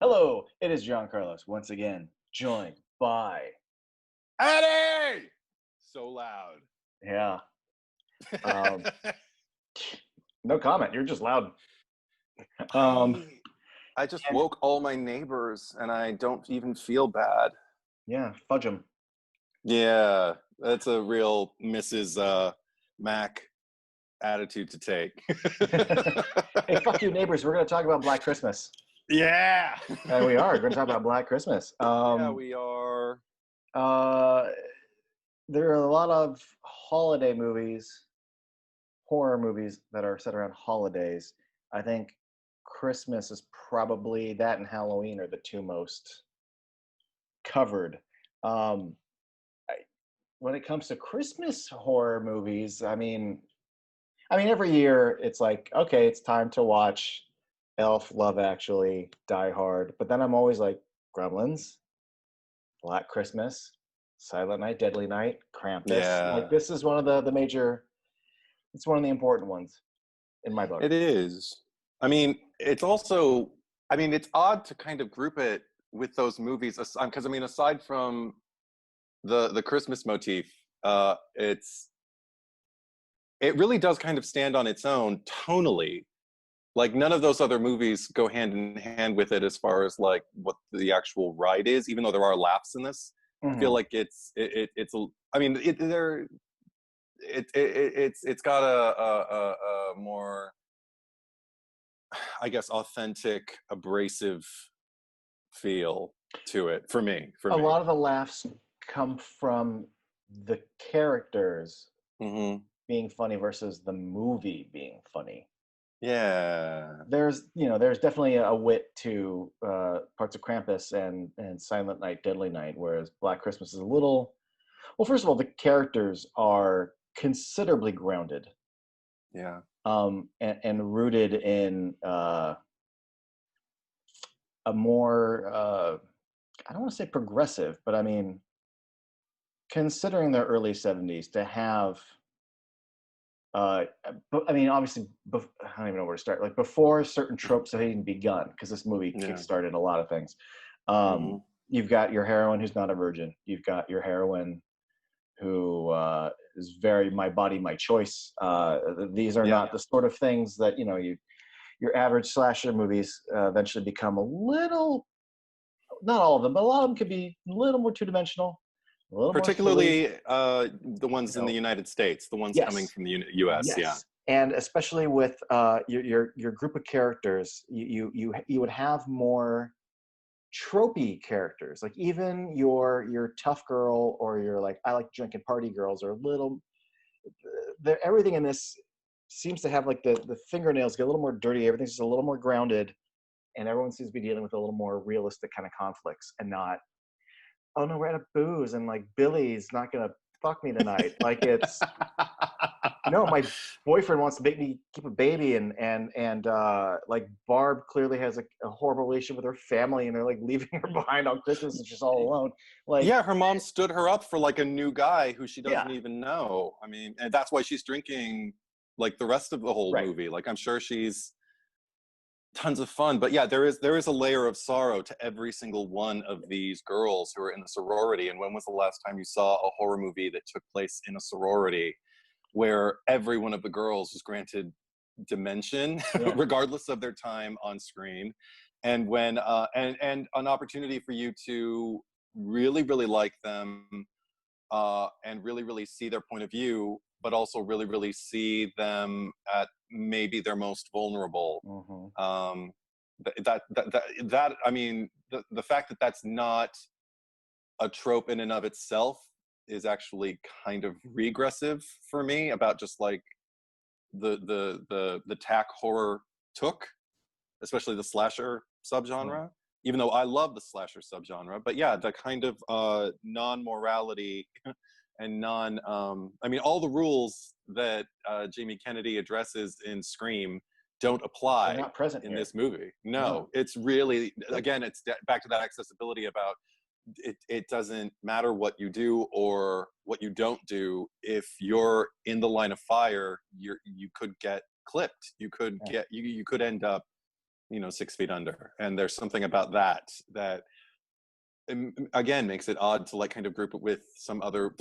Hello, it is John Carlos once again, joined by Eddie! So loud. yeah. Um, no comment. You're just loud. Um, I just and woke all my neighbors and I don't even feel bad. yeah, fudge them. Yeah, that's a real Mrs. Mac attitude to take. Hey, fuck you, neighbors. We're going to talk about Black Christmas, Yeah. and we are going to talk about Black Christmas. Yeah, we are. Uh, there are a lot of holiday movies, horror movies that are set around holidays. I think Christmas is probably that, and Halloween are the two most covered. Um, when it comes to Christmas horror movies, I mean, every year it's like, okay, it's time to watch Elf, Love Actually, Die Hard, but then I'm always like, Gremlins, Black Christmas, Silent Night, Deadly Night, Krampus. Like, Yeah, this is one of the major. It's one of the important ones in my book. it is. I mean, it's also, I mean, it's odd to kind of group it with those movies because I mean, aside from the Christmas motif, it really does kind of stand on its own tonally. Like none of those other movies go hand in hand with it as far as like what the actual ride is, even though there are laughs in this. I feel Hmm. like it's a, I mean it's got a more, I guess, authentic, abrasive feel to it for me. A lot of the laughs come from the characters Hmm. being funny versus the movie being funny. Yeah. There's definitely a wit to parts of Krampus and Silent Night, Deadly Night, whereas Black Christmas is a little. Well, first of all, the characters are considerably grounded, Yeah. and rooted in a more I don't want to say progressive, but I mean, considering the early '70s to have. But I mean, obviously, I don't even know where to start. Like before certain tropes have even begun, because this movie Yeah. kickstarted a lot of things. Hmm. You've got your heroine who's not a virgin. You've got your heroine who is very my body, my choice. These are Yeah. not the sort of things that your average slasher movies eventually become a little. Not all of them, but a lot of them could be a little more two dimensional, a little more silly. Particularly the You ones in the know, United States, the ones coming yes, from the US. Yeah. yes, and especially with your group of characters, you would have more tropey characters. Like even your tough girl or your like I like drinking party girls are a little. Everything in this seems to have like the fingernails get a little more dirty. Everything's just a little more grounded, and everyone seems to be dealing with a little more realistic kind of conflicts, and not, oh no, we're at a booze and like Billy's not gonna fuck me tonight. Like it's no, my boyfriend wants to make me keep a baby, and like Barb clearly has a horrible relationship with her family, and they're like leaving her behind on Christmas, and she's all alone. Like, Yeah, her mom stood her up for like a new guy who she doesn't yeah, even know. I mean, and that's why she's drinking like the rest of the whole right. movie. Like I'm sure she's tons of fun, but yeah, there is a layer of sorrow to every single one of these girls who are in the sorority. And when was the last time you saw a horror movie that took place in a sorority where every one of the girls was granted dimension, Yeah, regardless of their time on screen, and when and an opportunity for you to really really like them, and really really see their point of view, but also really really see them at maybe their most vulnerable. hmm, Um, that I mean, the fact that that's not a trope in and of itself is actually kind of regressive for me about just like the tack horror took, especially the slasher yeah, subgenre. Even though I love the slasher subgenre, but yeah, the kind of non-morality and I mean, all the rules that Jamie Kennedy addresses in Scream don't they're apply not present in here. this movie. No, No, it's really, again, it's back to that accessibility about it doesn't matter what you do or what you don't do. If you're in the line of fire, you could get clipped. You could yeah. you could end up 6 Feet Under, and there's something about that again makes it odd to like kind of group it with some other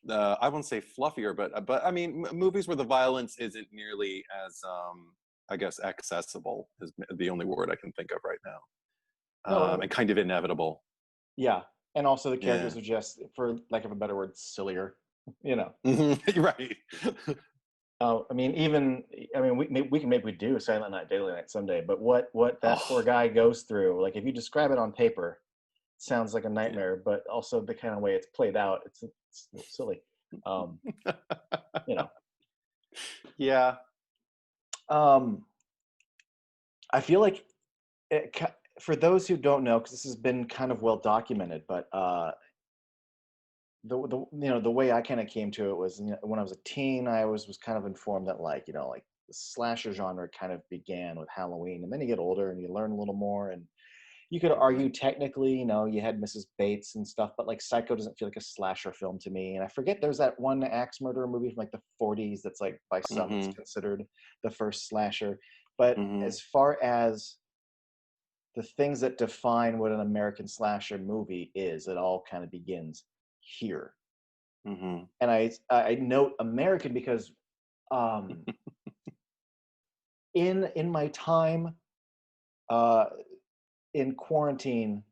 I won't say fluffier, but I mean movies where the violence isn't nearly as I guess accessible is the only word I can think of right now, No, and kind of inevitable. yeah, and also the Yeah. characters are just, for lack of a better word, sillier. You know. Right. I mean, we can maybe do Silent Night, Daily Night someday. But what that poor Oh, guy goes through, like if you describe it on paper, it sounds like a yeah. nightmare. But also the kind of way it's played out, it's a little silly. Um, you know. Yeah. Um, I feel like for those who don't know, because this has been kind of well documented, but the way I kind of came to it was, when I was a teen, I was kind of informed that, like, like the slasher genre kind of began with Halloween, and then you get older and you learn a little more, and you could argue Hmm. technically, you had Mrs. Bates and stuff, but like Psycho doesn't feel like a slasher film to me. And I forget, there's that one axe murderer movie from like the 40s that's like by some it's Hmm. considered the first slasher. But Hmm. as far as the things that define what an American slasher movie is, it all kind of begins here. Hmm. And I note American because um, in my time uh, in quarantine,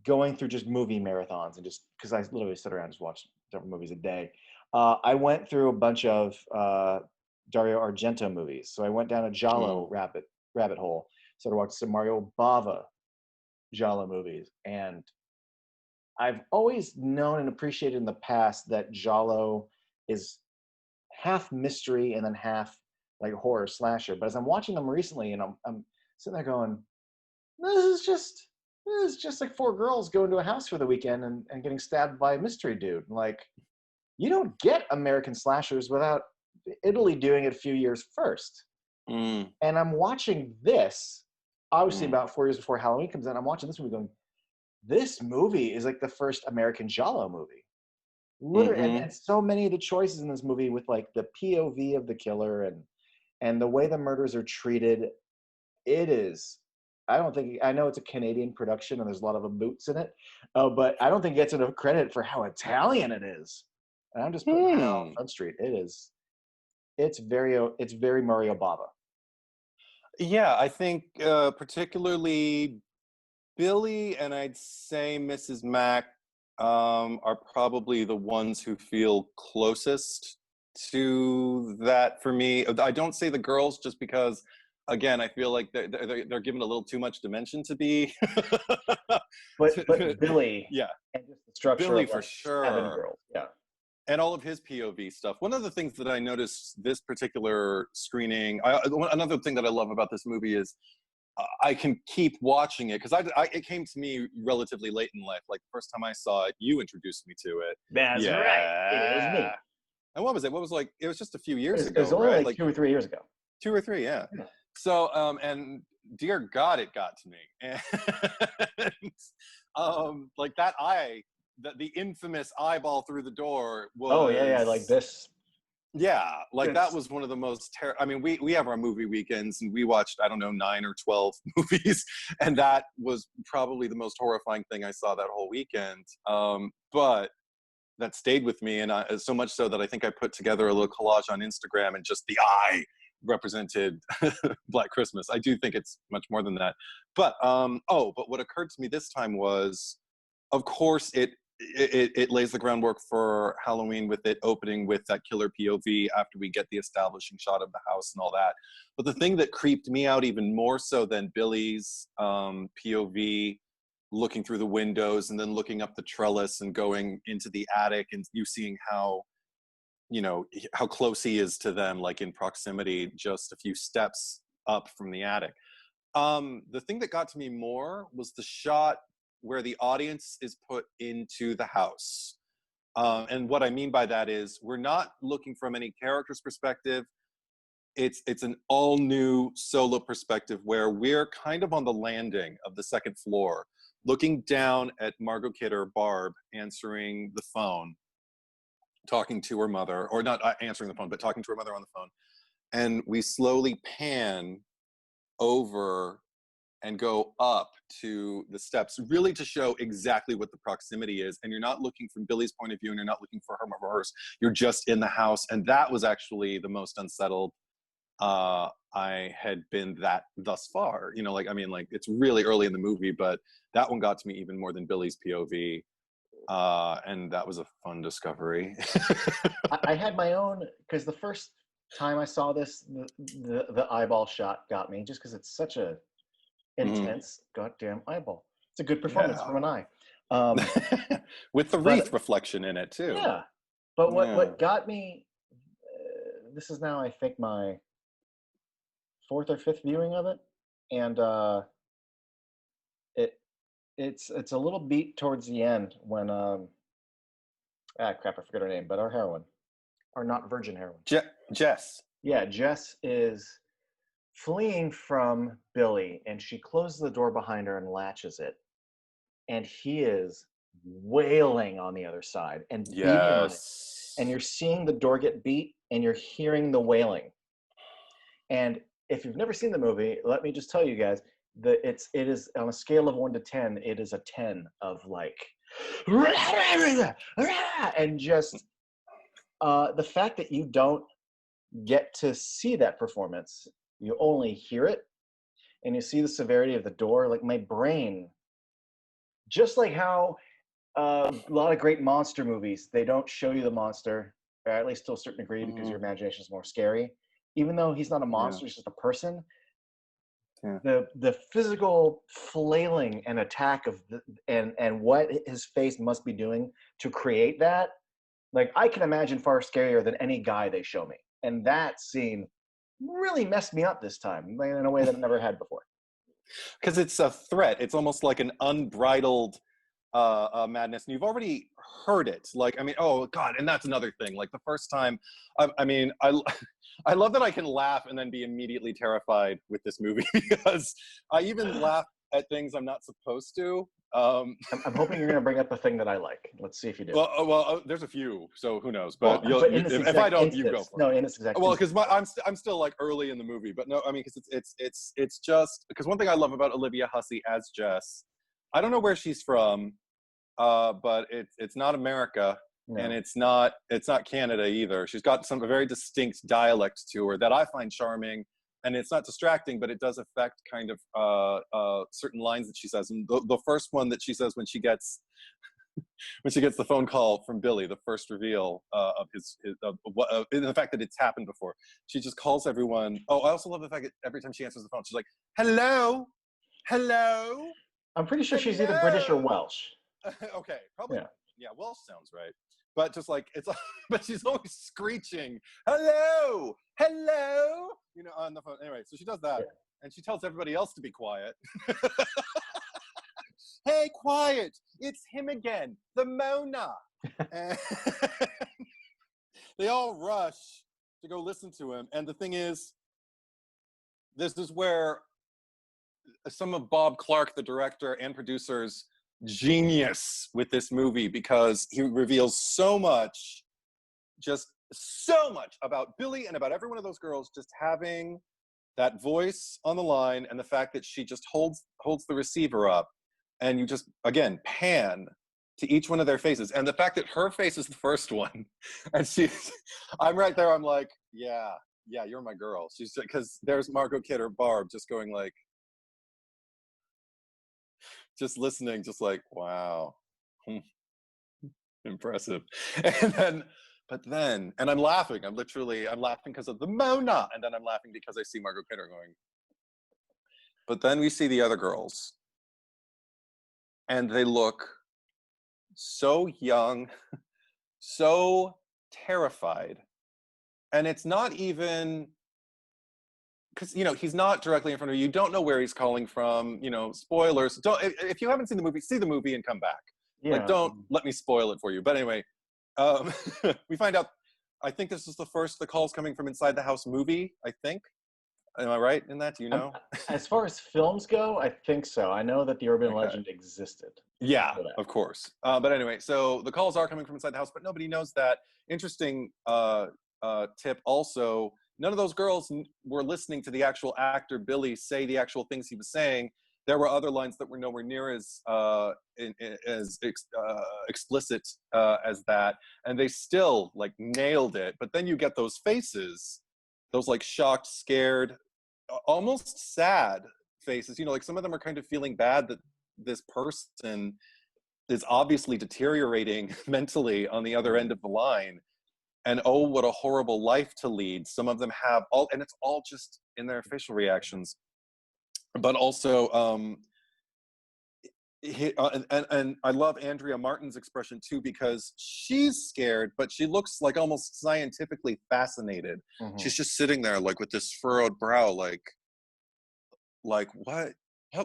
going through just movie marathons, and just because I literally sit around and just watch different movies a day, I went through a bunch of Dario Argento movies. So I went down a Mm. Giallo rabbit hole. So I watched some Mario Bava Giallo movies, and I've always known and appreciated in the past that Giallo is half mystery and then half like horror slasher. But as I'm watching them recently, and I'm sitting there going, this is just like four girls going to a house for the weekend and getting stabbed by a mystery dude. Like, you don't get American slashers without Italy doing it a few years first. Mm. And I'm watching this, obviously Mm. about 4 years before Halloween comes in. I'm watching this movie going, this movie is like the first American Giallo movie. Literally, Hmm. and so many of the choices in this movie with like the POV of the killer and the way the murders are treated, it is. I don't think, I know it's a Canadian production and there's a lot of boots in it, but I don't think it gets enough credit for how Italian it is. And I'm just putting that out on Hmm. Front Street. It is. It's very Mario Bava. Yeah, I think particularly Billy and I'd say Mrs. Mac are probably the ones who feel closest to that for me. I don't say the girls just because, again, I feel like they're given a little too much dimension to be. But Billy, Yeah, and just the structure Billy of for like seven sure. girls. Yeah. And all of his POV stuff. One of the things that I noticed this particular screening, another thing that I love about this movie is I can keep watching it because it came to me relatively late in life. Like the first time I saw it, you introduced me to it. That's right. It was Yeah. me. And what was it? What was like? It was just a few years It was ago, only right? like Like 2 or 3 years ago. 2 or 3, yeah. Yeah. So, and dear God, it got to me. And like that the infamous eyeball through the door Oh yeah, yeah. Like was, this. yeah, like that This. was one of the most I mean, we have our movie weekends and we watched, I don't know, 9 or 12 movies, and that was probably the most horrifying thing I saw that whole weekend. But that stayed with me, and so much so that I think I put together a little collage on Instagram, and just the eye represented Black Christmas. I do think it's much more than that. But but what occurred to me this time was, of course, it lays the groundwork for Halloween with it opening with that killer POV after we get the establishing shot of the house and all that. But the thing that creeped me out even more so than Billy's POV, looking through the windows and then looking up the trellis and going into the attic and you seeing how, how close he is to them, like in proximity, just a few steps up from the attic. The thing that got to me more was the shot where the audience is put into the house. And what I mean by that is we're not looking from any character's perspective. It's an all new solo perspective where we're kind of on the landing of the second floor, looking down at Margot Kidder, Barb, answering the phone, talking to her mother, or not answering the phone, but talking to her mother on the phone. And we slowly pan over and go up to the steps, really to show exactly what the proximity is. And you're not looking from Billy's point of view, and you're not looking for her or hers. You're just in the house. And that was actually the most unsettled I had been that thus far. You know, like, I mean, like, it's really early in the movie, but that one got to me even more than Billy's POV. And that was a fun discovery. I had my own, because the first time I saw this, the eyeball shot got me, just because it's such a intense goddamn eyeball. It's a good performance from an eye. With the wreath reflection in it too. Yeah. But what got me, this is now I think my 4th or 5th viewing of it, and it's a little beat towards the end when crap, I forget her name, but our heroine, or not virgin heroine, Jess. Yeah, Jess is fleeing from Billy, and she closes the door behind her and latches it, and he is wailing on the other side and beating on it, and you're seeing the door get beat, and you're hearing the wailing. And if you've never seen the movie, let me just tell you guys that it is on a scale of 1 to 10, it is a 10 of like, and just the fact that you don't get to see that performance, you only hear it, and you see the severity of the door. Like, my brain, just like how a lot of great monster movies, they don't show you the monster, or at least to a certain degree, because your imagination is more scary. Even though he's not a monster, he's just a person. The physical flailing and attack of and what his face must be doing to create that, like, I can imagine far scarier than any guy they show me. And that scene really messed me up this time in a way that it never had before. Because it's a threat. It's almost like an unbridled madness, and you've already heard it. Like, I mean, oh God, and that's another thing. Like, the first time, I mean, I love that I can laugh and then be immediately terrified with this movie, because I even laugh at things I'm not supposed to. I'm hoping you're going to bring up a thing that I like. Let's see if you do. Well, there's a few, so who knows? But, if I don't, you go for it. No, in this exact. Well, because I'm still like early in the movie, but no, I mean, because it's just because one thing I love about Olivia Hussey as Jess, I don't know where she's from, but it's not America. No. And it's not Canada either. She's got a very distinct dialect to her that I find charming, and it's not distracting, but it does affect kind of certain lines that she says. And the first one that she says when she gets the phone call from Billy, the first reveal of the fact that it's happened before, she just calls everyone. Oh, I also love the fact that every time she answers the phone, she's like, "Hello, hello." I'm pretty sure she's either British or Welsh. Okay, probably. Yeah, Welsh sounds right. But just like but she's always screeching, "Hello, hello," on the phone. Anyway, so she does that, and she tells everybody else to be quiet. Hey, quiet! It's him again, the Mona. And they all rush to go listen to him, and the thing is, this is where some of Bob Clark, the director and producer's genius with this movie, because he reveals so much about Billy and about every one of those girls just having that voice on the line, and the fact that she just holds the receiver up, and you just again pan to each one of their faces, and the fact that her face is the first one, and I'm right there, I'm like, yeah, you're my girl. She's, because there's Margot Kid or Barb just going like, just listening, just like, wow, impressive. And I'm laughing. I'm laughing because of the Mona, and then I'm laughing because I see Margot Kidder going. But then we see the other girls, and they look so young, so terrified, and it's not even. Because he's not directly in front of you. You don't know where he's calling from. Spoilers. If you haven't seen the movie, see the movie and come back. Yeah. Like, don't let me spoil it for you. But anyway, we find out. I think this is the calls coming from inside the house movie. I think. Am I right in that? Do you know? As far as films go, I think so. I know that the urban legend existed. Yeah, of course. But anyway, so the calls are coming from inside the house, but nobody knows that. Interesting tip also. none of those girls were listening to the actual actor Billy say the actual things he was saying. There were other lines that were nowhere near as explicit as that, and they still like nailed it. But then you get those faces, those like shocked, scared, almost sad faces. You know, like some of them are kind of feeling bad that this person is obviously deteriorating mentally on the other end of the line. And oh, what a horrible life to lead. Some of them have all, and it's all just in their facial reactions. But also, and I love Andrea Martin's expression too, because she's scared, but she looks like almost scientifically fascinated. Mm-hmm. She's just sitting there like with this furrowed brow, like what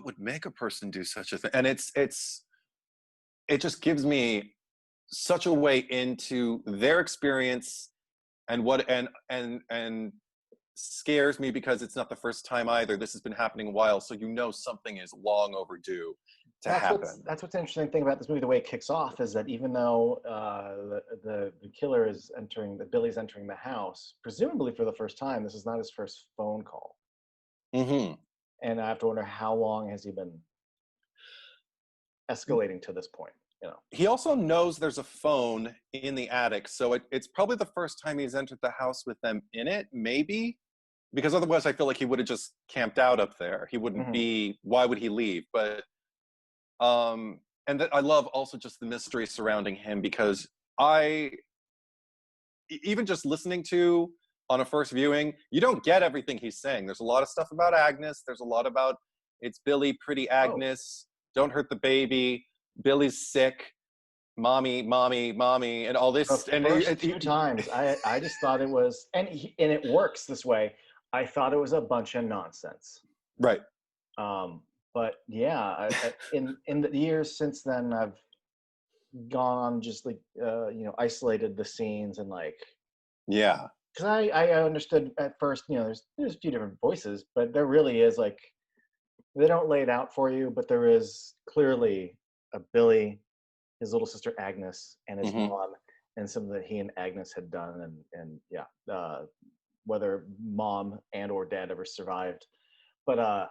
would make a person do such a thing? And it just gives me such a way into their experience and and scares me because it's not the first time either. This has been happening a while, so you know something is long overdue to happen. That's what's interesting thing about this movie. The way it kicks off is that even though the killer is Billy's entering the house, presumably for the first time, this is not his first phone call. Mm-hmm. And I have to wonder how long has he been escalating to this point. You know, he also knows there's a phone in the attic, so it's probably the first time he's entered the house with them in it, maybe. Because otherwise I feel like he would have just camped out up there. He wouldn't be, why would he leave? But, and I love also just the mystery surrounding him, because even just listening to, on a first viewing, you don't get everything he's saying. There's a lot of stuff about Agnes. There's a lot about, it's Billy, pretty Agnes, don't hurt the baby, Billy's sick, mommy, and all this. The first few times, I just thought it was, and it works this way. I thought it was a bunch of nonsense. Right. But yeah, in the years since then, I've gone just like isolated the scenes and like. Yeah. Because I understood at first, there's a few different voices, but there really is like, they don't lay it out for you, but there is clearly a Billy, his little sister Agnes, and his mom, and something that he and Agnes had done, and whether mom and or dad ever survived, but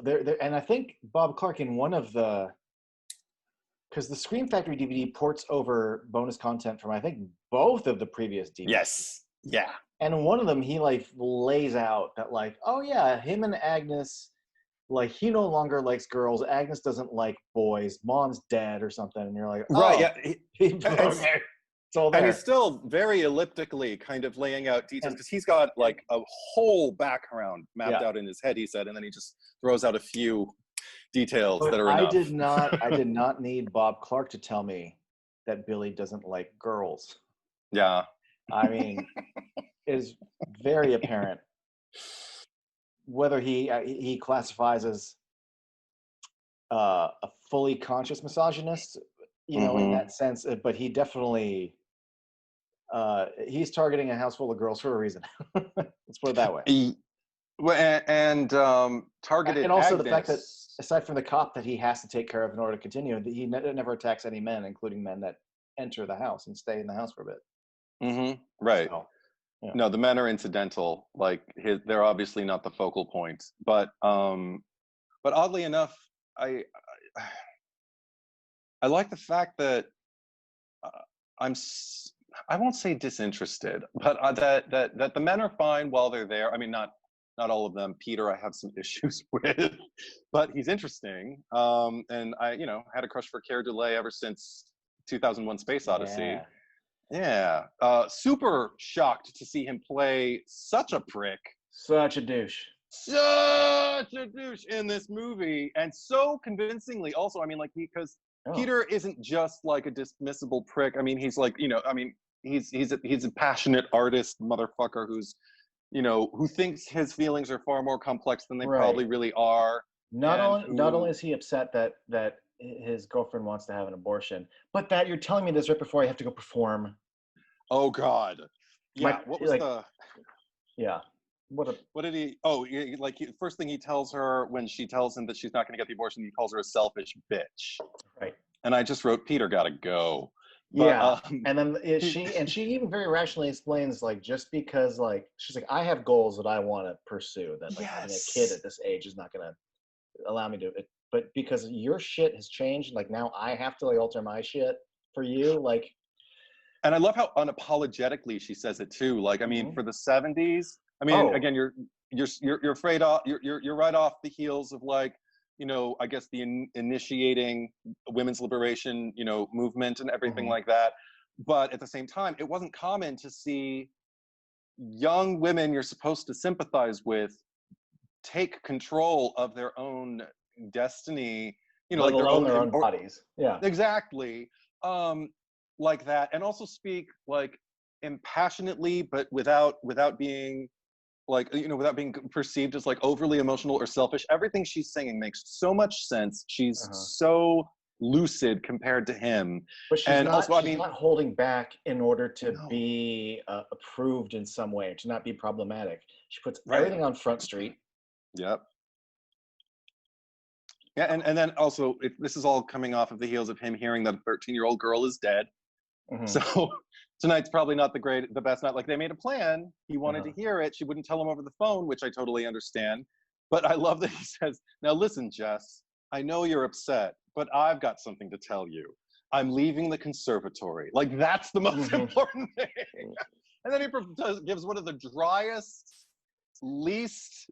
there, and I think Bob Clark in one of because the Scream Factory DVD ports over bonus content from I think both of the previous DVDs. Yes. Yeah. And one of them he like lays out that like, oh yeah, him and Agnes, like he no longer likes girls. Agnes doesn't like boys. Mom's dead or something. And you're like, oh, right, yeah. Okay. It's all there. And he's still very elliptically kind of laying out details, because he's got like a whole background mapped out in his head, he said, and then he just throws out a few details that are enough. I did not need Bob Clark to tell me that Billy doesn't like girls. Yeah. I mean, it is very apparent whether he classifies as a fully conscious misogynist, in that sense, but he definitely he's targeting a house full of girls for a reason. Let's put it that way. Targeted, and also Agnes. The fact that aside from the cop that he has to take care of in order to continue, he never attacks any men, including men that enter the house and stay in the house for a bit. Right. So, yeah. No, the men are incidental. Like they're obviously not the focal point. But oddly enough, I like the fact that I won't say disinterested, but that the men are fine while they're there. I mean, not all of them. Peter, I have some issues with, but he's interesting. And I, had a crush for Keir Dullea ever since 2001: Space Odyssey. Yeah. Super shocked to see him play such a prick. Such a douche. Such a douche in this movie, and so convincingly. Also, I mean, like because Peter isn't just like a dismissible prick. I mean, he's like, he's a passionate artist motherfucker who's, who thinks his feelings are far more complex than they probably really are. Not only is he upset that his girlfriend wants to have an abortion, but that you're telling me this right before I have to go perform. Oh God. Yeah. Yeah. What did he? Oh, first thing he tells her when she tells him that she's not going to get the abortion, he calls her a selfish bitch. Right. And I just wrote, Peter gotta go. But Yeah. And then she even very rationally explains, like, just because, like, she's like, I have goals that I want to pursue, that like having a kid yes. at this age is not going to allow me to it. But because your shit has changed, like now I have to like alter my shit for you. Like, And I love how unapologetically she says it too. Like, I mean, mhm. for the '70s, I mean, Oh, again, you're afraid off, you're right off the heels of like, I guess the initiating women's liberation, movement and everything mhm. like that. But at the same time, it wasn't common to see young women you're supposed to sympathize with take control of their own destiny, Let like their alone own, their own or bodies. Yeah. exactly, um like that, and also speak like impassionately, but without being like, without being perceived as like overly emotional or selfish. Everything she's saying makes so much sense. She's Uh-huh. so lucid compared to him. But And also, I she's mean, not holding back in order to no, be approved in some way, to not be problematic. She puts right, everything on Front Street. yep. Yeah, and then also, this is all coming off of the heels of him hearing that a 13-year-old girl is dead. Hmm. So tonight's probably not the best night. Like, they made a plan. He wanted to Uh-huh. hear it. She wouldn't tell him over the phone, which I totally understand. But I love that he says, "Now listen, Jess, I know you're upset, but I've got something to tell you. I'm leaving the conservatory." Like, that's the most Hmm. important thing. And then he gives one of the driest, least,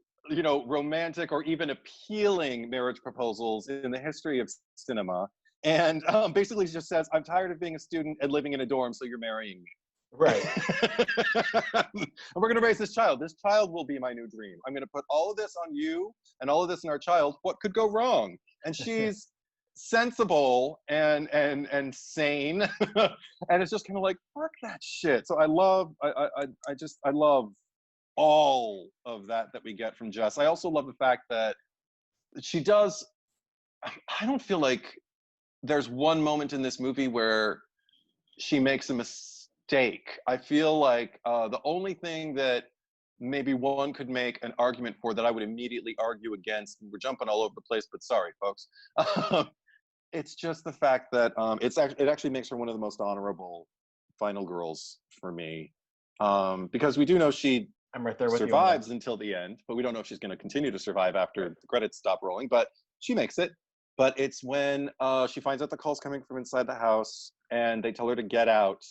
romantic or even appealing marriage proposals in the history of cinema. And basically just says, "I'm tired of being a student and living in a dorm, so you're marrying me." Right. And we're going to raise this child. This child will be my new dream. I'm going to put all of this on you and all of this in our child. What could go wrong? And she's sensible and sane. And it's just kind of like, fuck that shit. So I love all of that we get from Jess. I also love the fact that she does, I don't feel like there's one moment in this movie where she makes a mistake. I feel like the only thing that maybe one could make an argument for, that I would immediately argue against, we're jumping all over the place, but sorry, folks. It's just the fact that it actually makes her one of the most honorable final girls for me. Because we do know she I'm right there with you on that. survives until the end, but we don't know if she's going to continue to survive after Right. the credits stop rolling. But she makes it. But it's when she finds out the call's coming from inside the house, and they tell her to get out.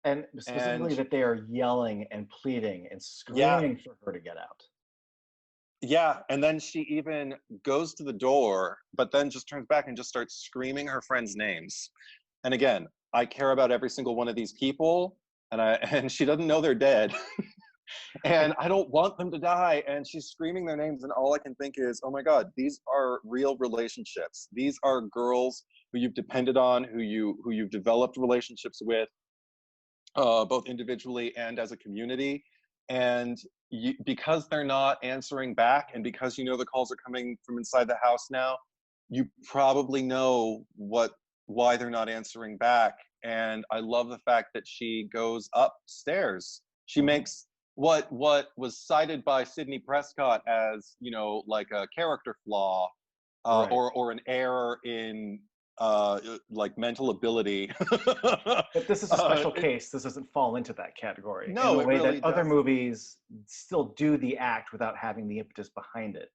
And And specifically that they are yelling and pleading and yeah, screaming for her to get out. yeah. And then she even goes to the door, but then just turns back and just starts screaming her friends' names. And again, I care about every single one of these people, and she doesn't know they're dead. And I don't want them to die. And she's screaming their names, and all I can think is, oh my God, these are real relationships. These are girls who you've depended on, who you've developed relationships with, both individually and as a community. And because they're not answering back, and because the calls are coming from inside the house now, you probably know why they're not answering back. And I love the fact that she goes upstairs. She Hmm. makes what was cited by Sidney Prescott as, like a character flaw, Right. or an error in like mental ability. But this is a special case. This doesn't fall into that category in No, the it way that really other doesn't. movies still do the act without having the impetus behind it.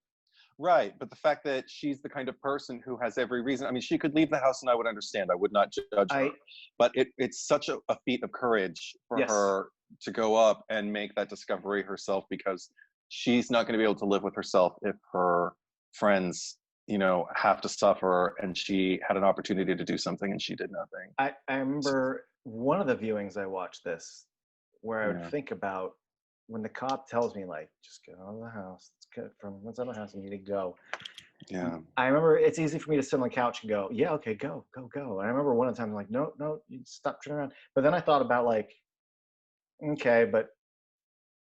Right, but the fact that she's the kind of person who has every reason. I mean, she could leave the house and I would understand. I would not judge her. I But it's such a feat of courage for Yes. her to go up and make that discovery herself, because she's not going to be able to live with herself if her friends, have to suffer, and she had an opportunity to do something and she did nothing. I remember one of the viewings I watched this where I would Yeah. think about when the cop tells me, like, just get out of the house. Let's get from what's out of the house. You need to go. Yeah. I remember it's easy for me to sit on the couch and go, yeah, okay, go, go, go. And I remember one of the times I'm like, no, no, you stop turning around. But then I thought about, like, okay, but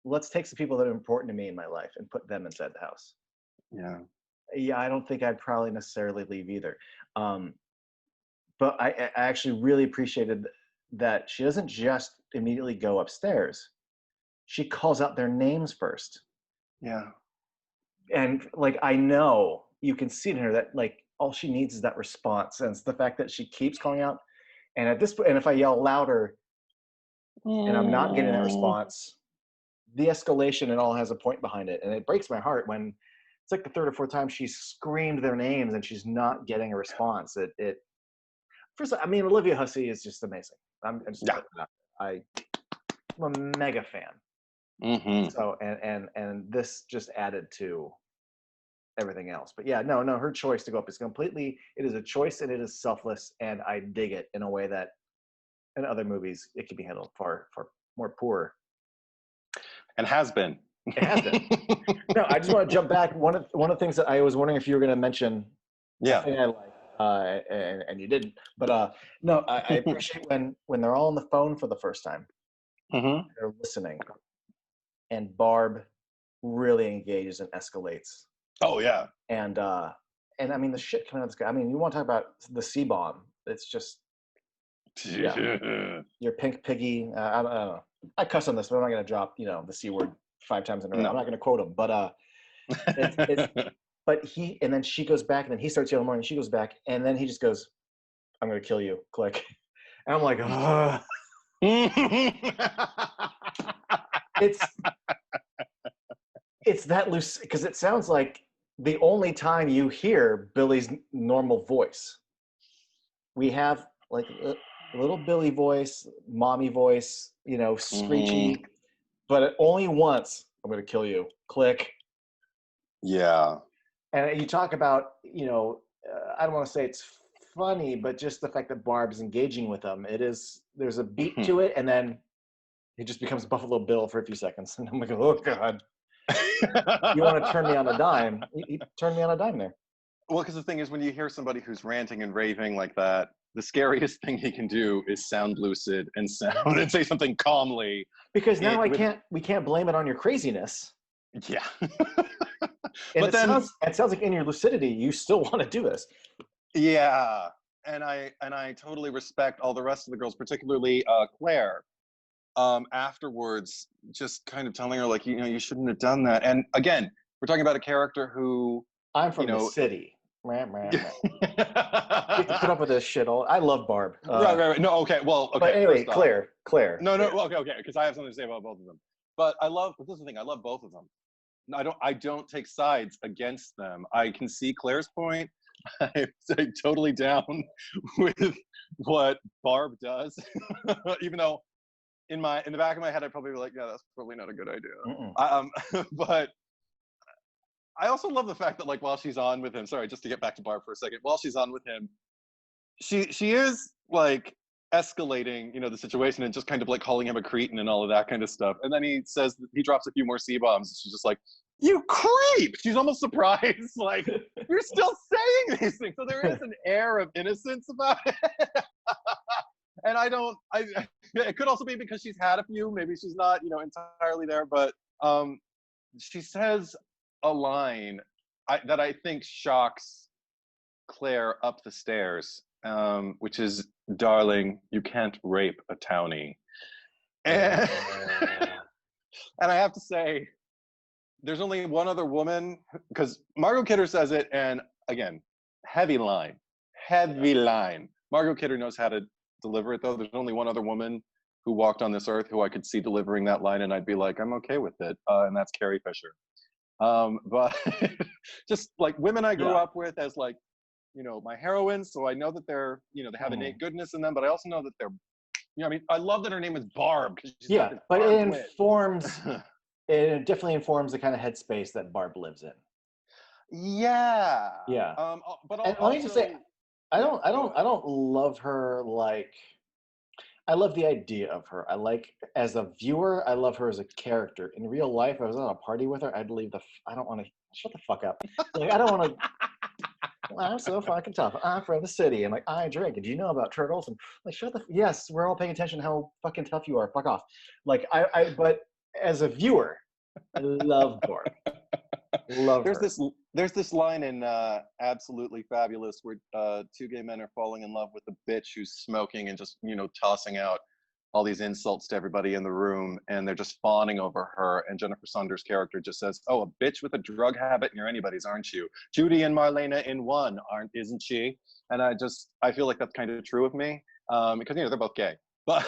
let's take some people that are important to me in my life and put them inside the house. Yeah. Yeah, I don't think I'd probably necessarily leave either. Um, but I actually really appreciated that she doesn't just immediately go upstairs. She calls out their names first. Yeah. And like, I know you can see it in her that like all she needs is that response. And it's the fact that she keeps calling out. And at this point, and if I yell louder and I'm not getting that response, the escalation and all has a point behind it. And it breaks my heart when it's like the third or fourth time she screamed their names and she's not getting a response. First, I mean, Olivia Hussey is just amazing. I'm just Yeah. I'm a mega fan. Mm-hmm. So, and this just added to everything else. But yeah, no, her choice to go up is completely, it is a choice and it is selfless. And I dig it in a way that in other movies, it can be handled far more poor. And has been. It has been. No, I just want to jump back. One of the things that I was wondering if you were going to mention, Yeah. a thing I like, and you didn't. But no, I appreciate when they're all on the phone for the first time. Mm-hmm. They're listening, and Barb really engages and escalates. Oh yeah. And I mean the shit coming out of this guy. I mean, you want to talk about the C-bomb? It's just your pink piggy. I don't know. I cuss on this, but I'm not going to drop the C word 5 times in a row. No. I'm not going to quote him, but but and then she goes back, and then he starts yelling more, and she goes back, and then he just goes, "I'm going to kill you." Click. And I'm like, ugh. It's that loose, because it sounds like the only time you hear Billy's normal voice. We have like a little Billy voice, mommy voice, screechy, Mm-hmm. but only once, "I'm going to kill you." Click. Yeah. And you talk about, I don't want to say it's funny, but just the fact that Barb's engaging with him, there's a beat to it, and then he just becomes Buffalo Bill for a few seconds. And I'm like, oh God, you want to turn me on a dime? You turn me on a dime there. Well, because the thing is, when you hear somebody who's ranting and raving like that, the scariest thing he can do is sound lucid and say something calmly. Because now we can't blame it on your craziness. Yeah. And But it sounds like in your lucidity, you still want to do this. Yeah. And I totally respect all the rest of the girls, particularly Claire. Afterwards, just kind of telling her like, you shouldn't have done that. And again, we're talking about a character who I'm from the city. You have to put up with this shit I love Barb. Right. No, okay. Well, okay. But anyway, First off, Claire. No, okay. Because I have something to say about both of them. But this is the thing. I love both of them. I don't take sides against them. I can see Claire's point. I'm totally down with what Barb does, even though in the back of my head I'd probably be like, yeah, that's probably not a good idea. But I also love the fact that like while she's on with him, sorry, just to get back to Barb for a second, while she's on with him, she is like escalating, the situation and just kind of like calling him a cretin and all of that kind of stuff. And then he drops a few more C-bombs. She's just like, "You creep!" She's almost surprised, like, "You're still saying these things." So there is an air of innocence about it. And it could also be because she's had a few, maybe she's not, entirely there, but she says a line that I think shocks Claire up the stairs, which is, "Darling, you can't rape a townie." And, and I have to say, there's only one other woman, because Margot Kidder says it, and again, heavy line. Margot Kidder knows how to deliver it, though. There's only one other woman who walked on this earth who I could see delivering that line, and I'd be like, I'm okay with it, and that's Carrie Fisher. But just like women I grew up with as like, my heroines, so I know that they're, they have innate goodness in them, but I also know that they're, I love that her name is Barb. But it definitely informs the kind of headspace that Barb lives in. Yeah. But let me just say, I don't love her like. I love the idea of her. I like, as a viewer, I love her as a character. In real life, if I was at a party with her, I'd leave I don't want to, shut the fuck up. Like, I don't want to, I'm so fucking tough. I'm from the city. I'm like, I drink. And do you know about turtles? And like, yes, we're all paying attention to how fucking tough you are. Fuck off. Like, but as a viewer, I love Barb. There's this line in Absolutely Fabulous where two gay men are falling in love with a bitch who's smoking and just, tossing out all these insults to everybody in the room, and they're just fawning over her, and Jennifer Saunders' character just says, "Oh, a bitch with a drug habit, and you're anybody's, aren't you? Judy and Marlena in one, isn't she?" And I feel like that's kind of true of me. because they're both gay. But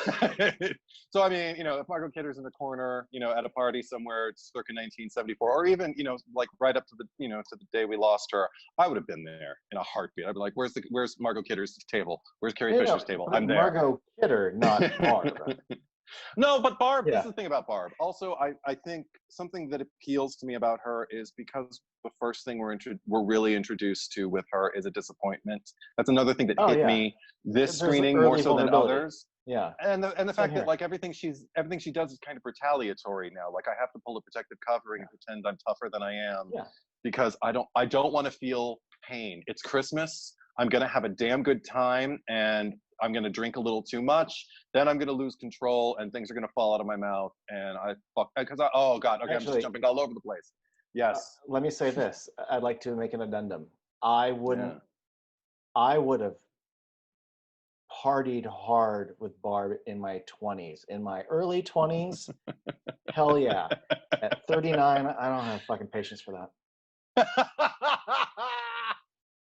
so I mean, if Margot Kidder's in the corner, at a party somewhere circa 1974, or even like right up to the to the day we lost her, I would have been there in a heartbeat. I'd be like, where's Margot Kidder's table? Where's Carrie Fisher's table? I'm there. Margot Kidder, not Barb. No, but Barb, this is the thing about Barb. Also, I think something that appeals to me about her is because the first thing we're really introduced to with her is a disappointment. That's another thing that hit me this screening more so than others. Yeah. And the fact that like everything she does is kind of retaliatory now. Like I have to pull a protective covering and pretend I'm tougher than I am because I don't want to feel pain. It's Christmas. I'm going to have a damn good time and I'm going to drink a little too much. Then I'm going to lose control and things are going to fall out of my mouth. And oh God, okay, actually, I'm just jumping all over the place. Yes. Let me say this. I'd like to make an addendum. I would have partied hard with Barb in my 20s. In my early 20s, hell yeah. At 39, I don't have fucking patience for that.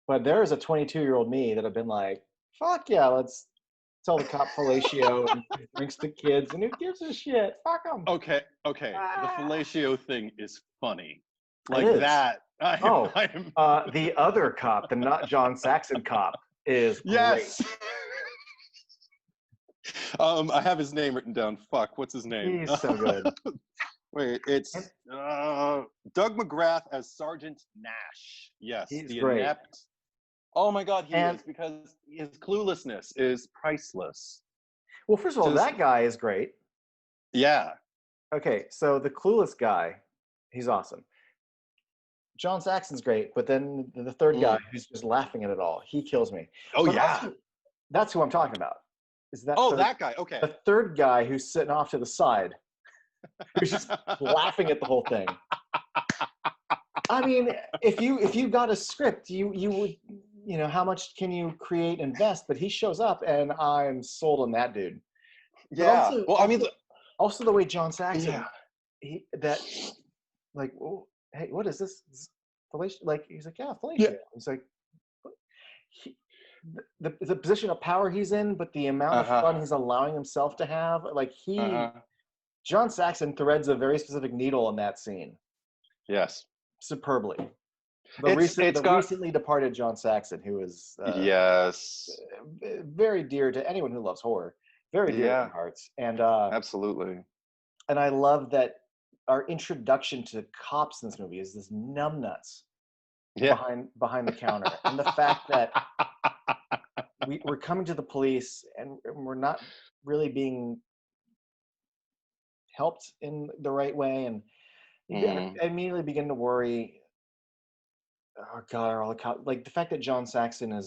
But there is a 22-year-old me that have been like, fuck yeah, let's tell the cop fellatio and drinks the kids, and who gives a shit? Fuck them. Okay. The fellatio thing is funny. Like that. The other cop, the not John Saxon cop, is yes. Great. I have his name written down. Fuck, what's his name? He's so good. Wait, it's Doug McGrath as Sergeant Nash. Yes, he's the great. inept. Oh my God, he is, because his cluelessness is priceless. Well, first of all, that guy is great. Yeah. Okay, so the clueless guy, he's awesome. John Saxon's great, but then the third guy who's just laughing at it all, he kills me. Oh, but yeah. Also, that's who I'm talking about. Is that that guy, okay. The third guy who's sitting off to the side, who's just laughing at the whole thing. I mean, if you got a script, you would, how much can you create and invest? But he shows up, and I'm sold on that dude. Yeah. Also the way John Saxon, hey, what is this? Fellatio? Like, he's like, yeah, fellatio. Yeah. He's like, the position of power he's in, but the amount of fun he's allowing himself to have, like John Saxon threads a very specific needle in that scene. Yes. Superbly. Recently departed John Saxon, who is very dear to anyone who loves horror, very dear to their hearts, and absolutely. And I love that our introduction to cops in this movie is this numbnuts behind the counter, and the fact that we're coming to the police and we're not really being helped in the right way, and I immediately begin to worry. Oh God, are all the cops, like the fact that John Saxon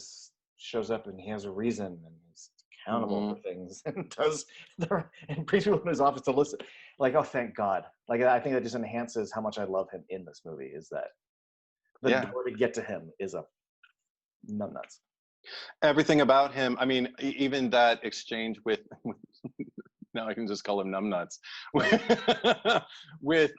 shows up and he has a reason and he's accountable for things and and brings people in his office to listen. Like, oh, thank God. Like, I think that just enhances how much I love him in this movie, is that the door to get to him is a numbnuts. Everything about him. I mean, even that exchange with now I can just call him numbnuts with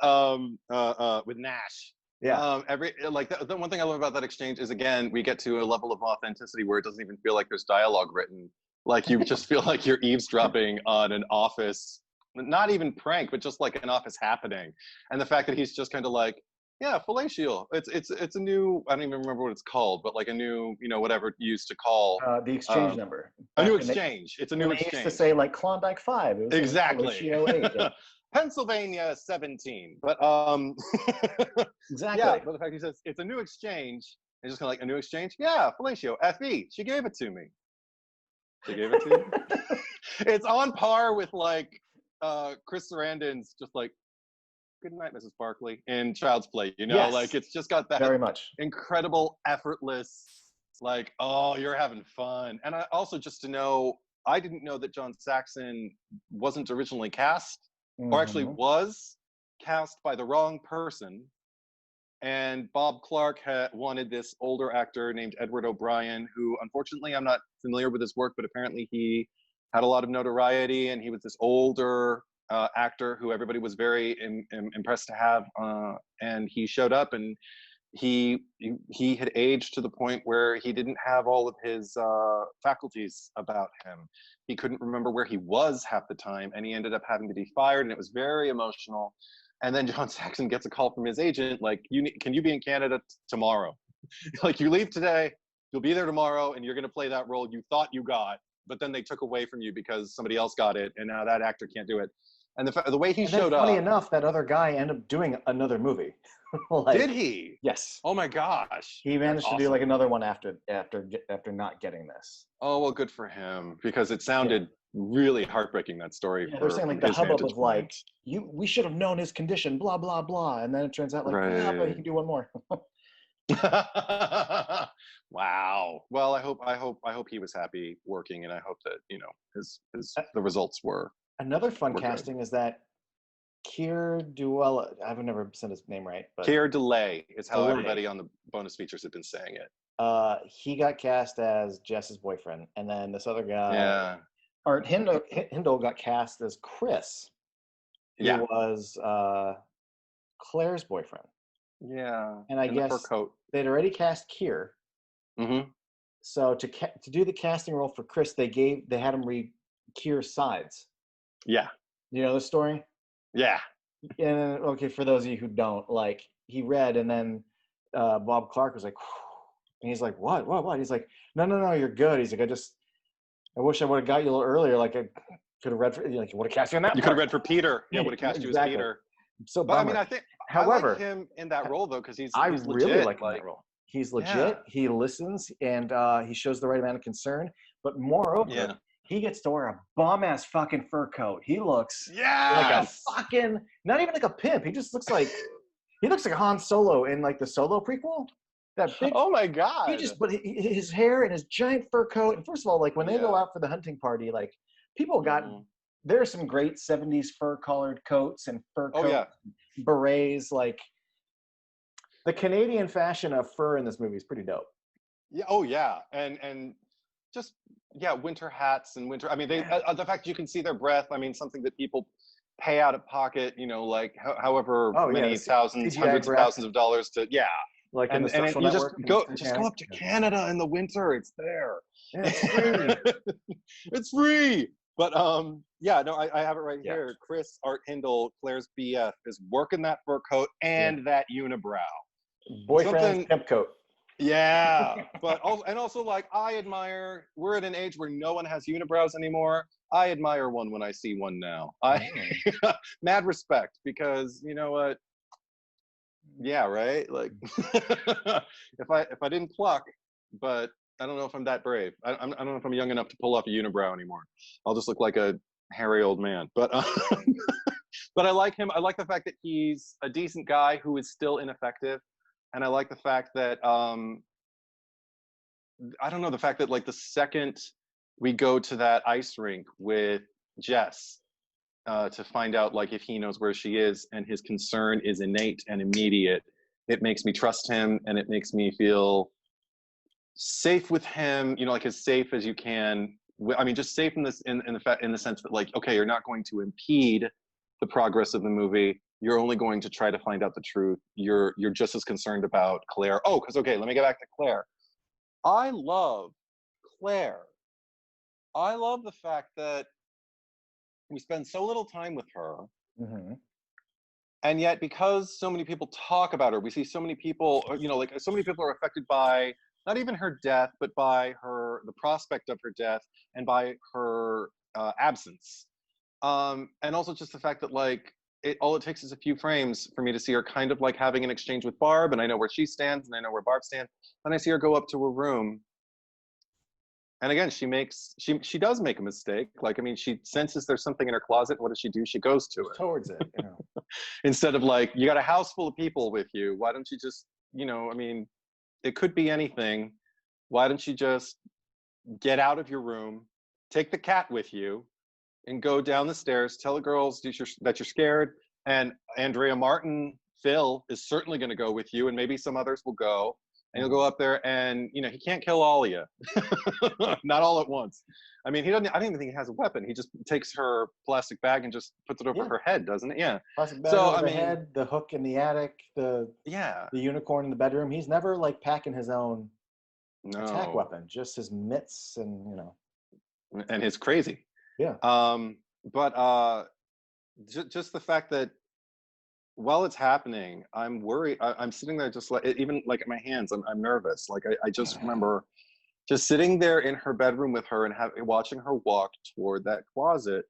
Nash. Yeah. The one thing I love about that exchange is, again, we get to a level of authenticity where it doesn't even feel like there's dialogue written. Like, you just feel like you're eavesdropping on an office, not even prank, but just like an office happening. And the fact that he's just kind of like, yeah, fellatio. It's a new, I don't even remember what it's called, but like a new, whatever used to call the exchange number. A new exchange. It's a new exchange. They used to say like Klondike 5. It was exactly. Fellatio 8. Pennsylvania 17. But exactly. Yeah, but the fact he says it's a new exchange, it's just kind of like, a new exchange? Yeah, fellatio, FE. She gave it to me. She gave it to you? It's on par with like Chris Sarandon's just like, good night, Mrs. Barkley, in Child's Play, Yes. Like, it's just got that very much incredible, effortless, like, oh, you're having fun. And I also, just to know, I didn't know that John Saxon wasn't originally cast, or actually was cast by the wrong person. And Bob Clark wanted this older actor named Edward O'Brien, who, unfortunately, I'm not familiar with his work, but apparently he had a lot of notoriety, and he was this older actor who everybody was very impressed to have, and he showed up, and he had aged to the point where he didn't have all of his faculties about him. He couldn't remember where he was half the time, and he ended up having to be fired, and it was very emotional. And then John Saxon gets a call from his agent, like, can you be in Canada tomorrow? Like, you leave today, you'll be there tomorrow, and you're going to play that role you thought you got, but then they took away from you because somebody else got it, and now that actor can't do it. And the way he showed funny up. enough, that other guy ended up doing another movie. Like, did he? Yes. Oh my gosh. He managed to do awesome. like another one after not getting this. Oh, well, good for him, because it sounded really heartbreaking, that story. Yeah, they're saying like the hubbub of like, we should have known his condition, blah blah blah, and then it turns out like, yeah, but he can do one more. Wow. Well, I hope he was happy working, and I hope that the results were. Another fun casting good. Is that Keir Dullea. I've never said his name right, but Keir Dullea is how everybody on the bonus features have been saying it. He got cast as Jess's boyfriend, and then this other guy, Art Hindle got cast as Chris. He was Claire's boyfriend. Yeah, and I guess they'd already cast Keir. Mm-hmm. So to do the casting role for Chris, they had him read Keir's sides. Yeah. You know the story? Yeah. And okay, for those of you who don't, like, he read, and then Bob Clark was like, and he's like, what? He's like, no, you're good. He's like, I wish I would have got you a little earlier. Like, I could have read for, like, would have cast you on that. You could have read for Peter. Yeah, would have cast you as Peter. So, but I mean, however, I like him in that role though, because he's legit. Really like him in that role. He's legit. Yeah. He listens, and he shows the right amount of concern. But moreover, he gets to wear a bomb-ass fucking fur coat. He looks like a fucking, not even like a pimp. He just looks like, he looks like Han Solo in like the Solo prequel. That big, oh my God. But his hair and his giant fur coat. And first of all, like when they go out for the hunting party, like people got, there are some great 70s fur-colored coats and fur coats, berets. Like the Canadian fashion of fur in this movie is pretty dope. Yeah. Oh yeah. And just, winter hats and winter. I mean, the fact you can see their breath. I mean, something that people pay out of pocket. Like however many thousands, hundreds of thousands of dollars to Like and you just go up to Canada in the winter. It's there. Yeah, it's free. It's free. But I have it right here. Chris Art Hindle, Claire's BF, is working that fur coat and that unibrow. Boyfriend's pimp coat. Yeah, but also like we're at an age where no one has unibrows anymore. I admire one when I see one now. Mad respect, because you know what? Yeah, right. Like if I didn't pluck, but I don't know if I'm that brave. I don't know if I'm young enough to pull off a unibrow anymore. I'll just look like a hairy old man. But but I like him. I like the fact that he's a decent guy who is still ineffective. And I like the fact that, I don't know, the fact that like the second we go to that ice rink with Jess to find out like if he knows where she is, and his concern is innate and immediate, it makes me trust him, and it makes me feel safe with him, like as safe as you can. I mean, just safe in the sense that like, okay, you're not going to impede the progress of the movie. You're only going to try to find out the truth. You're just as concerned about Claire. Oh, because let me get back to Claire. I love Claire. I love the fact that we spend so little time with her. Mm-hmm. And yet, because so many people talk about her, we see so many people, like so many people are affected by not even her death, but by the prospect of her death, and by her absence. And also just the fact that like, all it takes is a few frames for me to see her kind of like having an exchange with Barb, and I know where she stands, and I know where Barb stands. Then I see her go up to her room, and again, she does make a mistake. Like, I mean, she senses there's something in her closet. What does she do? She goes to it. Towards it, Instead of like, you got a house full of people with you. Why don't you just, I mean, it could be anything. Why don't you just get out of your room, take the cat with you, and go down the stairs, tell the girls that you're scared, and Andrea Martin, Phil, is certainly going to go with you, and maybe some others will go, and he'll go up there, and he can't kill all of you, not all at once. I mean, he doesn't. I don't even think he has a weapon. He just takes her plastic bag and just puts it over Yeah. her head, doesn't it? Yeah. Plastic bag So over I the mean, head, the hook in the attic, the yeah, unicorn in the bedroom. He's never like packing his own attack no, weapon, just his mitts and and it's crazy. Yeah. But just the fact that while it's happening, I'm worried. I'm sitting there just like, even like at my hands, I'm nervous. Like I just remember just sitting there in her bedroom with her and watching her walk toward that closet.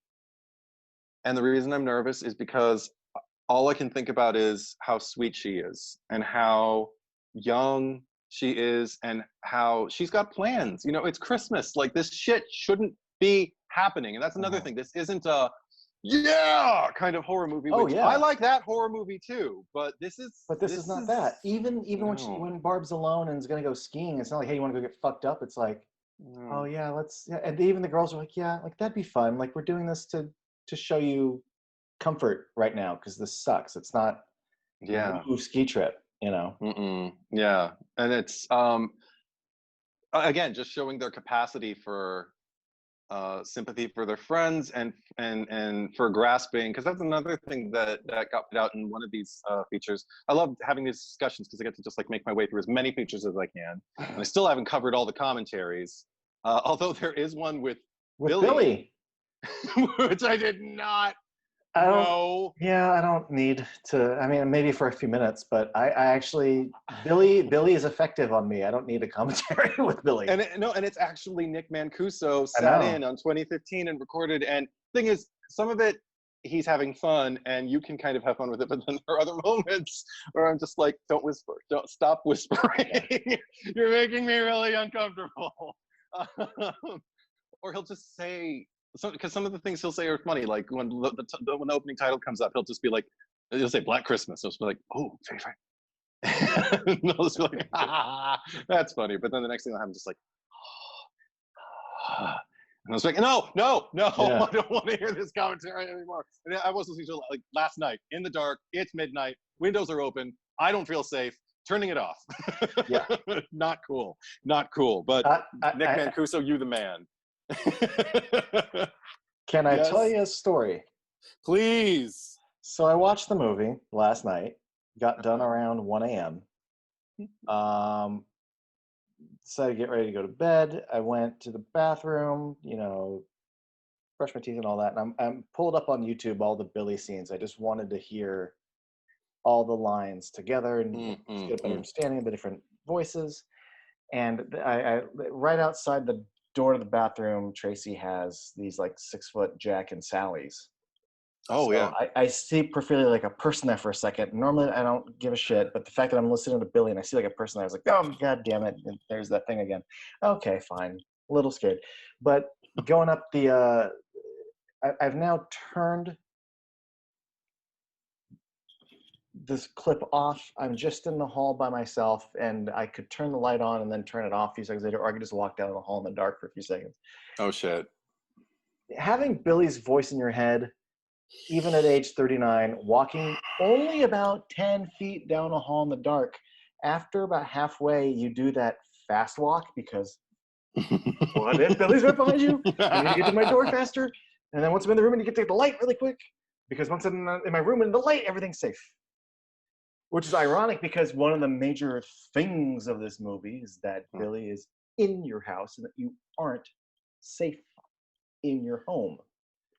And the reason I'm nervous is because all I can think about is how sweet she is and how young she is and how she's got plans. It's Christmas. Like, this shit shouldn't be happening. And that's another thing. This isn't a kind of horror movie, Oh which I yeah. like that horror movie too. But this is not that. Even no, when Barb's alone and is gonna go skiing, it's not like, hey, you want to go get fucked up? It's like, oh no. yeah, let's. Yeah. And even the girls are like, yeah, like that'd be fun. Like we're doing this to show you comfort right now because this sucks. It's not Yeah. woo ski trip. Yeah. And it's again just showing their capacity for sympathy for their friends and for grasping, because that's another thing that got put out in one of these features. I love having these discussions because I get to just like make my way through as many features as I can, and I still haven't covered all the commentaries. Although there is one with Billy. Which I did not know. Yeah, I don't need to. I mean, maybe for a few minutes, but I actually Billy is effective on me. I don't need a commentary with Billy. And it's actually Nick Mancuso I sat know. in on 2015 and recorded. And thing is, some of it he's having fun, and you can kind of have fun with it. But then there are other moments where I'm just like, don't whisper, don't stop whispering. You're making me really uncomfortable. Or he'll just say, because some of the things he'll say are funny. Like when when the opening title comes up, he'll just be like, he'll say Black Christmas. He'll just be like, oh, very fine. And I'll just be like, that's funny. But then the next thing I'll have, just like, and I was like, no, Yeah. I don't want to hear this commentary anymore. And I was listening to it like last night in the dark. It's midnight. Windows are open. I don't feel safe. Turning it off. Yeah. Not cool. But Nick Mancuso, you the man. Can I tell Yes? you a story? Please. So I watched the movie last night. Got done around 1 a.m. Decided to get ready to go to bed. I went to the bathroom, brush my teeth and all that. And I'm pulled up on YouTube all the Billy scenes. I just wanted to hear all the lines together and get a better understanding of the different voices. And I right outside the door to the bathroom, Tracy has these like 6-foot Jack and Sally's. Oh, So yeah. I see Porphyria like a person there for a second. Normally I don't give a shit, but the fact that I'm listening to Billy and I see like a person there, I was like, oh god damn it, and there's that thing again. Okay, fine. A little scared. But going up the I've now turned this clip off. I'm just in the hall by myself, and I could turn the light on and then turn it off a few seconds later, or I could just walk down the hall in the dark for a few seconds. Oh, shit. Having Billy's voice in your head, even at age 39, walking only about 10 feet down a hall in the dark, after about halfway, you do that fast walk because what if Billy's right behind you? I need to get to my door faster. And then once I'm in the room, I need to get to the light really quick because once I'm in my room and in the light, everything's safe. Which is ironic because one of the major things of this movie is that Billy is in your house and that you aren't safe in your home.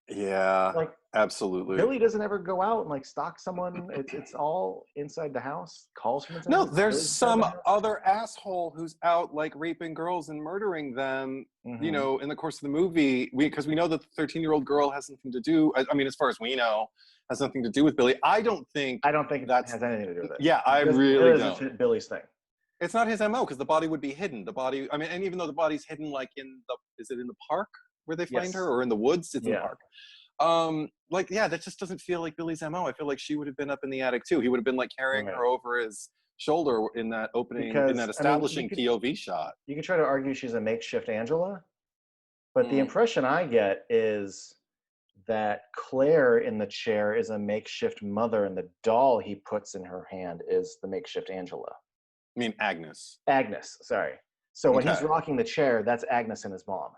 Yeah, like absolutely. Billy doesn't ever go out and like stalk someone. It's all inside the house. Calls from inside. No, the there's Billy's inside some the house. other asshole who's out like raping girls and murdering them. In the course of the movie, because we know that the 13-year-old girl has nothing to do. I mean, as far as we know, has nothing to do with Billy. I don't think that has anything to do with it. Yeah, I Because really it don't. isn't Billy's thing. It's not his MO because the body would be hidden. The body, I mean, and even though the body's hidden, like is it in the park where they find her, or in the woods? It's in the park. That just doesn't feel like Billy's MO. I feel like she would have been up in the attic too. He would have been like carrying her over his shoulder in that opening, in that establishing POV shot. You could try to argue she's a makeshift Angela, but the impression I get is that Claire in the chair is a makeshift mother, and the doll he puts in her hand is the makeshift Angela. I mean, Agnes. Agnes, sorry. So when he's Okay. rocking the chair, that's Agnes and his mom.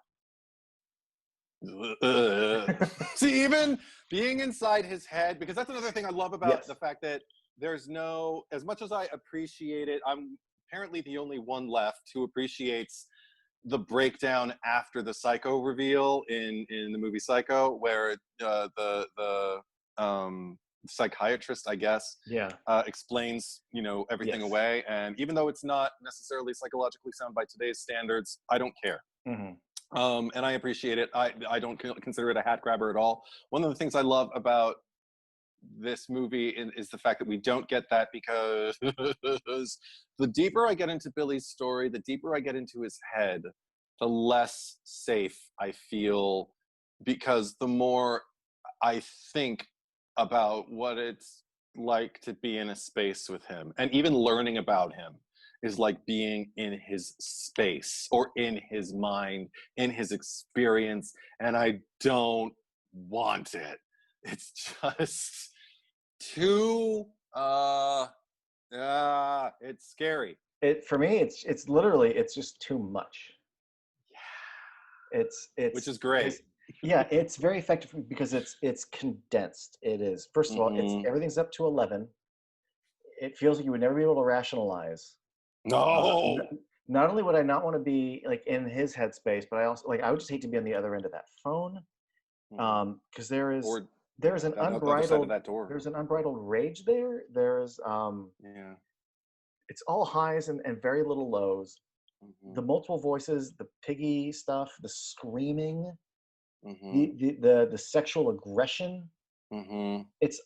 See, even being inside his head, because that's another thing I love about the Yes. fact that there's no, as much as I appreciate it, I'm apparently the only one left who appreciates the breakdown after the Psycho reveal in the movie Psycho, where the psychiatrist, I guess, Yeah. explains everything Yes. away, and even though it's not necessarily psychologically sound by today's standards, I don't care. Mm-hmm. And I appreciate it. I don't consider it a hat grabber at all. One of the things I love about this movie is the fact that we don't get that, because the deeper I get into Billy's story, the deeper I get into his head, the less safe I feel, because the more I think about what it's like to be in a space with him, and even learning about him is like being in his space or in his mind, in his experience, and I don't want it. It's just too it's scary. It for me, it's literally it's just too much. Which It's is great. because yeah, it's very effective because it's condensed. It is first of all, it's Mm-hmm. everything's up to 11. It feels like you would never be able to rationalize. No. Not only would I not want to be like in his headspace, but I also like I would just hate to be on the other end of that phone. Mm-hmm. Because there is Or there's an that other side of unbridled that door. there's an unbridled rage there. There's Yeah. it's all highs and very little lows. Mm-hmm. The multiple voices, the piggy stuff, the screaming, Mm-hmm. the sexual aggression. Mm-hmm. It's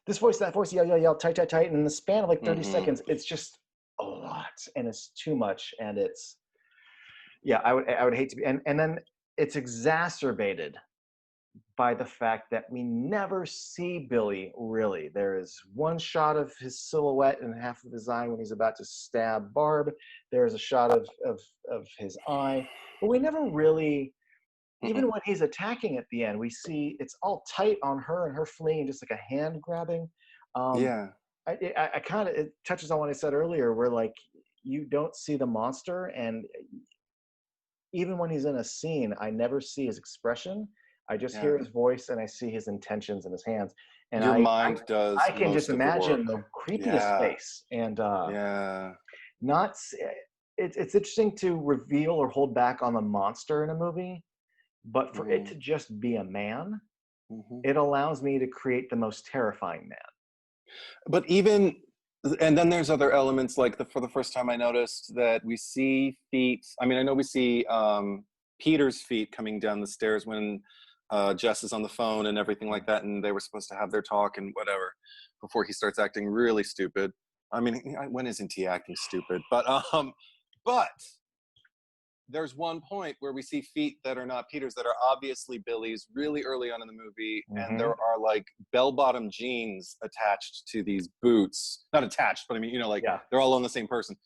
this voice, that voice, yell, yell, yell, tight, tight, tight. And in the span of like 30 Mm-hmm. seconds, it's just a lot and it's too much. And it's yeah, I would hate to be and then it's exacerbated by the fact that we never see Billy really. There is one shot of his silhouette and half of his eye when he's about to stab Barb. There's a shot of his eye, but we never really, even when he's attacking at the end, we see it's all tight on her and her fleeing, just like a hand grabbing. Um, Yeah. I kind of, it touches on what I said earlier, where like you don't see the monster, and even when he's in a scene, I never see his expression. I just Yeah. hear his voice and I see his intentions in his hands. And Your I, mind does I can just most of the imagine work. the creepiest Yeah. face. And Yeah. not, it's interesting to reveal or hold back on the monster in a movie, but for it Mm-hmm. to just be a man, Mm-hmm. it allows me to create the most terrifying man. But even, and then there's other elements, like for the first time I noticed that we see feet. I mean, I know we see Peter's feet coming down the stairs when Jess is on the phone and everything like that, and they were supposed to have their talk and whatever before he starts acting really stupid. I mean, when isn't he acting stupid? But there's one point where we see feet that are not Peter's, that are obviously Billy's, really early on in the movie, and there Mm-hmm. are like bell-bottom jeans attached to these boots. Not attached, but I mean, like Yeah. they're all on the same person.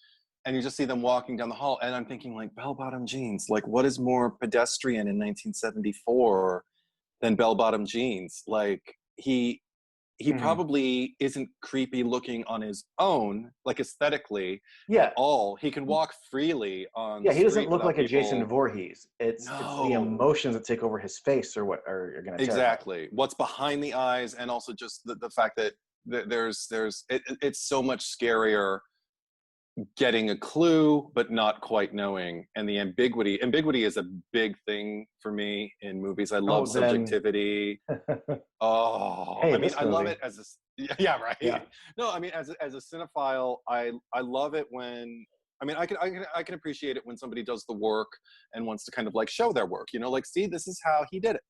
And you just see them walking down the hall, and I'm thinking, like, bell-bottom jeans. Like, what is more pedestrian in 1974 than bell-bottom jeans? Like, he Mm-hmm. probably isn't creepy looking on his own, like aesthetically, at Yeah. all. He can walk freely on the Yeah, he doesn't street look without like a Jason people. Voorhees. It's the No, emotions that take over his face or what are going to terrify him. exactly. What's behind the eyes, and also just the fact that it's so much scarier getting a clue but not quite knowing, and the ambiguity is a big thing for me in movies. I love Oh, then subjectivity. Oh, hey, I mean, this I love movie. it as a yeah, right. Yeah. No, I mean, as a cinephile, I love it when, I mean, I can appreciate it when somebody does the work and wants to kind of like show their work. Like, see, this is how he did it,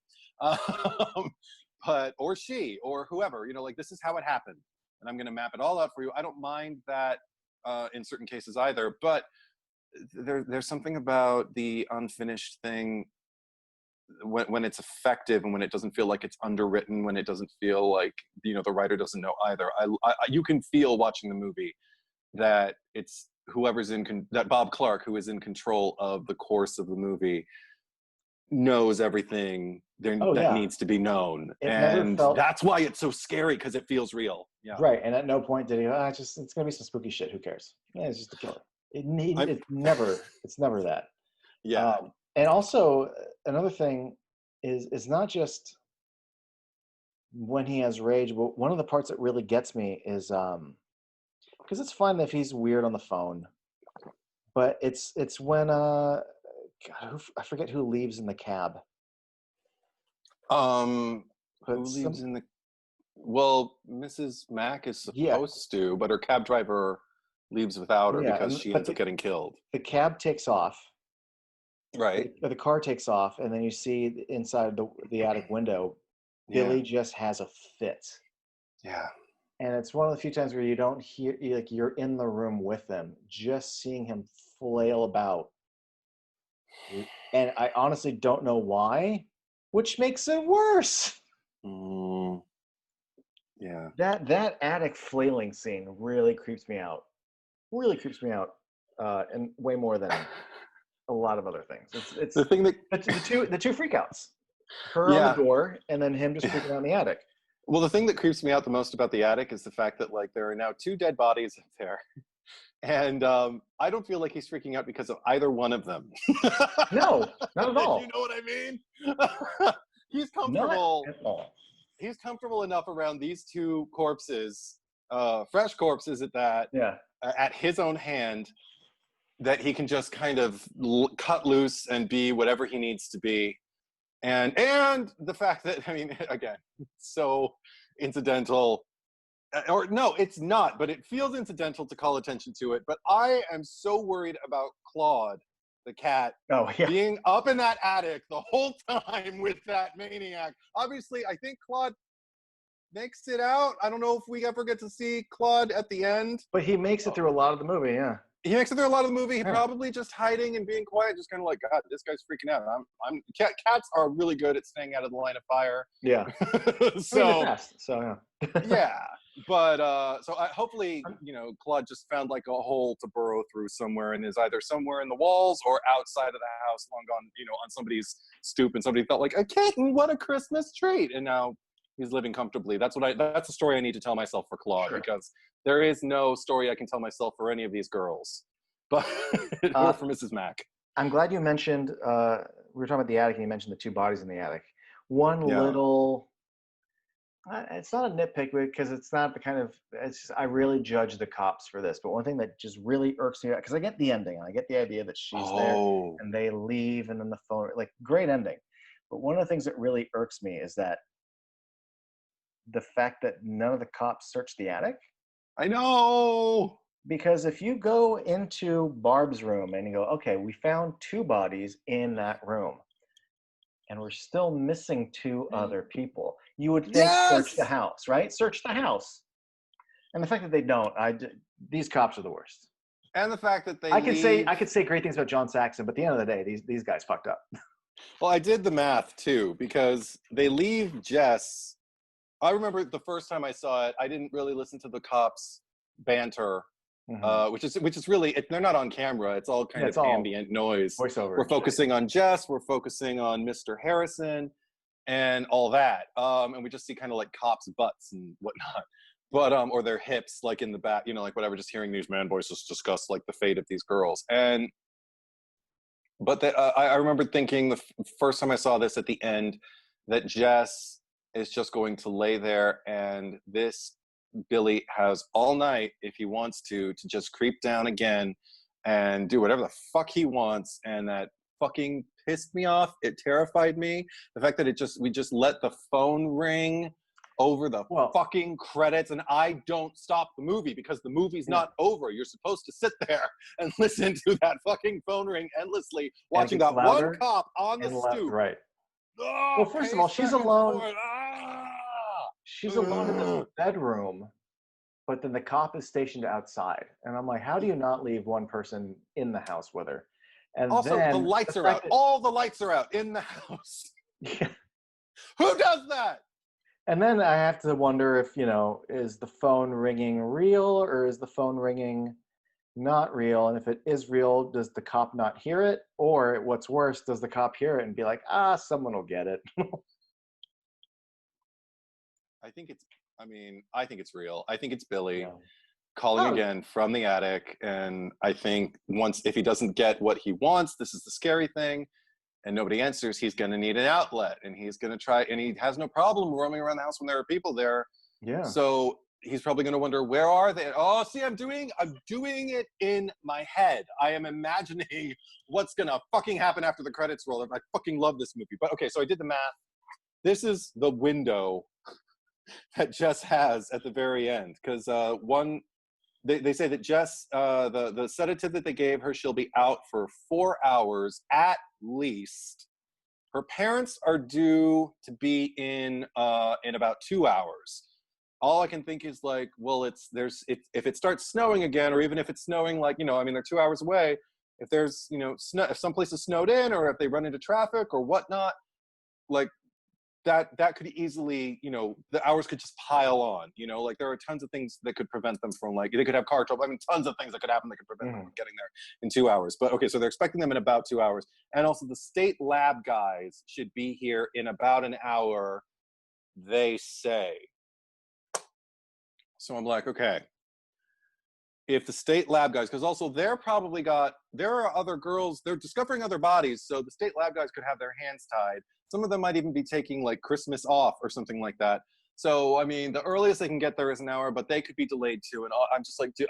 but or she or whoever. Like, this is how it happened, and I'm going to map it all out for you. I don't mind that in certain cases either, but there's something about the unfinished thing when it's effective, and when it doesn't feel like it's underwritten, when it doesn't feel like the writer doesn't know either. You can feel watching the movie that it's whoever's that Bob Clark, who is in control of the course of the movie, knows everything there Oh that yeah, needs to be known, it never and felt that's why it's so scary because it feels real. Yeah, right. And at no point did he go, it's gonna be some spooky shit. Who cares? Yeah, it's just a killer. I It's never that. yeah. And also another thing is not just when he has rage, but one of the parts that really gets me is because it's fine if he's weird on the phone, but it's when God, I forget who leaves in the cab, Who but leaves some in the well, Mrs. Mack is yeah supposed to, but her cab driver leaves without her yeah, because she but ends up getting killed. the cab takes off, Right. or the car takes off, and then you see inside the attic window, Yeah. Billy just has a fit. Yeah. And it's one of the few times where you don't hear, like, you're in the room with them, just seeing him flail about. And I honestly don't know why, which makes it worse. Mm, yeah. That attic flailing scene really creeps me out. Really creeps me out, and way more than a lot of other things. The thing that The two freakouts, her on the yeah. door, and then him just freaking out in the attic. Well, the thing that creeps me out the most about the attic is the fact that like there are now 2 dead bodies up there. And I don't feel like he's freaking out because of either one of them. No, not at You all. know what I mean? He's Not comfortable. at all. He's comfortable enough around these 2 corpses, fresh corpses at that, Yeah. at his own hand, that he can just kind of cut loose and be whatever he needs to be. And the fact that, I mean, again, so incidental, or no, it's not, but it feels incidental to call attention to it. But I am so worried about Claude, the cat, Oh yeah. being up in that attic the whole time with that maniac. Obviously, I think Claude makes it out. I don't know if we ever get to see Claude at the end. But he makes it through a lot of the movie. Yeah. He makes it through a lot of the movie. He Yeah. probably just hiding and being quiet, just kind of like, God, this guy's freaking out. Cats are really good at staying out of the line of fire. Yeah. I mean, they're So fast. So yeah. yeah, but hopefully, Claude just found like a hole to burrow through somewhere and is either somewhere in the walls or outside of the house, long gone, on somebody's stoop, and somebody felt like a kitten, what a Christmas treat, and now he's living comfortably. That's the story I need to tell myself for Claude, Sure. because there is no story I can tell myself for any of these girls, but or for Mrs. Mack. I'm glad you mentioned. We were talking about the attic, and you mentioned the 2 bodies in the attic. One Yeah. little. It's not a nitpick because it's not the kind of. It's just, I really judge the cops for this, but one thing that just really irks me, because I get the ending, and I get the idea that she's there Oh. and they leave, and then the phone, like, great ending. But one of the things that really irks me is that the fact that none of the cops search the attic. I know. Because if you go into Barb's room and you go, okay, we found 2 bodies in that room, and we're still missing 2 other people, you would think search the Yes. house, right? Search the house. And the fact that they don't, these cops are the worst. And the fact that they I could leave. say great things about John Saxon, but at the end of the day, these guys fucked up. Well, I did the math too, because they leave Jess. I remember the first time I saw it, I didn't really listen to the cops banter, Mm-hmm. which is really, they're not on camera. It's all kind Yeah, of it's all ambient noise. voiceover. We're focusing on Jess. We're focusing on Mr. Harrison and all that. And we just see kind of like cops' butts and whatnot. But or their hips, like in the back, like whatever. Just hearing these man voices discuss like the fate of these girls, but I remember thinking the first time I saw this at the end that Jess is just going to lay there, and this Billy has all night, if he wants to just creep down again and do whatever the fuck he wants, and that fucking pissed me off. It terrified me. The fact that we just let the phone ring over the fucking credits, and I don't stop the movie because the movie's not over. You're supposed to sit there and listen to that fucking phone ring endlessly, watching that one cop on the stoop. Right. Oh, Well, first of all, she's alone. Ah! She's alone in this bedroom, but then the cop is stationed outside, and I'm like, how do you not leave one person in the house with her? And Also, then the lights are out. All the lights are out in the house. Yeah. Who does that? And then I have to wonder if, is the phone ringing real, or is the phone ringing, not real? And if it is real, does the cop not hear it? Or what's worse, does the cop hear it and be like, someone will get it? I think it's. I mean, I think it's real. I think it's Billy Yeah. calling Oh, again from the attic, and I think if he doesn't get what he wants, this is the scary thing, and nobody answers, he's going to need an outlet, and he's going to try, and he has no problem roaming around the house when there are people there. yeah. So he's probably going to wonder, where are they? Oh, see, I'm doing it in my head. I am imagining what's going to fucking happen after the credits roll. I fucking love this movie. But okay, so I did the math. This is the window that Jess has at the very end, because they say that Jess, the sedative that they gave her, she'll be out for 4 hours at least. Her parents are due to be in about 2 hours. All I can think is like, well, if it starts snowing again, or even if it's snowing, like, I mean, they're 2 hours away. If there's, snow, if someplace is snowed in, or if they run into traffic or whatnot, like, that could easily, the hours could just pile on, like there are tons of things that could prevent them from, like, they could have car trouble. I mean, tons of things that could happen that could prevent them from getting there in 2 hours. But okay, so they're expecting them in about 2 hours. And also the state lab guys should be here in about an hour, they say. So I'm like, okay, if the state lab guys, because also there are other girls, they're discovering other bodies, so the state lab guys could have their hands tied. Some of them might even be taking like Christmas off or something like that. So I mean, the earliest they can get there is an hour, but they could be delayed too. And I'm just like, dude,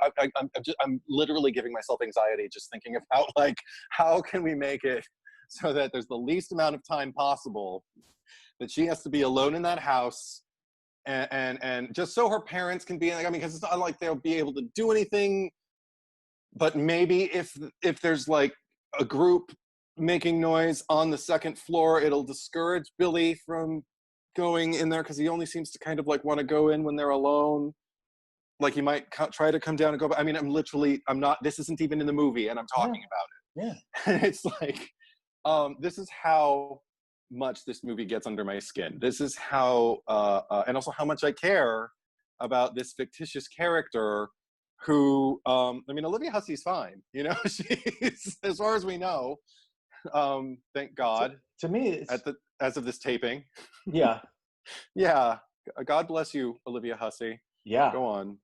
I'm literally giving myself anxiety just thinking about, like, how can we make it so that there's the least amount of time possible that she has to be alone in that house. And just so her parents can be, like, I mean, because it's not like they'll be able to do anything, but maybe if there's like a group making noise on the second floor, it'll discourage Billy from going in there, because he only seems to kind of like want to go in when they're alone. Like he might try to come down and go, but I mean, I'm not, this isn't even in the movie and I'm talking about it. Yeah. And it's like, this is how much this movie gets under my skin. This is how, and also how much I care about this fictitious character who, I mean, Olivia Hussey's fine, she's, as far as we know, thank God. To me, it's, as of this taping. Yeah. Yeah. God bless you, Olivia Hussey. Yeah. Go on.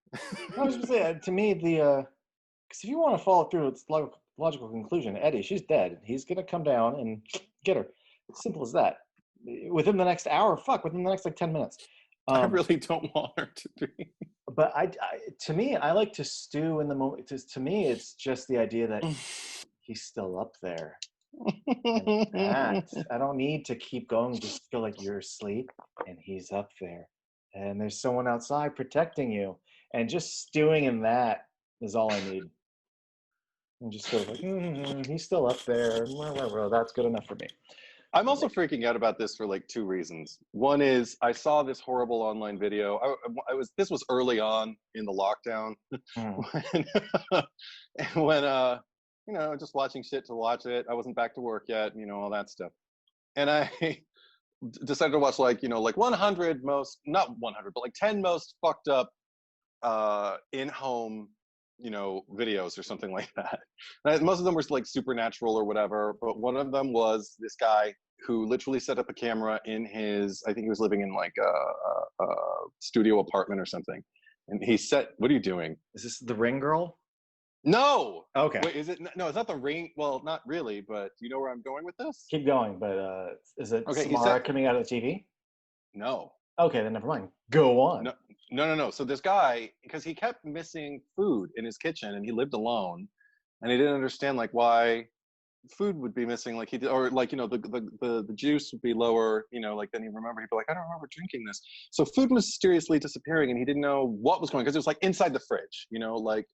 I was gonna say, to me, because if you want to follow through with its logical conclusion, Eddie, she's dead. He's gonna come down and get her. Simple as that. Within the next hour, within the next like 10 minutes. I really don't want her to be. But to me, I like to stew in the moment. To me, it's just the idea that he's still up there. And I don't need to keep going. Just feel like you're asleep and he's up there, and there's someone outside protecting you. And just stewing in that is all I need. And just sort of like, he's still up there. That's good enough for me. I'm also freaking out about this for like 2 reasons. One is I saw this horrible online video. This was early on in the lockdown, when just watching shit to watch it. I wasn't back to work yet, all that stuff. And I decided to watch like 100 most, not 100, but like 10 most fucked up in-home videos or something like that. And most of them were like supernatural or whatever, but one of them was this guy who literally set up a camera in his, I think he was living in like a studio apartment or something, and he set, what are you doing? Is this the Ring Girl? No. Okay. Wait, is it? No, it's not the Ring. Well, not really, but do you know where I'm going with this? Keep going, but is it Okay, Samara coming out of the TV? No. Okay, then never mind. Go on. No. So this guy, because he kept missing food in his kitchen, and he lived alone, and he didn't understand like why food would be missing, like he did, or like the juice would be lower, like then he remembered, he'd be like, I don't remember drinking this. So food was mysteriously disappearing, and he didn't know what was going on, because it was like inside the fridge, like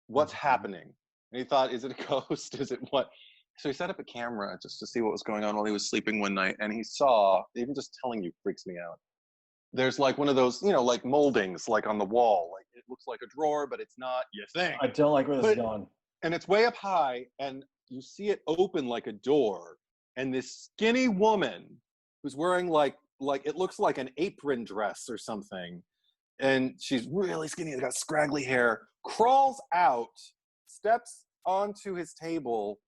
what's happening. And he thought, is it a ghost? Is it what? So he set up a camera just to see what was going on while he was sleeping one night, and he saw, even just telling you freaks me out, there's like one of those, like moldings, like on the wall, like it looks like a drawer, but it's not, you think. I don't like where this is going. And it's way up high, and you see it open like a door, and this skinny woman who's wearing like it looks like an apron dress or something, and she's really skinny, got scraggly hair, crawls out, steps onto his table,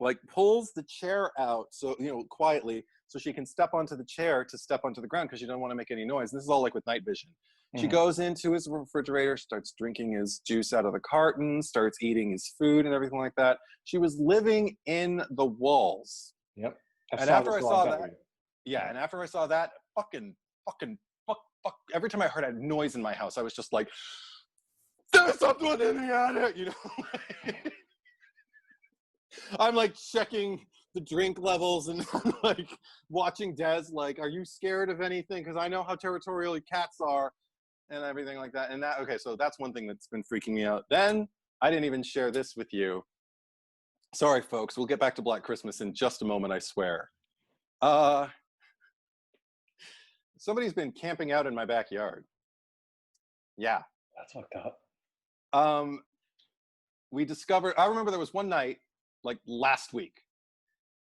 like pulls the chair out so quietly so she can step onto the chair to step onto the ground because she doesn't want to make any noise. This is all like with night vision. She goes into his refrigerator, starts drinking his juice out of the carton, starts eating his food and everything like that. She was living in the walls. Yep. And after I saw that, and after I saw that, fucking, fuck. Every time I heard a noise in my house, I was just like, there's someone in the attic, I'm like checking the drink levels and I'm like watching Des, like, are you scared of anything? Because I know how territorial cats are and everything like that. And so that's one thing that's been freaking me out. Then I didn't even share this with you. Sorry, folks. We'll get back to Black Christmas in just a moment, I swear. Somebody's been camping out in my backyard. Yeah. That's fucked up. I remember there was one night, like last week,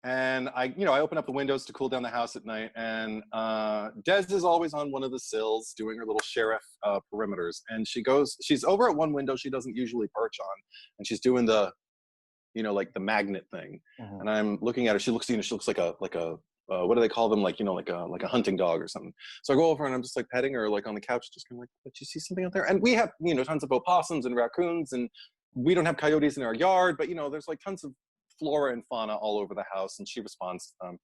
and I open up the windows to cool down the house at night, and Des is always on one of the sills doing her little sheriff perimeters, and she's over at one window she doesn't usually perch on, and she's doing the like the magnet thing. And I'm looking at her. She looks like a what do they call them, like like a hunting dog or something. So I go over and I'm just like petting her like on the couch, just kind of like, did you see something out there? And we have tons of opossums and raccoons, and we don't have coyotes in our yard, but there's like tons of flora and fauna all over the house, and she responds to them.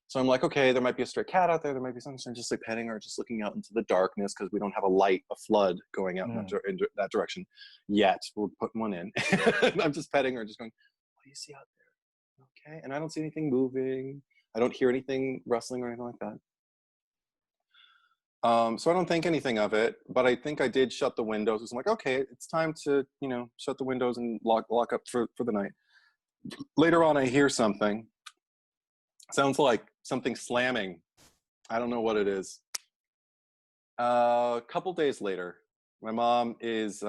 So I'm like, okay, there might be a stray cat out there, there might be something. So I'm just like petting her, just looking out into the darkness because we don't have a flood going out in that direction yet. We're putting one in. And I'm just petting her, just going, what do you see out there? Okay. And I don't see anything moving. I don't hear anything rustling or anything like that. So I don't think anything of it, but I think I did shut the windows. So I'm like, okay, it's time to, shut the windows and lock up for the night. Later on, I hear something. Sounds like something slamming. I don't know what it is. A couple days later, my mom is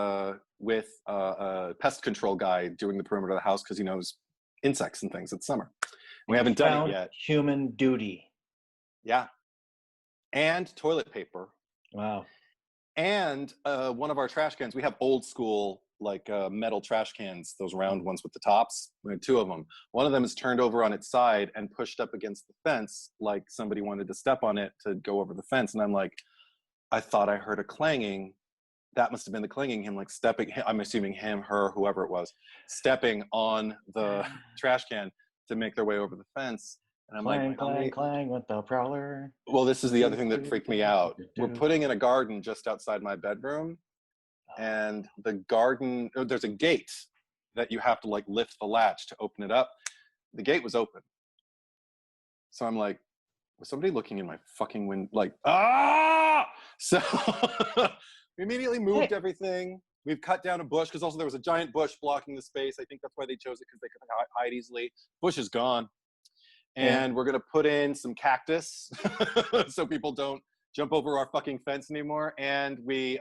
with a pest control guy doing the perimeter of the house because he knows insects and things. It's summer. We haven't done it yet. Human duty. Yeah. And toilet paper. Wow. And one of our trash cans, we have old school like metal trash cans, those round ones with the tops. We had two of them. One of them is turned over on its side and pushed up against the fence like somebody wanted to step on it to go over the fence. And I'm like, I thought I heard a clanging. That must have been the clanging, him like stepping, I'm assuming him, her, whoever it was, stepping on the trash can to make their way over the fence. And I'm clang with the prowler. Well, this is the other thing that freaked me out. We're putting in a garden just outside my bedroom, and the garden, there's a gate that you have to like lift the latch to open it up. The gate was open. So I'm like, was somebody looking in my fucking window? Like, So we immediately moved everything. We've cut down a bush because also there was a giant bush blocking the space. I think that's why they chose it, because they could hide easily. Bush is gone. And we're going to put in some cactus so people don't jump over our fucking fence anymore. And we're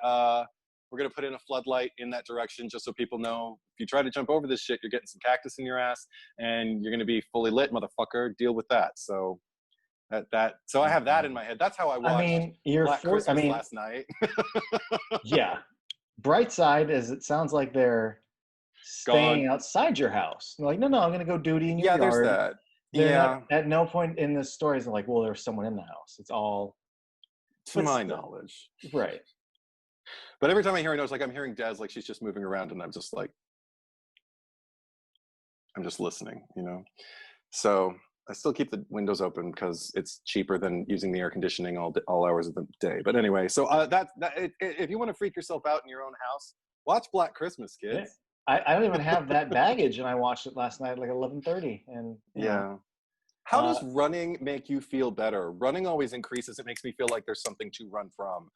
going to put in a floodlight in that direction just so people know if you try to jump over this shit, you're getting some cactus in your ass and you're going to be fully lit, motherfucker. Deal with that. So so I have that in my head. That's how I watched Black Christmas last night. Yeah. Bright side is it sounds like they're staying outside your house. They're like, no, I'm going to go duty in your yard. Yeah, there's that. They're not, at no point in the stories are like, well, there's someone in the house. It's all to my knowledge. Right. But every time I hear a noise, like I'm hearing Des, like she's just moving around, and I'm just listening, So I still keep the windows open because it's cheaper than using the air conditioning all hours of the day. But anyway, so if you want to freak yourself out in your own house, watch Black Christmas, kids. Yeah. I don't even have that baggage, and I watched it last night at like 11:30. And how does running make you feel better? Running always increases. It makes me feel like there's something to run from.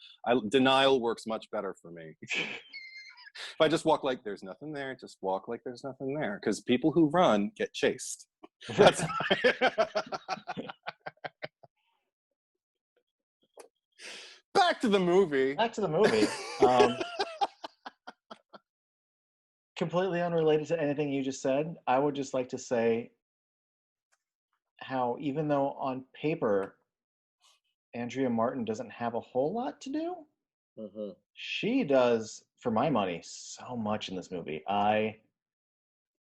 Denial works much better for me. If I just walk like there's nothing there, just walk like there's nothing there. Because people who run get chased. That's Back to the movie. Completely unrelated to anything you just said, I would just like to say how even though on paper Andrea Martin doesn't have a whole lot to do, she does, for my money, so much in this movie. I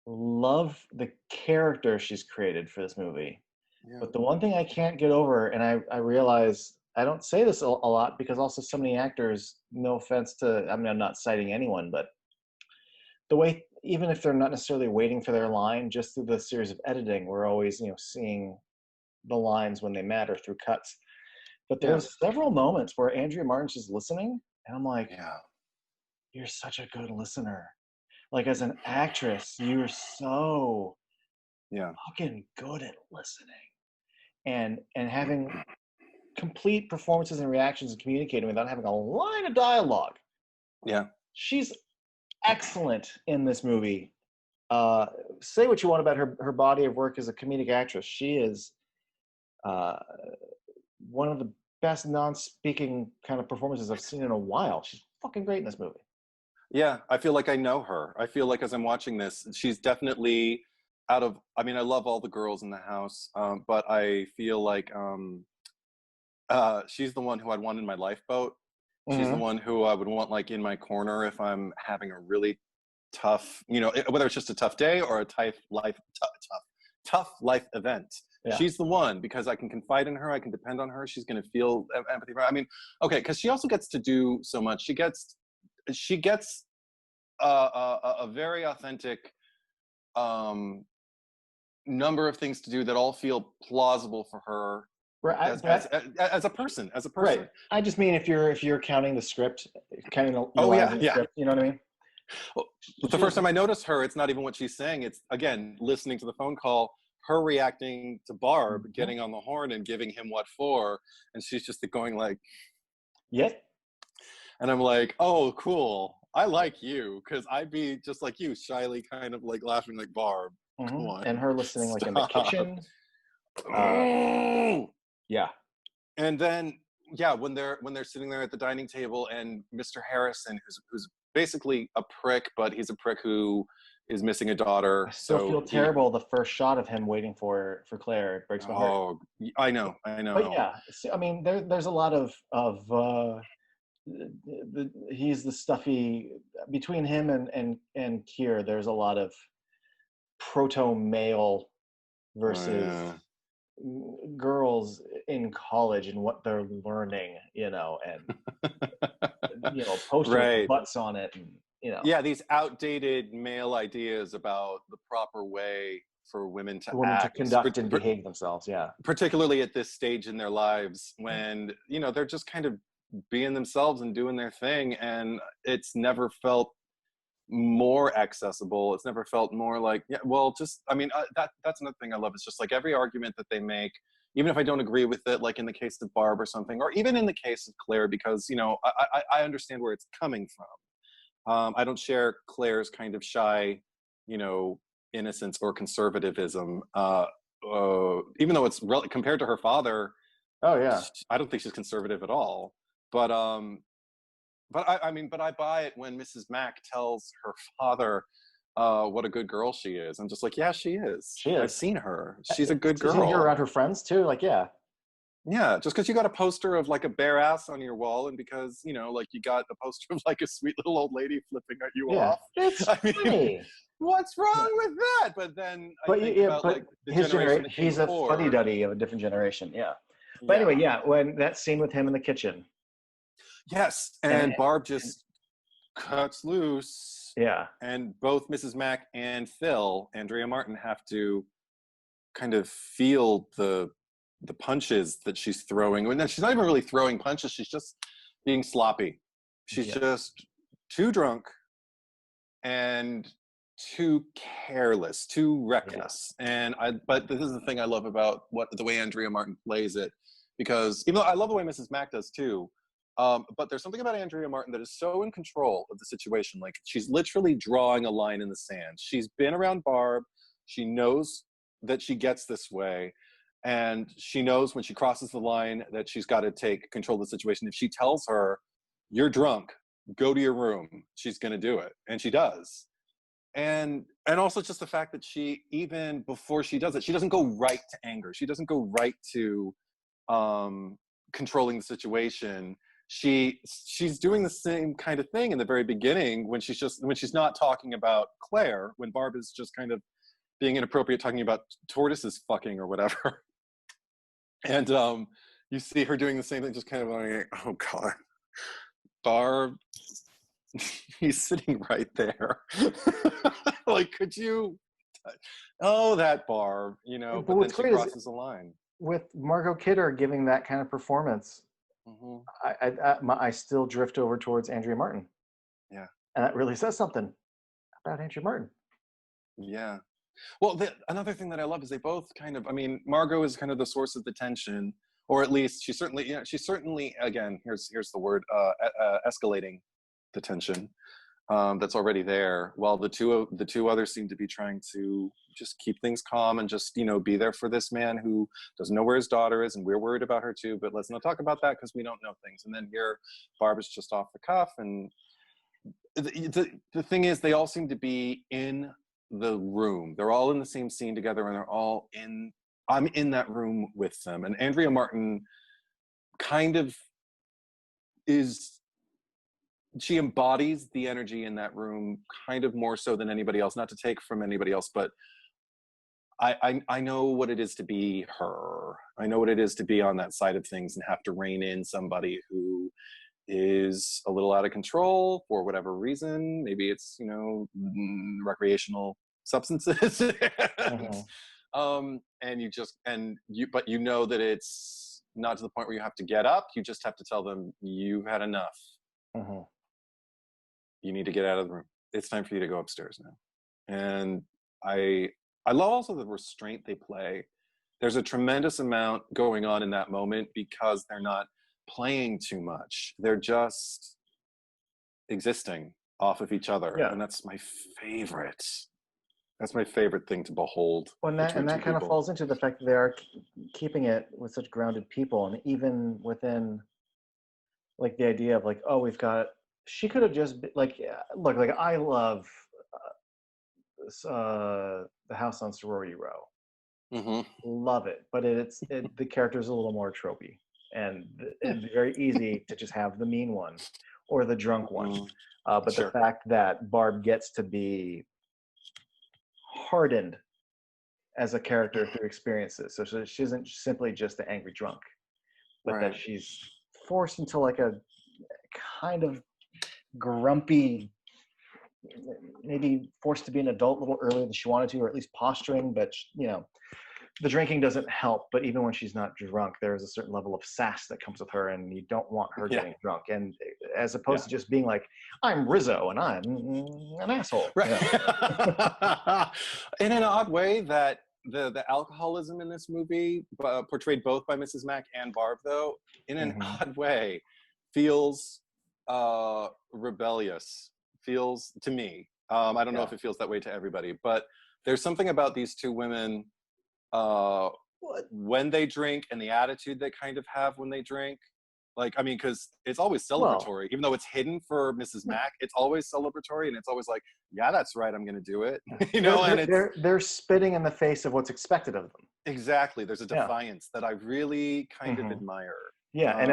love the character she's created for this movie. Yeah. But the one thing I can't get over, and I realize I don't say this a lot because also so many actors, no offense to, I mean, I'm not citing anyone, but the way, even if they're not necessarily waiting for their line, just through the series of editing, we're always, seeing the lines when they matter through cuts. But Yeah. there's several moments where Andrea Martin's just listening, and I'm like, Yeah. you're such a good listener. Like as an actress, you're so Yeah. fucking good at listening and having complete performances and reactions and communicating without having a line of dialogue. Yeah. She's excellent in this movie. Uh, Say what you want about her body of work as a comedic actress. She is uh, one of the best non-speaking kind of performances I've seen in a while. She's fucking great in this movie. Yeah, I feel like I know her. I feel like as I'm watching this, she's definitely out of. I mean, I love all the girls in the house, but I feel like she's the one who I'd want in my lifeboat. She's the Mm-hmm. one who I would want like in my corner if I'm having a really tough, whether it's just a tough day or a tough life event. Yeah. She's the one because I can confide in her. I can depend on her. She's going to feel empathy. I mean, okay, because she also gets to do so much. She gets a very authentic um, number of things to do that all feel plausible for her Right. as a person. Right. I just mean if you're counting the script, counting the Oh lines yeah, in the yeah. script, you know what I mean? Well, the She first is, time I noticed her, it's not even what she's saying. It's again listening to the phone call, her reacting to Barb, Mhm. getting on the horn and giving him what for, and she's just going like, Yep. and I'm like, oh, cool. I like you because I'd be just like you, shyly kind of like laughing like Barb. Come Hmm. on, And her listening like in the stop. kitchen. Uh, yeah. And then yeah, when they're sitting there at the dining table and Mr. Harrison, who's basically a prick, but he's a prick who is missing a I daughter, still so feel he. terrible the first shot of him waiting for Claire. It breaks my heart. Oh, I know, I But know. yeah, I mean, there's a lot of he's the stuffy between him and Kier. There's a lot of proto male versus Yeah. girls in college and what they're learning, and poster with Right. butts on it, and Yeah, these outdated male ideas about the proper way for women to women to act, conduct and behave themselves. Yeah. particularly at this stage in their lives when they're just kind of being themselves and doing their thing, and it's never felt more accessible. It's never felt more like, yeah, well, just I mean, that's another thing I love. It's just like every argument that they make, even if I don't agree with it, like in the case of Barb or something, or even in the case of Claire, because I understand where it's coming from. I don't share Claire's kind of shy, you know, innocence or conservatism. Even though compared to her father, Oh yeah. I don't think she's conservative at all. But but I buy it when Mrs. Mack tells her father what a good girl she is. I'm just like, yeah, she is. She I've is. seen her. She's a good Seeing her girl. around her friends too, like yeah. Yeah, just because you got a poster of like a bare ass on your wall, and because like you got a poster of like a sweet little old lady flipping at you Yeah. off. It's I mean, funny. what's Yeah. wrong with that? But then I But think yeah, about like but the his generation generation, that came he's a fuddy before. duddy of a different generation. Yeah. But anyway, Yeah. yeah, when that scene with him in the kitchen, Yes, and, and Barb and just cuts loose, yeah, and both Mrs. Mack and Phil, Andrea Martin, have to kind of feel the punches that she's throwing. And then she's not even really throwing punches; she's just being sloppy. She's yeah, just too drunk and too careless, too yeah, reckless. But this is the thing I love about the way Andrea Martin plays it, because even though I love the way Mrs. Mack does too, but there's something about Andrea Martin that is so in control of the situation. Like she's literally drawing a line in the sand. She's been around Barb. She knows that she gets this way. And she knows when she crosses the line that she's got to take control of the situation. If she tells her, you're drunk, go to your room, she's going to do it. And she does. And also just the fact that she, even before she does it, she doesn't go right to anger. She doesn't go right to controlling the situation. she's doing the same kind of thing in the very beginning when she's not talking about Claire, when Barb is just kind of being inappropriate talking about tortoises fucking or whatever. And you see her doing the same thing, just kind of like, oh God, Barb, he's sitting right there. Like, could you, oh, that Barb, you know, But but then what's she great is crosses the line. with Margot Kidder giving that kind of performance, Mm-hmm. I still drift over towards Andrea Martin. Yeah. And that really says something about Andrea Martin. Yeah. Well, another thing that I love is they both kind of, I mean, Margot is kind of the source of the tension, or at least she's certainly, again, here's the word, escalating the tension that's already there, while the two others seem to be trying to just keep things calm and just, you know, be there for this man who doesn't know where his daughter is, and we're worried about her too, but let's not talk about that because we don't know things. And then here, Barb is just off the cuff, and the thing is, they all seem to be in the room. They're all in the same scene together, and I'm in that room with them. And Andrea Martin kind of she embodies the energy in that room kind of more so than anybody else, not to take from anybody else, but I know what it is to be her. I know what it is to be on that side of things and have to rein in somebody who is a little out of control for whatever reason. Maybe it's, you know, recreational substances. But you know that it's not to the point where you have to get up. You just have to tell them you've had enough. You need to get out of the room. It's time for you to go upstairs now. And I love also the restraint they play. There's a tremendous amount going on in that moment because they're not playing too much. They're just existing off of each other. Yeah. And that's my favorite. That's my favorite thing to behold. Well, and that kind of falls into the fact that they are keeping it with such grounded people, and even within like the idea of like, oh, she could have just been, like, look, like I love the House on Sorority Row. Mm-hmm. Love it, but the character is a little more tropey, and it's very easy to just have the mean one or the drunk one. But Sure. the fact that Barb gets to be hardened as a character through experiences, so she isn't simply just the angry drunk, but that she's forced into like a kind of grumpy, maybe forced to be an adult a little earlier than she wanted to, or at least posturing, but you know, the drinking doesn't help. But even when she's not drunk, there is a certain level of sass that comes with her, and you don't want her getting drunk. And as opposed to just being like, I'm Rizzo and I'm an asshole. Right. Yeah. In an odd way, that the alcoholism in this movie, portrayed both by Mrs. Mack and Barb, though, in an odd way, feels rebellious. Feels to me. I don't know if it feels that way to everybody, but there's something about these two women when they drink and the attitude they kind of have when they drink. Like, I mean, because it's always celebratory, even though it's hidden for Mrs. Mack, it's always celebratory, and it's always like, yeah, that's right, I'm going to do it. You know, they're spitting in the face of what's expected of them. Exactly. There's a defiance that I really kind of admire. Yeah, and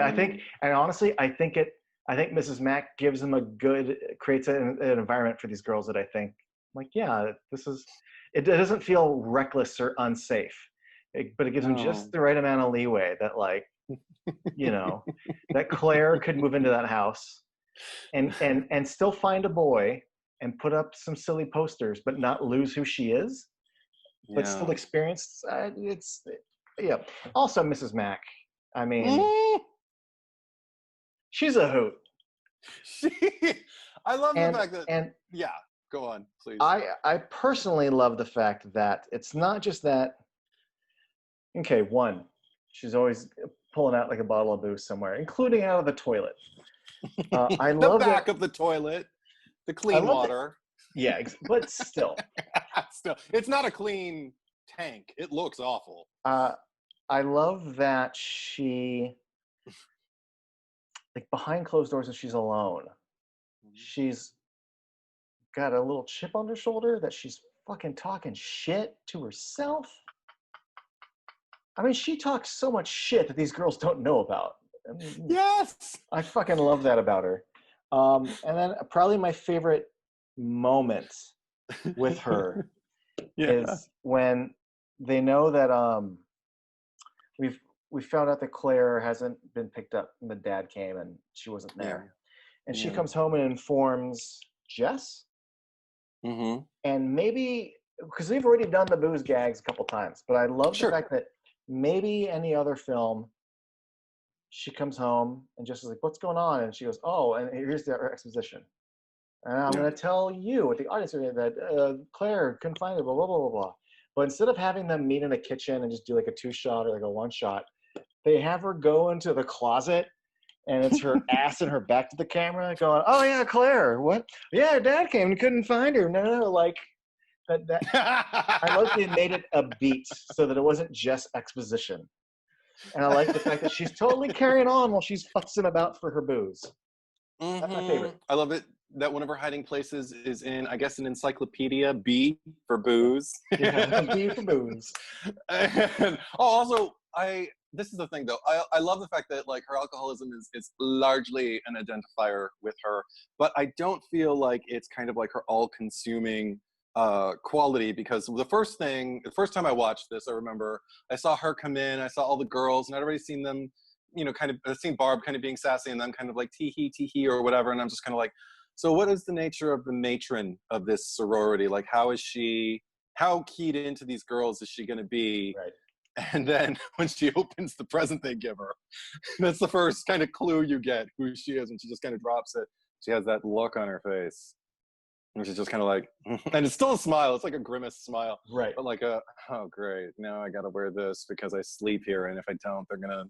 honestly, I think Mrs. Mack creates an environment for these girls that I think, like, yeah, it doesn't feel reckless or unsafe, but it gives them just the right amount of leeway that, like, you know, that Claire could move into that house and still find a boy and put up some silly posters, but not lose who she is, but still experience. Also, Mrs. Mack. I mean, she's a hoot. I love the fact that. Go on, please. I personally love the fact that it's not just that. Okay, one, she's always pulling out like a bottle of booze somewhere, including out of the toilet. I the love back of the toilet, the clean water. But still. It's not a clean tank. It looks awful. I love that she, like, behind closed doors, if she's alone, she's got a little chip on her shoulder that she's fucking talking shit to herself. I mean, she talks so much shit that these girls don't know about. Yes. I fucking love that about her. And then probably my favorite moment with her Yeah. is when they know that we've we found out that Claire hasn't been picked up and the dad came and she wasn't there. And she Yeah. comes home and informs Jess. Mm-hmm. And maybe because we've already done the booze gags a couple times, but I love the Sure. fact that maybe any other film, she comes home and Jess is like, "What's going on?" And she goes, "Oh, and here's the exposition. And I'm Yeah. going to tell you, with the audience, that Claire couldn't find it, blah, blah, blah, blah, blah." But instead of having them meet in a kitchen and just do like a 2-shot or like a 1-shot, they have her go into the closet and it's her ass and her back to the camera going, "Oh, yeah, Claire, what? Yeah, dad came and couldn't find her." No, like that. I love they made it a beat so that it wasn't just exposition. And I like the fact that she's totally carrying on while she's fussing about for her booze. That's my favorite. I love it that one of her hiding places is in, I guess, an encyclopedia. B for booze. Yeah, B for booze. And also, this is the thing though. I love the fact that like her alcoholism is largely an identifier with her, but I don't feel like it's kind of like her all-consuming quality, because the first time I watched this, I remember I saw her come in, I saw all the girls, and I'd already seen them, kind of seen Barb kind of being sassy and them kind of like tee hee or whatever, and I'm just kind of like, so what is the nature of the matron of this sorority? Like, how keyed into these girls is she going to be? Right. And then when she opens the present they give her, that's the first kind of clue you get who she is, and she just kind of drops it. She has that look on her face. And she's just kind of like, and it's still a smile. It's like a grimace smile. Right. But like oh, great. Now I got to wear this because I sleep here. And if I don't, they're going to,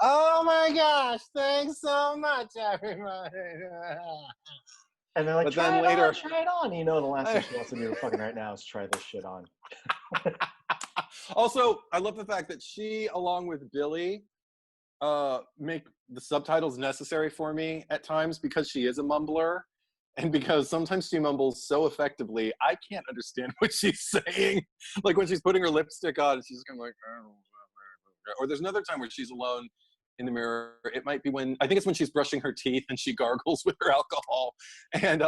oh my gosh, thanks so much, everybody. And they're like, but try then it later, on, try it on. The last thing she wants to do fucking right now is try this shit on. Also, I love the fact that she, along with Billy, make the subtitles necessary for me at times, because she is a mumbler. And because sometimes she mumbles so effectively, I can't understand what she's saying. Like when she's putting her lipstick on, she's kind of like, or there's another time where she's alone in the mirror. It might be I think it's when she's brushing her teeth and she gargles with her alcohol. And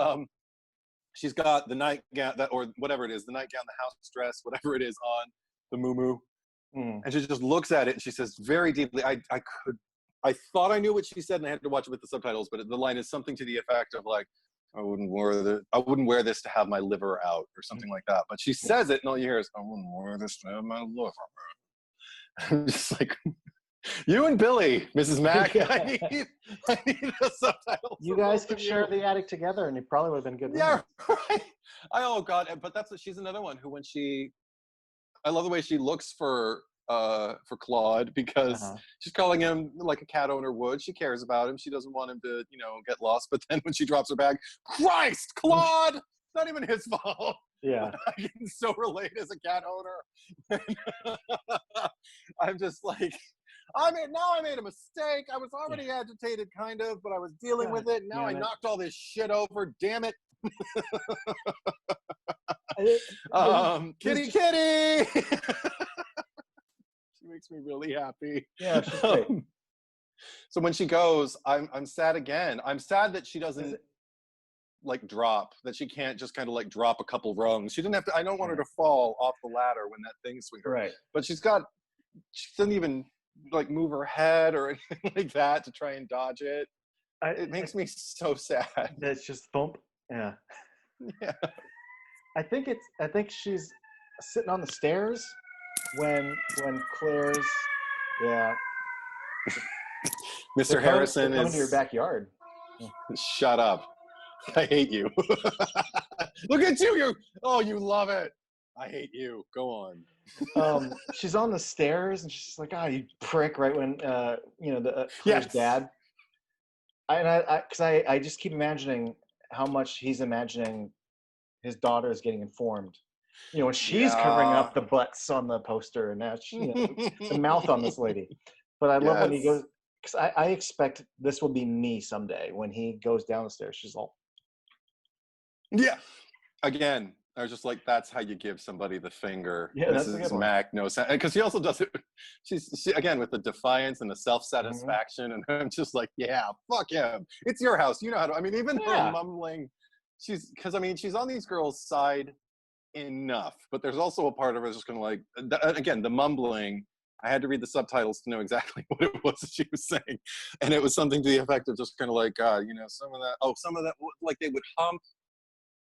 she's got the nightgown, or whatever it is, the nightgown, the house dress, whatever it is, on the muumuu. And she just looks at it and she says very deeply, I thought I knew what she said and I had to watch it with the subtitles, but the line is something to the effect of like, I wouldn't wear this to have my liver out, or something like that. But she says it and all you hear is, I wouldn't wear this to have my liver out. I'm just like, you and Billy, Mrs. Mack, I need the subtitles. You guys could share the attic together and it probably would have been good. Yeah, right. Oh God, but she's another one who, I love the way she looks for Claude, because she's calling him like a cat owner would. She cares about him. She doesn't want him to, get lost. But then when she drops her bag, Christ, Claude! It's not even his fault. Yeah. I can so relate as a cat owner. I'm just like, I made a mistake. I was already agitated, kind of, but I was dealing with it. Now I knocked all this shit over. Damn it. Kitty. She makes me really happy. Yeah, she's great. So when she goes, I'm sad again. I'm sad that she doesn't that she can't just kind of like drop a couple rungs. She didn't have to. I don't want her to fall off the ladder when that thing swings her. Right. But she doesn't even like move her head or anything like that to try and dodge it. It makes me so sad. It's just thump. Yeah. Yeah. I think she's sitting on the stairs when Claire's, yeah. Mr. Harrison coming is to your backyard. Shut up. I hate you. Look at you. You love it. I hate you. Go on. She's on the stairs and she's like, you prick, right when Claire's dad. I just keep imagining how much he's imagining his daughter is getting informed. When she's covering up the butts on the poster and now the mouth on this lady. But I love when he goes, because I expect this will be me someday when he goes down the stairs. She's all. Yeah. Again, I was just like, that's how you give somebody the finger. Yeah, that's a good Mrs. one. Mac knows how, because she also does it. She again with the defiance and the Hmm. self-satisfaction, and I'm just like, yeah, fuck him. It's your house. You know how to. I mean, even her Yeah. mumbling. Because I mean, she's on these girls' side enough, but there's also a part of her just kind of like, again, the mumbling. I had to read the subtitles to know exactly what it was that she was saying, and it was something to the effect of just kind of like, some of that. Oh, some of that, like they would hump,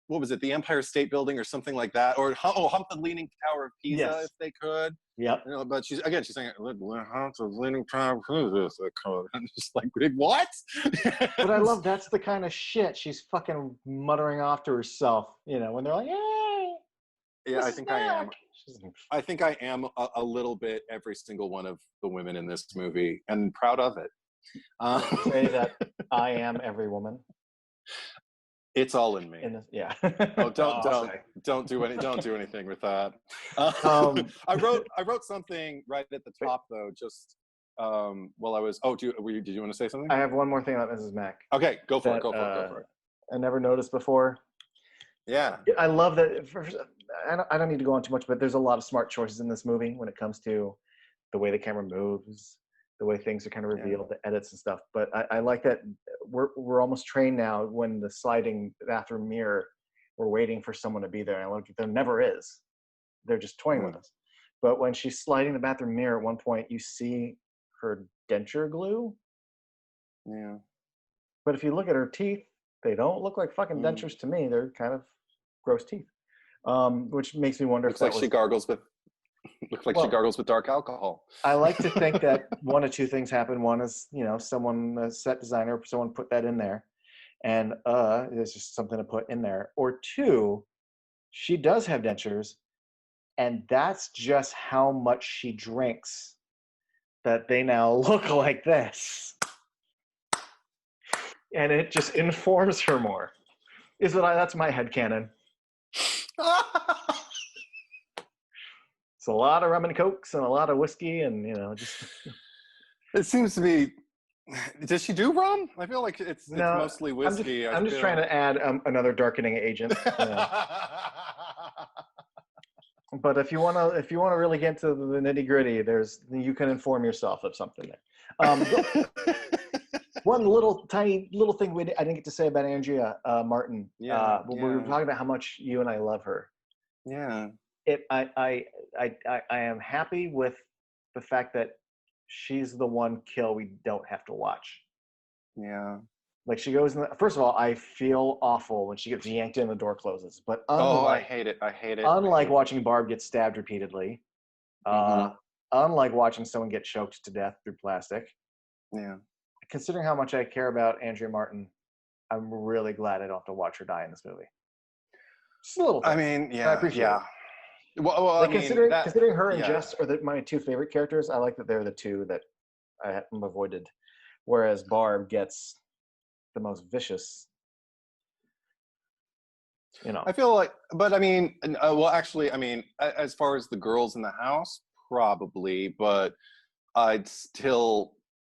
what was it, the Empire State Building or something like that, or hump the Leaning Tower of Pisa if Yes. they could. Yep. But she's saying, hump the Leaning Tower of Pisa if they could. I'm just like, what? But I love that's the kind of shit she's fucking muttering off to herself, when they're like, "Hey, Yeah, I Mrs. think I am. Mac." She's like, I think I am a little bit every single one of the women in this movie, and proud of it. would you say that I am every woman It's all in me. in this? Yeah. Oh, I'll say. don't do anything with that. Um, I wrote something right at the top though, just while I was. Oh, did you want to say something? I have one more thing about Mrs. Mac Okay, go for it. that Go for it. Go for it. I never noticed before. Yeah. I love that. I don't need to go on too much, but there's a lot of smart choices in this movie when it comes to the way the camera moves, the way things are kind of revealed, the edits and stuff. But I like that we're almost trained now when the sliding bathroom mirror, we're waiting for someone to be there. And I look, there never is. They're just toying with us. But when she's sliding the bathroom mirror at one point, you see her denture glue. Yeah. But if you look at her teeth, they don't look like fucking dentures to me. They're kind of gross teeth, which makes me wonder Looks if that like she gargles with. Looks like she gargles with dark alcohol. I like to think that one of two things happened. One is, someone, a set designer, someone put that in there, and there's just something to put in there. Or two, she does have dentures, and that's just how much she drinks that they now look like this, and it just informs her more. That's my headcanon. It's a lot of rum and cokes and a lot of whiskey, and just. It seems to be. Does she do rum? I feel like it's No, mostly whiskey. I'm just trying to add another darkening agent. But if you want to really get to the nitty gritty, you can inform yourself of something there. One tiny little thing I didn't get to say about Andrea Martin. We were talking about how much you and I love her. Yeah. I am happy with the fact that she's the one kill we don't have to watch. Yeah. Like she goes in first of all, I feel awful when she gets yanked in and the door closes. But I hate it. I hate it. Unlike watching Barb get stabbed repeatedly, unlike watching someone get choked to death through plastic. Yeah. Considering how much I care about Andrea Martin, I'm really glad I don't have to watch her die in this movie. Just a little thing. I mean, yeah. I appreciate it. Well, considering her and Jess are my two favorite characters, I like that they're the two that I have avoided. Whereas Barb gets the most vicious. I feel like, but I mean, actually, I mean, as far as the girls in the house, probably, but I'd still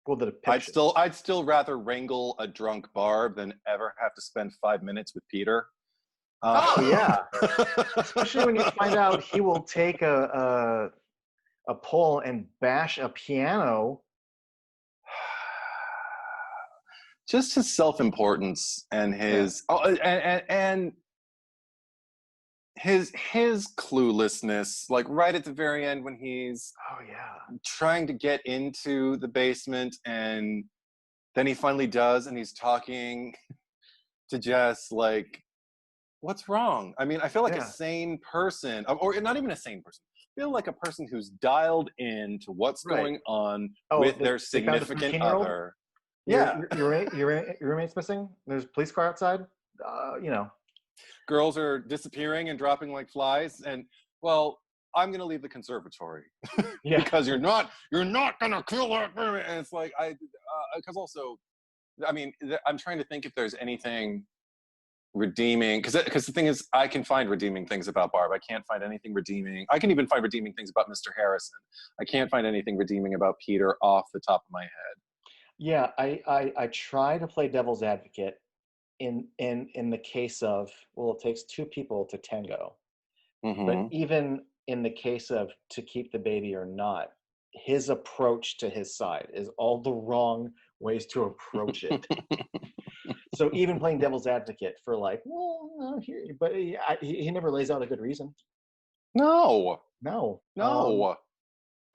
rather wrangle a drunk Barb than ever have to spend 5 minutes with Peter. Oh yeah, especially when you find out he will take a pole and bash a piano. Just his self-importance and his and his cluelessness, like right at the very end when he's trying to get into the basement, and then he finally does, and he's talking to Jess like, what's wrong? I mean, I feel like a sane person, or not even a sane person, I feel like a person who's dialed in to what's going on with their significant other. Yeah, your roommate's missing. There's a police car outside. Girls are disappearing and dropping like flies, and well, I'm gonna leave the conservatory because you're not gonna kill her. And it's like because also, I mean, I'm trying to think if there's anything redeeming, because the thing is, I can find redeeming things about Barb. I can't find anything redeeming. I can even find redeeming things about Mr. Harrison. I can't find anything redeeming about Peter off the top of my head. Yeah, I try to play devil's advocate in the case of, well, it takes two people to tango, but Mm-hmm. even in the case of to keep the baby or not, his approach to his side is all the wrong ways to approach it. So even playing devil's advocate for like, well, no, but he never lays out a good reason. No, No. no.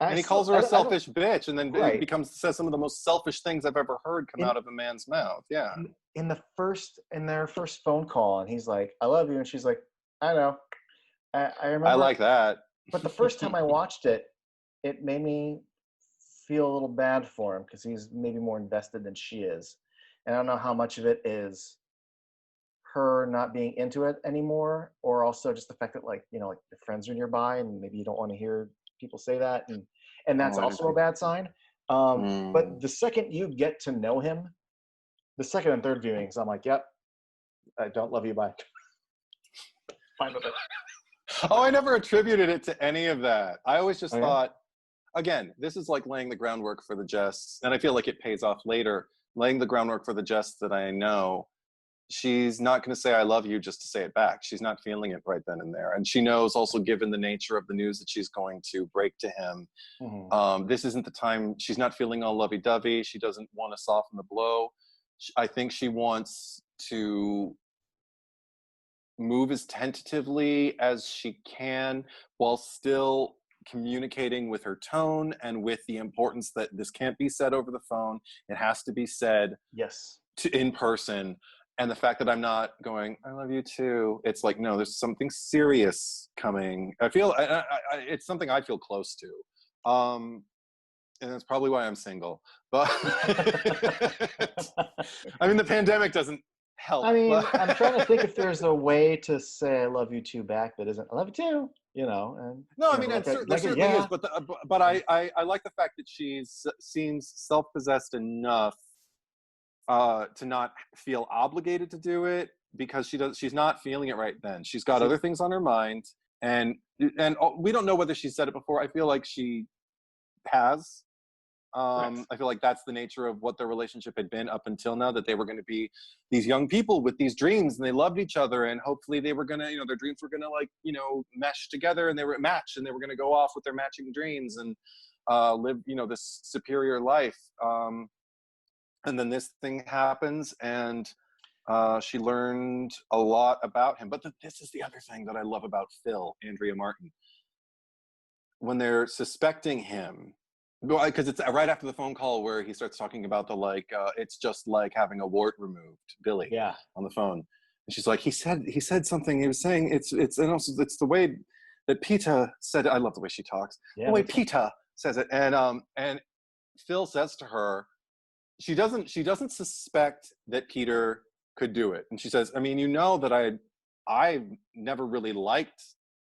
I And he still, calls her a I don't, selfish bitch, and then it right. says some of the most selfish things I've ever heard come In, out of a man's mouth. Yeah. in their first phone call, and he's like, I love you. And she's like, I know. I I remember, like that. but the first time I watched it, it made me feel a little bad for him because he's maybe more invested than she is. And I don't know how much of it is her not being into it anymore, or also just the fact that, like, like your friends are nearby and maybe you don't want to hear people say that, and that's Oh, I didn't also a think. bad sign. But Mm. the second you get to know him, the second and third viewings, I'm like, yep, I don't love you, bye. Fine with it. Oh, I never attributed it to any of that. I always just Oh yeah. thought, again, this is like laying the groundwork for the jests, and I feel like it pays off later. Laying the groundwork for the jests that I know. She's not going to say I love you just to say it back. She's not feeling it right then and there. And she knows also, given the nature of the news that she's going to break to him, Mm-hmm. this isn't the time. She's not feeling all lovey-dovey. She doesn't want to soften the blow. I think she wants to move as tentatively as she can while still communicating with her tone and with the importance that this can't be said over the phone. It has to be said Yes. in person. And the fact that I'm not going, I love you too. It's like, no, there's something serious coming. I feel it's something I feel close to. And that's probably why I'm single. But I mean, the pandemic doesn't help. I mean, I'm trying to think if But there's a way to say I love you too back that isn't I love you too, and no, I mean, and there like a certainly is. yeah. But I like the fact that she seems self-possessed enough to not feel obligated to do it, because she's not feeling it right then. She's got See, other things on her mind, and we don't know whether she said it before. I feel like she has. right. I feel like that's the nature of what their relationship had been up until now, that they were going to be these young people with these dreams, and they loved each other, and hopefully they were going to, their dreams were going to, like, mesh together, and they were matched, and they were going to go off with their matching dreams and live, this superior life. And then this thing happens, and she learned a lot about him. But this is the other thing that I love about Phil, Andrea Martin. When they're suspecting him, because it's right after the phone call where he starts talking about it's just like having a wart removed, Billy, Yeah. on the phone. And she's like, he said something. He was saying and also it's the way that Peter said it. I love the way she talks. Yeah. The way Peter says it. And Phil says to her, she doesn't suspect that Peter could do it. And she says, I mean, that I never really liked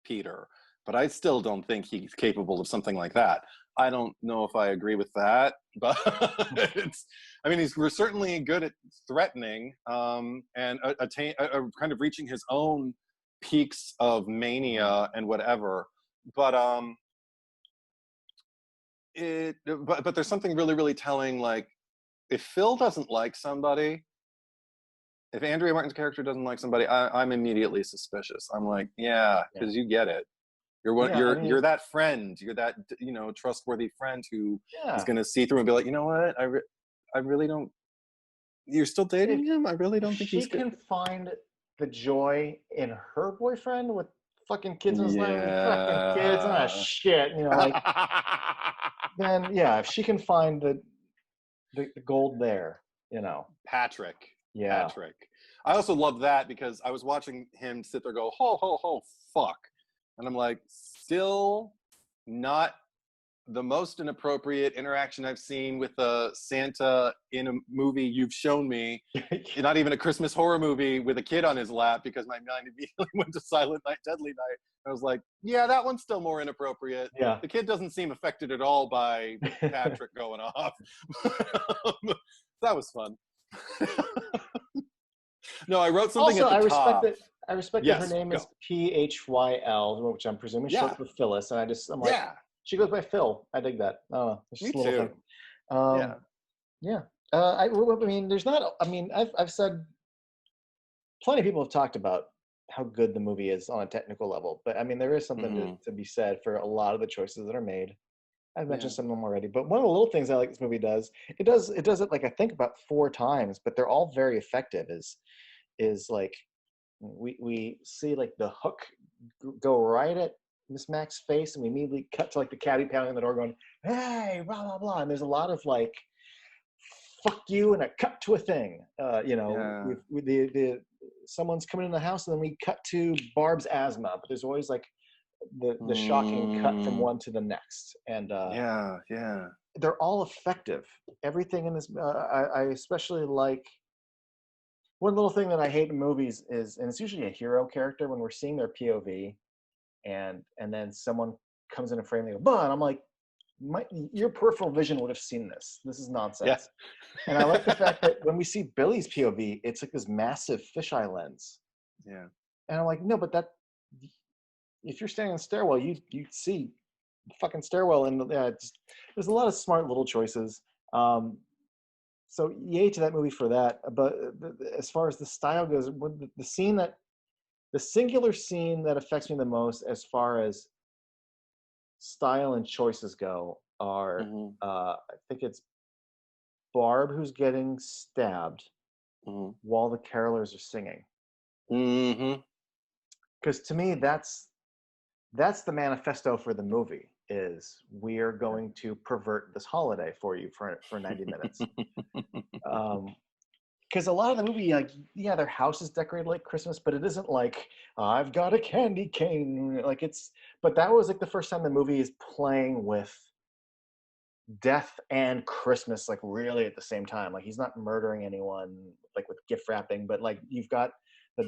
Peter, but I still don't think he's capable of something like that. I don't know if I agree with that, but we're certainly good at threatening, and kind of reaching his own peaks of mania and whatever. But but there's something really, really telling. Like, if Phil doesn't like somebody, if Andrea Martin's character doesn't like somebody, I'm immediately suspicious. I'm like, yeah, Yeah. because you get it. You're what Yeah. I you're mean, that friend. You're that trustworthy friend who is yeah. going to see through and be like, you know what? I really don't. You're still If dating him? I really if don't think she he's good. can find the joy in her boyfriend with fucking kids in his life, fucking kids, Yeah. shit, then yeah, if she can find the gold there, Patrick. yeah. Patrick. I also love that because I was watching him sit there go, ho, ho, ho, fuck. And I'm like, still not the most inappropriate interaction I've seen with a Santa in a movie you've shown me. Not even a Christmas horror movie with a kid on his lap, because my mind immediately went to Silent Night, Deadly Night. I was like, yeah, that one's still more inappropriate. Yeah. The kid doesn't seem affected at all by Patrick going off. That was fun. No, I wrote something Also, at the top. I respect that her Yes, name go. is Phyl, which I'm presuming is short Yeah, for Phyllis, and I'm like, yeah, she goes by Phil. I dig that. Oh, it's me just a little thing. too. Um, Yeah. yeah. I mean, there's not. I mean, I've said plenty of people have talked about how good the movie is on a technical level, but I mean, there is something Hmm. to be said for a lot of the choices that are made. I've mentioned Yeah. some of them already, but one of the little things I like this movie does, it does it like I think about 4 times, but they're all very effective. Is like we see like the hook go right at Miss Mac's face, and we immediately cut to like the cabbie pounding on the door, going, "Hey, blah blah blah," and there's a lot of like "fuck you" and a cut to a thing. Yeah. With the someone's coming in the house, and then we cut to Barb's asthma, but there's always like the shocking cut from Mm, one to the next, and yeah. Yeah. they're all effective. Everything in this, I especially like one little thing that I hate in movies is, and it's usually a hero character when we're seeing their POV, and then someone comes in a frame, and they go, "Bah," and I'm like, your peripheral vision would have seen this. This is Yeah. nonsense. And I like the fact that when we see Billy's POV, it's like this massive fisheye lens. Yeah. And I'm like, no, but that if you're standing in the stairwell, you see the fucking stairwell, and there's a lot of smart little choices. Um, so yay to that movie for that. But as far as the style goes, the scene that the singular scene that affects me the most as far as style and choices go are Hmm. I think it's Barb who's getting stabbed Hmm. while the carolers are singing. Hmm. Because to me, that's the manifesto for the movie. Is we are going to pervert this holiday for you for 90 minutes. Because a lot of the movie, like, yeah, their house is decorated like Christmas, but it isn't like I've got a candy cane. Like it's, but that was like the first time the movie is playing with death and Christmas, like really at the same time. Like he's not murdering anyone like with gift wrapping, but like you've got the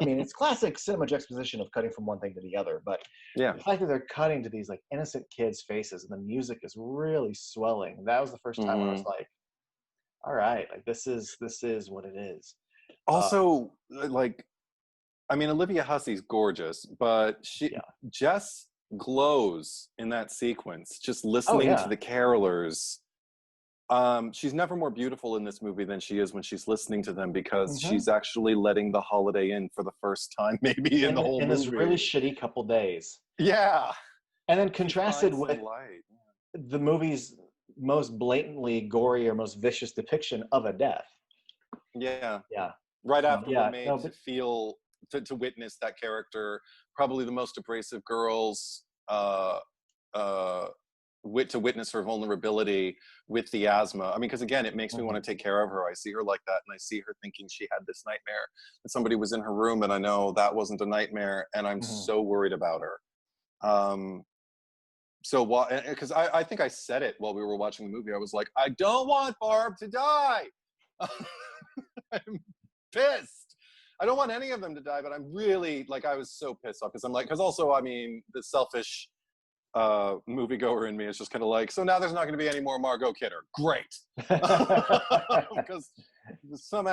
I mean, it's classic cinema juxtaposition of cutting from one thing to the other. But Yeah. the fact that they're cutting to these like innocent kids' faces and the music is really swelling. That was the first time when I was Hmm. like, all right, like this is what it is. Uh, Also, like, I mean, Olivia Hussey's gorgeous, but yeah. Jess glows in that sequence. Just Oh listening to yeah. the carolers. She's never more beautiful in this movie than she is when she's listening to them because Hmm. she's actually letting the holiday in for the first time, maybe in the whole In this really movie. shitty couple days, Yeah, and then she contrasted finds some with light. the movie's most blatantly gory or most vicious depiction of a death. Yeah, Yeah. right So after we're yeah, no, made to but feel to witness that character, probably the most abrasive girls, uh, to witness her vulnerability with the asthma. I mean, because again, it makes me want mhm, to take care of her. I see her like that, and I see her thinking she had this nightmare, and somebody was in her room, and I know that wasn't a nightmare, and I'm mhm. so worried about her. Um, so while, because I think I said it while we were watching the movie, I was like, I don't want Barb to die. I'm pissed. I don't want any of them to die, but I'm really like I was so pissed off because I'm like because also I mean the selfish moviegoer in me is just kind of like so now there's not going to be any more Margot Kidder. Great, because some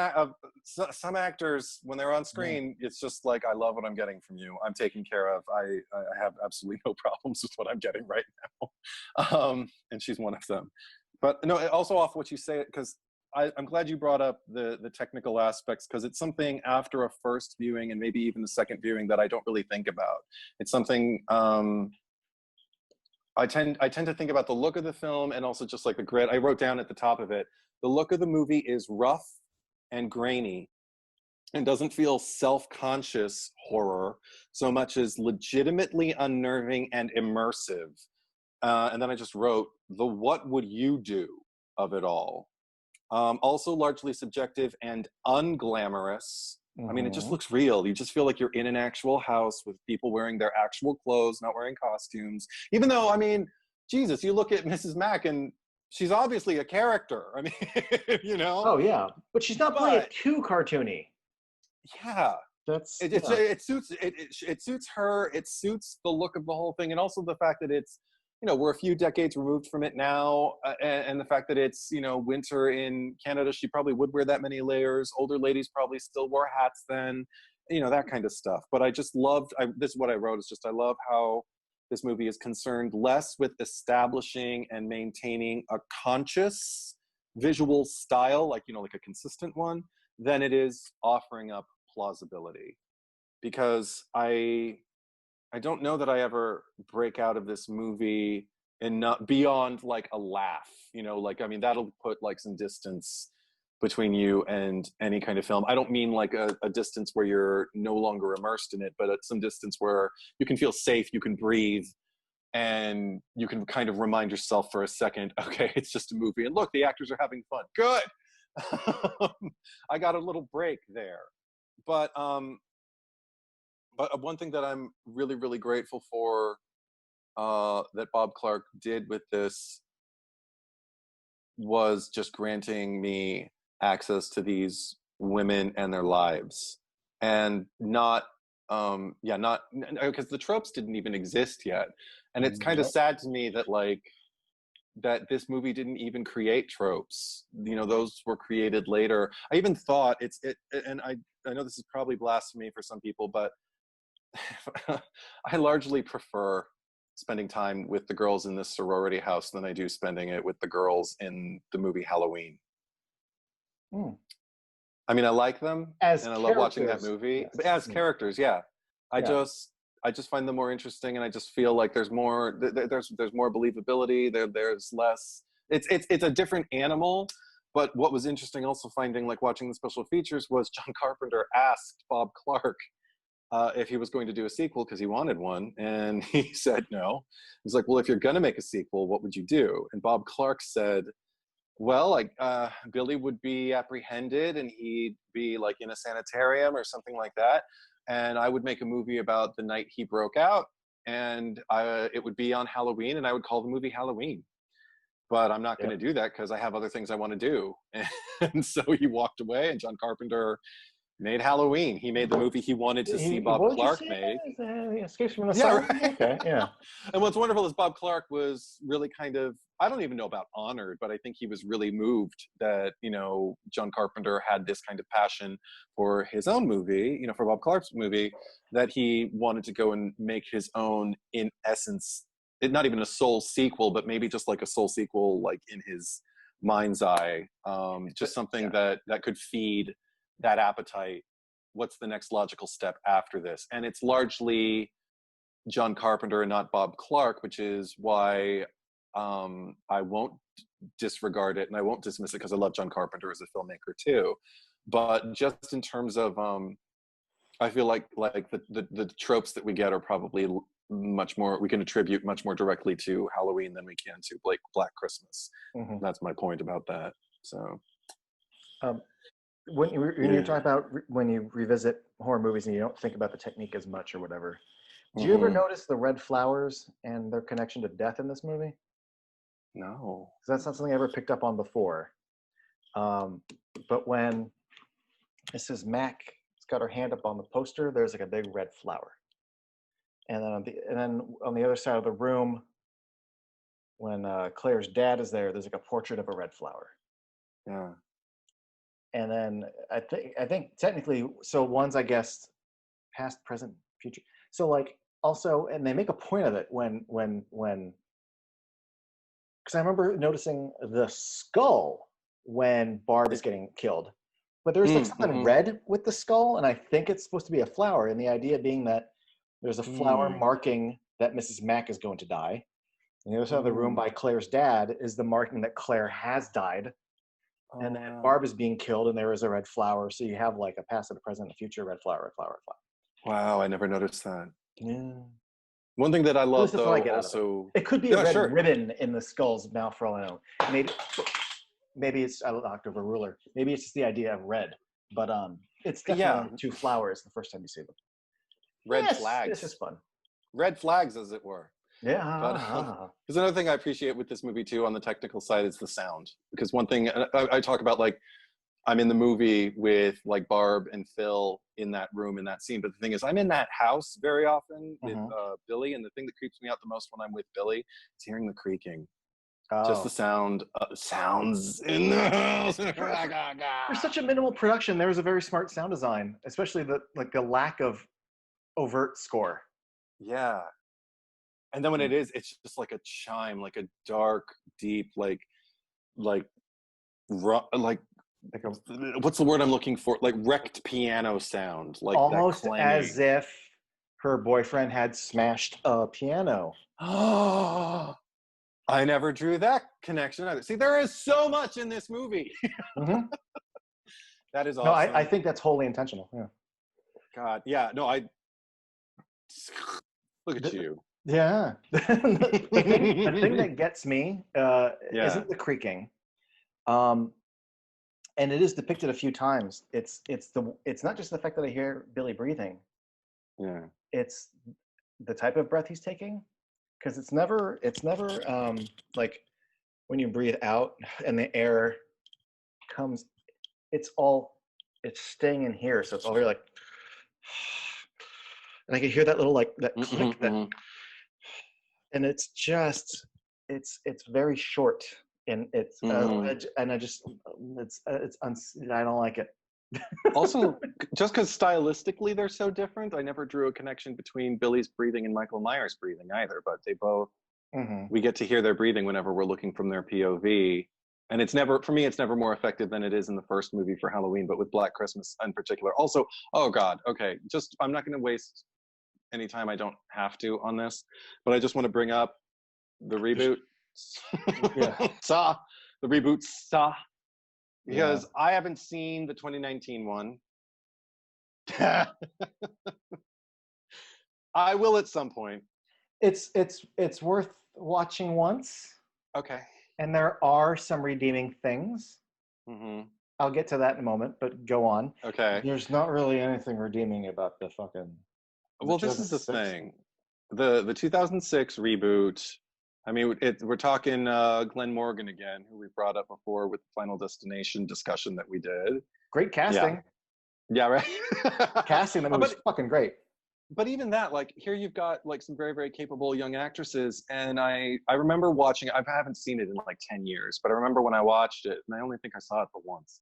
actors when they're on Yeah. screen it's just like I love what I'm getting from you. I'm taken care of. I have absolutely no problems with what I'm getting right now, and she's one of them. But no, also off what you say because I'm glad you brought up the technical aspects because it's something after a first viewing and maybe even the second viewing that I don't really think about. It's something I tend to think about the look of the film and also just like the grit. I wrote down at the top of it, the look of the movie is rough and grainy and doesn't feel self-conscious horror so much as legitimately unnerving and immersive. And then I just wrote the what would you do of it all. Also largely subjective and unglamorous. I mean, it just Mhm. looks real. You just feel like you're in an actual house with people wearing their actual clothes, not wearing costumes. Even though, I mean, Jesus, you look at Mrs. Mack and she's obviously a character. I mean, you know, Oh yeah, but she's not playing it but too cartoony. yeah, That's it, yeah. it suits it suits her. It suits the look of the whole thing, and also the fact that it's we're a few decades removed from it now, and the fact that it's winter in Canada. She probably would wear that many layers. Older ladies probably still wore hats then, that kind of stuff. But I just loved. This is what I wrote. Is just I love how this movie is concerned less with establishing and maintaining a conscious visual style, like like a consistent one, than it is offering up plausibility, because I don't know that I ever break out of this movie and not beyond like a laugh, you know, like, I mean, that'll put like some distance between you and any kind of film. I don't mean like a distance where you're no longer immersed in it, but at some distance where you can feel safe, you can breathe, and you can kind of remind yourself for a second, okay, it's just a movie. And look, the actors are having fun. Good. I got a little break there. But one thing that I'm really, really grateful for that Bob Clark did with this was just granting me access to these women and their lives, and not not because the tropes didn't even exist yet. And it's kind of Nope. sad to me that like that this movie didn't even create tropes, you know, those were created later. I even thought and I know this is probably blasphemy for some people, but I largely prefer spending time with the girls in this sorority house than I do spending it with the girls in the movie Halloween. Mm. I mean, I like them As and I love watching that characters, movie, but yes. as characters, yeah, I Yeah. just I just find them more interesting, and I just feel like there's more there's more believability. There's less. It's a different animal. But what was interesting also finding like watching the special features was John Carpenter asked Bob Clark if he was going to do a sequel because he wanted one, and he said no. He's like, well, if you're going to make a sequel, what would you do? And Bob Clark said, well, like Billy would be apprehended and he'd be like in a sanitarium or something like that, and I would make a movie about the night he broke out, and it would be on Halloween, and I would call the movie Halloween. But I'm not going to Yep. do that because I have other things I want to do. And so he walked away, and John Carpenter made Halloween. He made the movie he wanted to see Bob What did you Clark say? make. Escapes from an Yeah, asylum? right. Okay, yeah. And what's wonderful is Bob Clark was really kind of, I don't even know about honored, but I think he was really moved that, you know, John Carpenter had this kind of passion for his own movie, you know, for Bob Clark's movie, that he wanted to go and make his own, in essence, not even a soul sequel, but maybe just like a soul sequel, like in his mind's eye, just something that could feed that appetite. What's the next logical step after this? And it's largely John Carpenter and not Bob Clark, which is why I won't disregard it and I won't dismiss it because I love John Carpenter as a filmmaker too. But just in terms of, I feel like the tropes that we get are probably much more, we can attribute much more directly to Halloween than we can to Black Christmas. Mm-hmm. That's my point about that. So Um, when you're talking about when you revisit horror movies and you don't think about the technique as much or whatever, do you ever Mm-hmm. notice the red flowers and their connection to death in this movie? No. Because that's not something I ever picked up on before. But when Mrs. Mack has got her hand up on the poster, there's like a big red flower. And then on the other side of the room, when Claire's dad is there, there's like a portrait of a red flower. Yeah. And then I think technically, so one's I guess past, present, future. So like also, and they make a point of it when because I remember noticing the skull when Barb is getting killed, but there's like something Mm-hmm. red with the skull, and I think it's supposed to be a flower. And the idea being that there's a flower Mm. marking that Mrs. Mack is going to die. And the other side of the room Mm. by Claire's dad is the marking that Claire has died, Oh and then wow. Barb is being killed, and there is a red flower. So you have like a past, and a present, and a future, red flower, red flower, red flower. Wow, I never noticed that. Yeah. One thing that I At least love that's what I though get out of it. also, It could be a yeah, red sure. ribbon in the skull's mouth for all I know. Maybe it's a October ruler. Maybe it's just the idea of red. But it's Yeah, definitely two flowers the first time you see them. red Yes, it's flags. just fun. Red flags, as it were. But Yeah. there's another thing I appreciate with this movie too on the technical side is the sound. Because one thing I talk about, like, I'm in the movie with like Barb and Phil in that room in that scene. But the thing is, I'm in that house very often with Mhm. Billy. And the thing that creeps me out the most when I'm with Billy is hearing the creaking. Just the Oh. sounds in the house. For such a minimal production, there was a very smart sound design, especially the lack of overt score. Yeah. And then when it is, it's just like a chime, like a dark, deep, like like a, what's the word I'm looking for? Like wrecked piano sound, like that almost as clanging. if her boyfriend had smashed a piano. Oh, I never drew that connection either. See, there is so much in this movie. Mm-hmm. That is No, I awesome. think that's wholly intentional. Yeah. God, yeah, no, I look at The, you. yeah. The thing that gets me Yeah, isn't the creaking. Um, and it is depicted a few times. It's not just the fact that I hear Billy breathing. yeah. It's the type of breath he's taking, because it's never like when you breathe out and the air comes. It's staying in here, so it's all very like, and I can hear that little like that click that, Mm-hmm. and it's just it's very short, and Mm-hmm. I just I don't like it. Also, just because stylistically they're so different, I never drew a connection between Billy's breathing and Michael Myers' breathing either. But they both, Hmm. we get to hear their breathing whenever we're looking from their POV. And it's never, for me, it's never more effective than it is in the first movie for Halloween, but with Black Christmas in particular. Also, oh God, okay, just, I'm not going to waste any time I don't have to on this, but I just want to bring up the reboot. Yeah, Saw, the reboot Saw, yeah. because I haven't seen the 2019 one. I will at some point. It's worth watching once, Okay. and there are some redeeming things. Hmm. I'll get to that in a moment, but go on. Okay. There's not really anything redeeming about the fucking, was it Well, this is the 2006? thing. The 2006 reboot. I mean, we're talking Glenn Morgan again, who we brought up before with the Final Destination discussion that we did. Great Yeah. casting. Yeah. Right. Casting that movie was fucking great. But even that, like, here you've got like some very, very capable young actresses, and I remember watching. I haven't seen it in like 10 years, but I remember when I watched it, and I only think I saw it but once.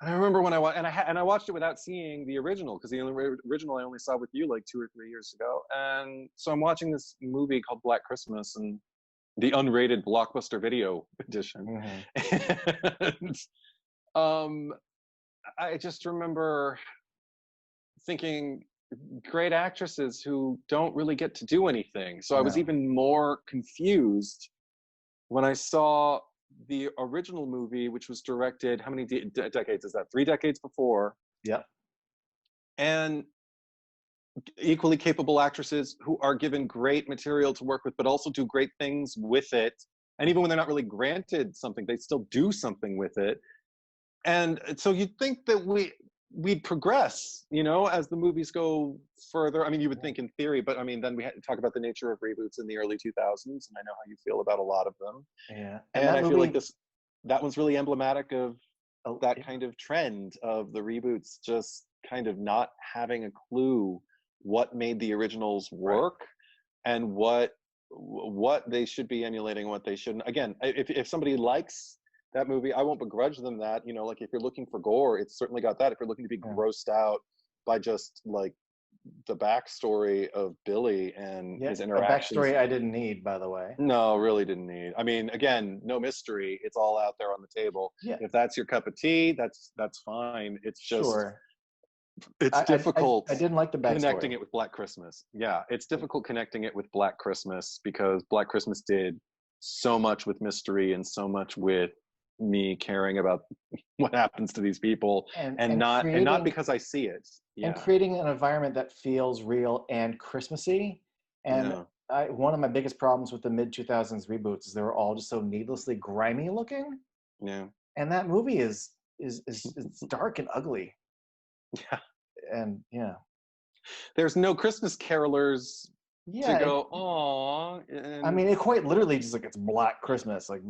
I remember when I watched, and I watched it without seeing the original, because the only original I only saw with you like 2 or 3 years ago. And so I'm watching this movie called Black Christmas, and the unrated Blockbuster Video edition. Mm-hmm. And um, I just remember thinking, great actresses who don't really get to do anything. So I was No. even more confused when I saw the original movie, which was directed, how many decades is that? 3 decades before. Yep. And equally capable actresses who are given great material to work with, but also do great things with it. And even when they're not really granted something, they still do something with it. And so you'd think that we'd progress, as the movies go further. I mean, you would think in theory, but I mean, then we had to talk about the nature of reboots in the early 2000s, and I know how you feel about a lot of them. Yeah. And And that I feel like movie, that one's really emblematic of oh, that kind of trend of the reboots just kind of not having a clue what made the originals right. work and what they should be emulating, what they shouldn't. Again, if somebody likes that movie, I won't begrudge them that. Like if you're looking for gore, it's certainly got that. If you're looking to be Yeah. grossed out by just like the backstory of Billy and Yeah. his A interactions, backstory I didn't need, by the way. no, really didn't need. I mean, again, no mystery. It's all out there on the table. Yeah. If that's your cup of tea, that's fine. It's just Sure. it's I difficult didn't like the connecting backstory. it with Black Christmas. Yeah, it's difficult connecting it with Black Christmas because Black Christmas did so much with mystery and so much with me caring about what happens to these people, And and and not creating because I see it. and Yeah. creating an environment that feels real and Christmassy. And Yeah. one of my biggest problems with the mid 2000s reboots is they were all just so needlessly grimy looking. Yeah. And that movie is it's dark and ugly. Yeah. And yeah, There's no Christmas carolers to yeah. go, oh, I and mean, it quite literally just like it's Black Christmas, like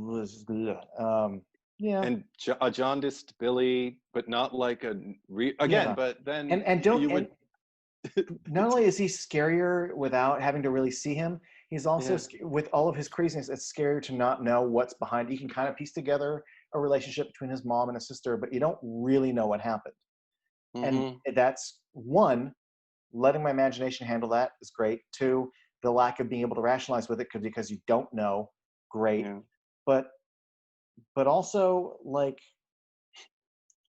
yeah, and a jaundiced Billy, but not like again. yeah. But then And don't you would, and not only is he scarier without having to really see him, he's also yeah. with all of his craziness. It's scarier to not know what's behind. You can kind of piece together a relationship between his mom and his sister, but you don't really know what happened. And Mm-hmm. that's one, letting my imagination handle that is great. Two, the lack of being able to rationalize with it because you don't know, great. Yeah. But also like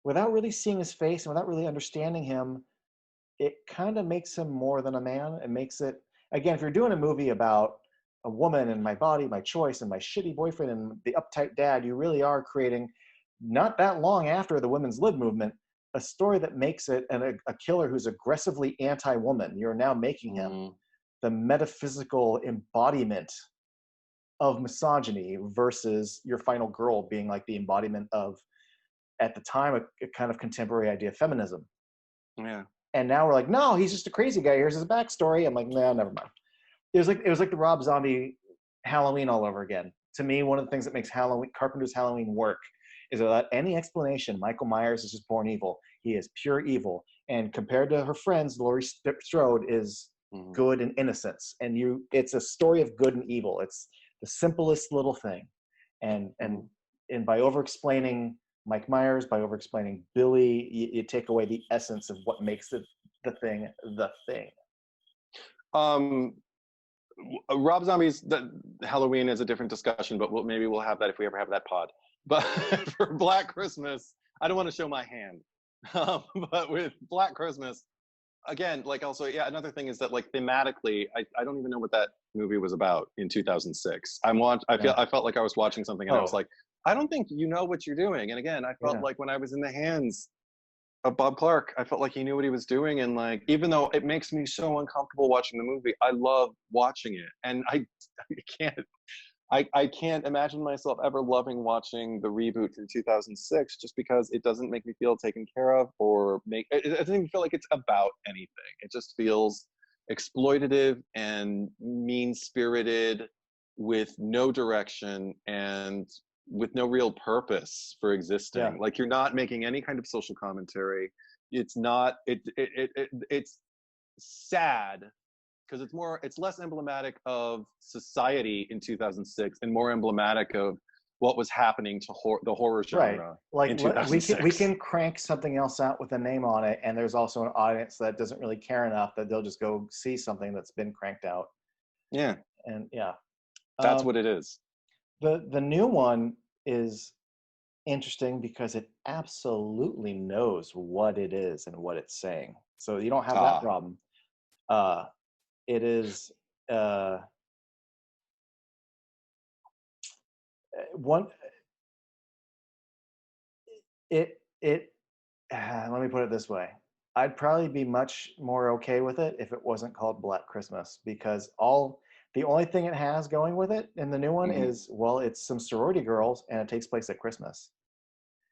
without really seeing his face and without really understanding him, it kind of makes him more than a man. It makes it, again, if you're doing a movie about a woman and my body, my choice, and my shitty boyfriend and the uptight dad, you really are creating, not that long after the women's lib movement, a story that makes it a killer who's aggressively anti-woman. You're now making him the metaphysical embodiment of misogyny versus your final girl being like the embodiment of, at the time, a kind of contemporary idea of feminism. Yeah. And now we're like, no, he's just a crazy guy. Here's his backstory. I'm like, no, never mind. It was like the Rob Zombie Halloween all over again. To me, one of the things that makes Carpenter's Halloween work is that without any explanation, Michael Myers is just born evil. He is pure evil. And compared to her friends, Laurie Strode is good and innocence. And it's a story of good and evil. It's the simplest little thing. And by over-explaining Mike Myers, by over-explaining Billy, you take away the essence of what makes the thing the thing. Rob Zombie's Halloween is a different discussion, but maybe we'll have that if we ever have that pod. But for Black Christmas, I don't want to show my hand. But with Black Christmas, again, like also, yeah, another thing is that like thematically, I don't even know what that movie was about in 2006. I felt like I was watching something and I was like, I don't think you know what you're doing. And again, I felt like when I was in the hands of Bob Clark, I felt like he knew what he was doing. And like, even though it makes me so uncomfortable watching the movie, I love watching it. And I can't imagine myself ever loving watching the reboot from 2006 just because it doesn't make me feel taken care of or it doesn't even feel like it's about anything. It just feels exploitative and mean-spirited with no direction and with no real purpose for existing. Yeah. Like you're not making any kind of social commentary. It's not, it's sad because it's less emblematic of society in 2006 and more emblematic of what was happening to the horror genre in 2006. We can crank something else out with a name on it, and there's also an audience that doesn't really care enough that they'll just go see something that's been cranked out. Yeah. And yeah. That's what it is. The new one is interesting because it absolutely knows what it is and what it's saying. So you don't have that problem. It is one. Let me put it this way. I'd probably be much more okay with it if it wasn't called Black Christmas, because the only thing it has going with it in the new one is, well, it's some sorority girls and it takes place at Christmas.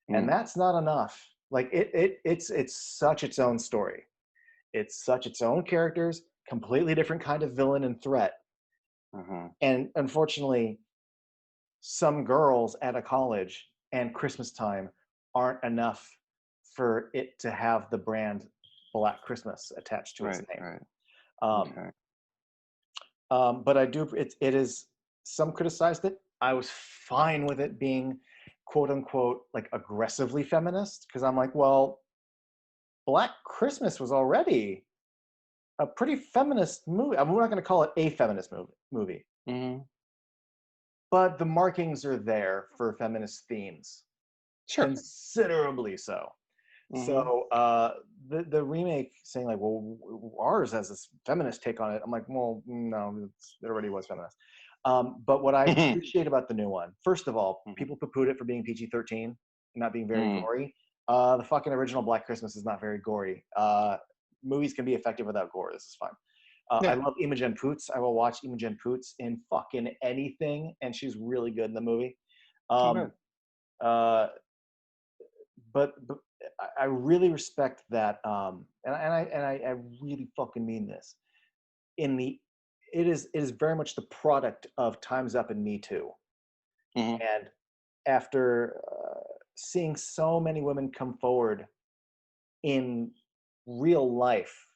And that's not enough. Like it's such its own story. It's such its own characters, completely different kind of villain and threat. And unfortunately, some girls at a college and Christmas time aren't enough for it to have the brand Black Christmas attached to its name. Right. But I do, it is, some criticized it. I was fine with it being quote unquote like aggressively feminist, because I'm like, well, Black Christmas was already a pretty feminist movie. I mean, we're not going to call it a feminist movie. But the markings are there for feminist themes. Sure. Considerably so. So the remake saying like, well, ours has this feminist take on it. I'm like, well, no, it already was feminist. But what I appreciate about the new one, first of all, people poo-pooed it for being PG-13 and not being very gory. The fucking original Black Christmas is not very gory. Movies can be effective without gore. This is fine. I love Imogen Poots. I will watch Imogen Poots in fucking anything, and she's really good in the movie. But I really respect that, and I really fucking mean this. It is very much the product of Time's Up and Me Too. And after seeing so many women come forward in real life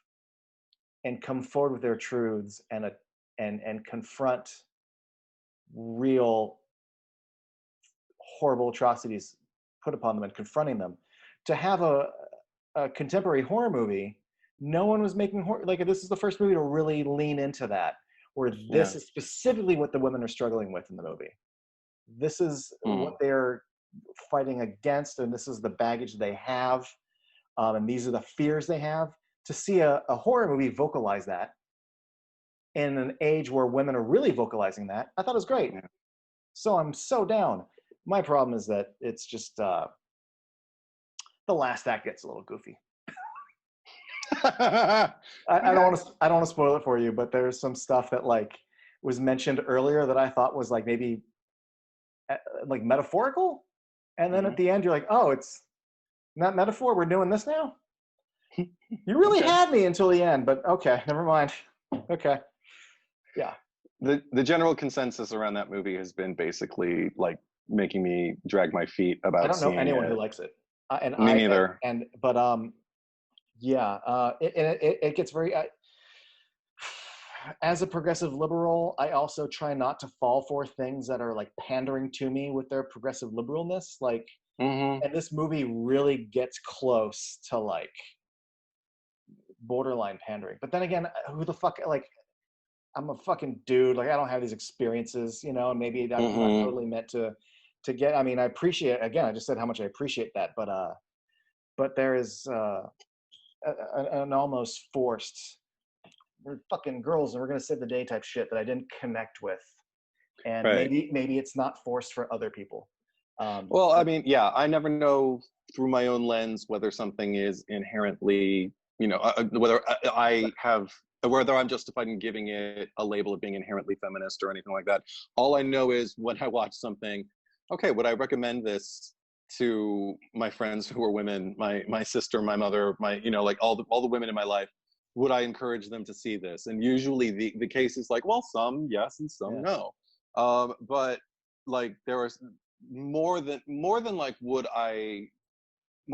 and come forward with their truths and confront real horrible atrocities put upon them and confronting them, to have a contemporary horror movie, no one was making horror. Like, this is the first movie to really lean into that, where this is specifically what the women are struggling with in the movie. This is what they're fighting against, and this is the baggage they have, and these are the fears they have. To see a horror movie vocalize that in an age where women are really vocalizing that, I thought it was great. Yeah. So I'm so down. My problem is that it's just the last act gets a little goofy. I don't want to spoil it for you, but there's some stuff that like was mentioned earlier that I thought was like maybe like metaphorical, and then at the end you're like, oh, it's not metaphor. We're doing this now. You really had me until the end, but okay, never mind. Okay, yeah. The general consensus around that movie has been basically like making me drag my feet about. I don't know seeing anyone it. who likes it, and Me neither. Yeah, it gets very. As a progressive liberal, I also try not to fall for things that are like pandering to me with their progressive liberalness. Like, and this movie really gets close to like borderline pandering. But then again, who the fuck, like, I'm a fucking dude. Like, I don't have these experiences, you know, and maybe I'm not totally meant to get, I mean, I appreciate, again, I just said how much I appreciate that, but there is an almost forced, we're fucking girls and we're going to save the day type shit that I didn't connect with. And maybe it's not forced for other people. Well, I mean, yeah, I never know through my own lens whether something is inherently, you know, whether I'm justified in giving it a label of being inherently feminist or anything like that. All I know is when I watch something, okay, would I recommend this to my friends who are women, my sister, my mother, my, you know, like all the women in my life? Would I encourage them to see this? And usually the case is like, well, some yes and some no. But like there was more than like more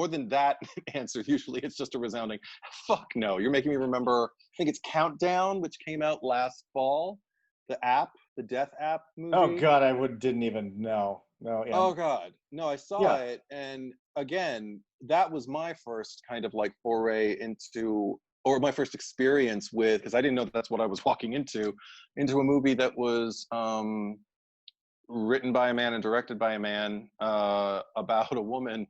than that answer. Usually it's just a resounding fuck no. You're making me remember, I think it's Countdown, which came out last fall, the death app movie. Oh god, didn't even know. No, yeah. Oh god, no, I saw it, and again, that was my first kind of like foray into, or my first experience with, because I didn't know that's what I was walking into a movie that was written by a man and directed by a man, about a woman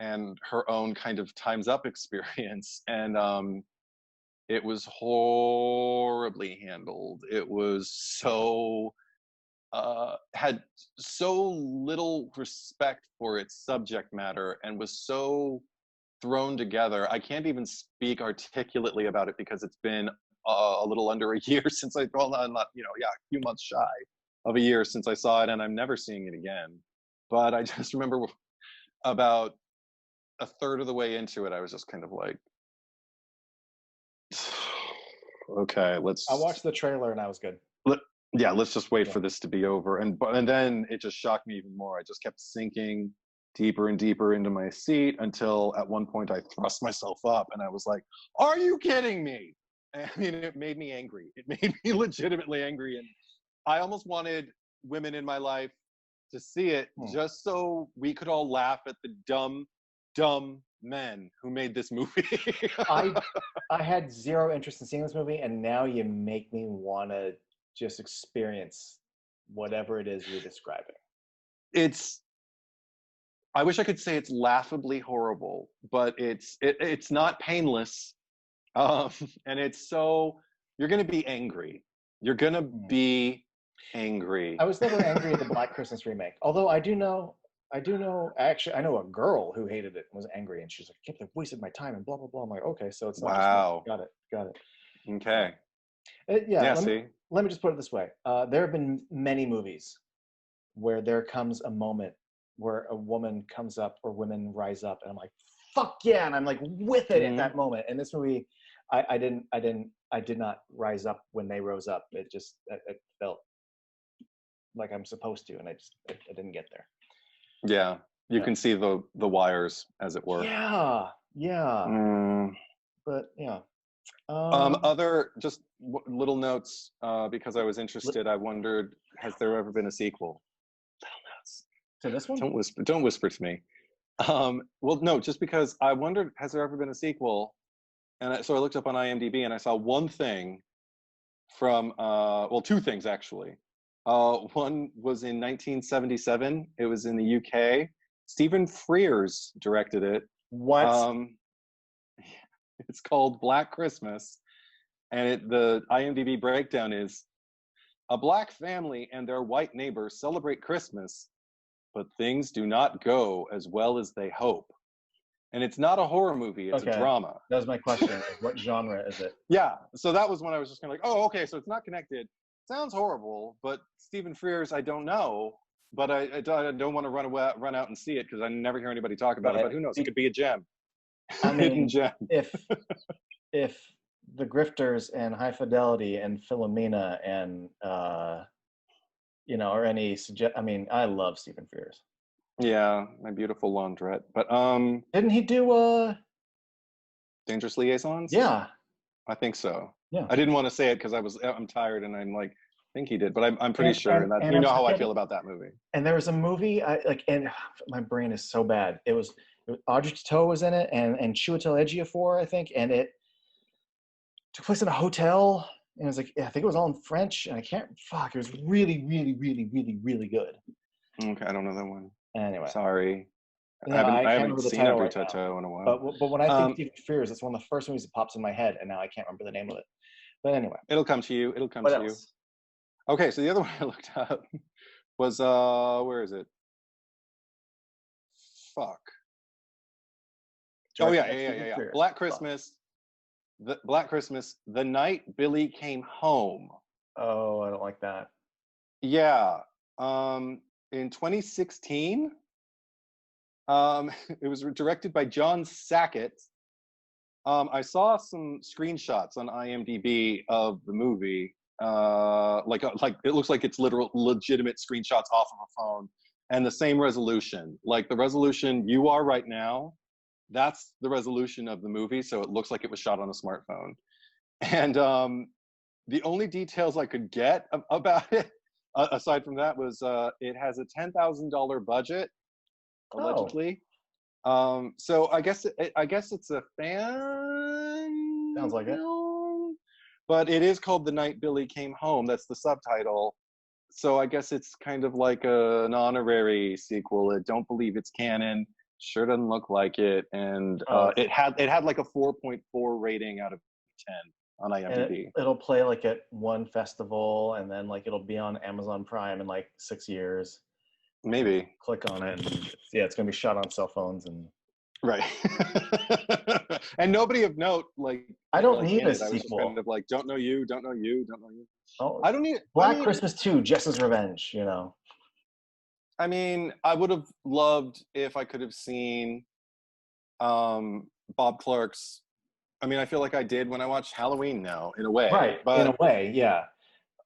and her own kind of time's up experience. And it was horribly handled. It was so had so little respect for its subject matter and was so thrown together. I can't even speak articulately about it because it's been a little under a year since a few months shy of a year since I saw it, and I'm never seeing it again. But I just remember about a third of the way into it, I was just kind of like, okay, I watched the trailer and I was good. Let's just wait for this to be over. And then it just shocked me even more. I just kept sinking deeper and deeper into my seat until at one point I thrust myself up and I was like, are you kidding me? I mean, it made me angry. It made me legitimately angry. And I almost wanted women in my life to see it just so we could all laugh at the dumb men who made this movie. I had zero interest in seeing this movie, and now you make me want to just experience whatever it is you're describing. I wish I could say it's laughably horrible, but it's not painless. And it's so, you're going to be angry. You're going to be angry. I was never angry at the Black Christmas remake, although I know a girl who hated it and was angry, and she's like, I can't believe I wasted my time and blah, blah, blah. I'm like, okay, so it's not wow. Just got it. Okay. Let me just put it this way. There have been many movies where there comes a moment where a woman comes up or women rise up, and I'm like, fuck yeah, and I'm like with it at that moment. And this movie, I did not rise up when they rose up. It felt like I'm supposed to, and I didn't get there. Yeah, you can see the wires, as it were. Yeah. But yeah. Other just little notes, because I was interested. I wondered, has there ever been a sequel? Little notes. To this one? Don't whisper to me. Well, no, just because I wondered, has there ever been a sequel? And so I looked up on IMDb and I saw one thing from, two things actually. One was in 1977. It was in the UK, Stephen Frears directed it. What? It's called Black Christmas, and the IMDb breakdown is: a black family and their white neighbors celebrate Christmas, but things do not go as well as they hope. And it's not a horror movie, it's a drama. That was my question. What genre is it? Yeah, so that was when I was just kind of like, oh, okay, so it's not connected. Sounds horrible, but Stephen Frears, I don't know. But I don't want to run out and see it because I never hear anybody talk about it. But who knows? It could be a gem. I mean, hidden gem. if The Grifters and High Fidelity and Philomena and or any I mean, I love Stephen Frears. Yeah, My Beautiful Laundrette. But didn't he do Dangerous Liaisons? Yeah. I think so. Yeah. I didn't want to say it because I'm tired and I'm like, I think he did, but I'm pretty sure. And you know how I feel about that movie. And there was a movie and my brain is so bad. It was Audrey Tautou was in it and Chiwetel Ejiofor, I think, and it took place in a hotel. And it was like, I think it was all in French, and it was really, really, really, really, really good. Okay, I don't know that one. Anyway. Sorry. No, I haven't seen Audrey Tautou in a while. But when I think Stephen Frears, it's one of the first movies that pops in my head, and now I can't remember the name of it. But anyway. It'll come to you. It'll come What to else? you. Okay, so the other one I looked up was, where is it? Fuck. Oh, yeah. Black Christmas. Black Christmas, The Night Billy Came Home. Oh, I don't like that. Yeah. In 2016, it was directed by John Sackett. I saw some screenshots on IMDb of the movie. Like it looks like it's legitimate screenshots off of a phone, and the same resolution. Like the resolution you are right now, that's the resolution of the movie, so it looks like it was shot on a smartphone. And the only details I could get about it, aside from that, was it has a $10,000 budget, allegedly. Oh. So I guess it's a fan. Sounds like film, but it is called The Night Billy Came Home. That's the subtitle. So I guess it's kind of like an honorary sequel. I don't believe it's canon. Sure doesn't look like it, and it had like a 4.4 rating out of 10 on IMDb. It'll play like at one festival, and then like it'll be on Amazon Prime in like 6 years. Maybe click on it, and it's gonna be shot on cell phones and right. And nobody of note, like I don't like need a sequel. I was just kind of like, don't know you. Oh, I don't need Black Christmas 2, Jess's Revenge. I mean, I would have loved if I could have seen Bob Clark's. I mean, I feel like I did when I watched Halloween now, in a way. Right, but in a way, yeah.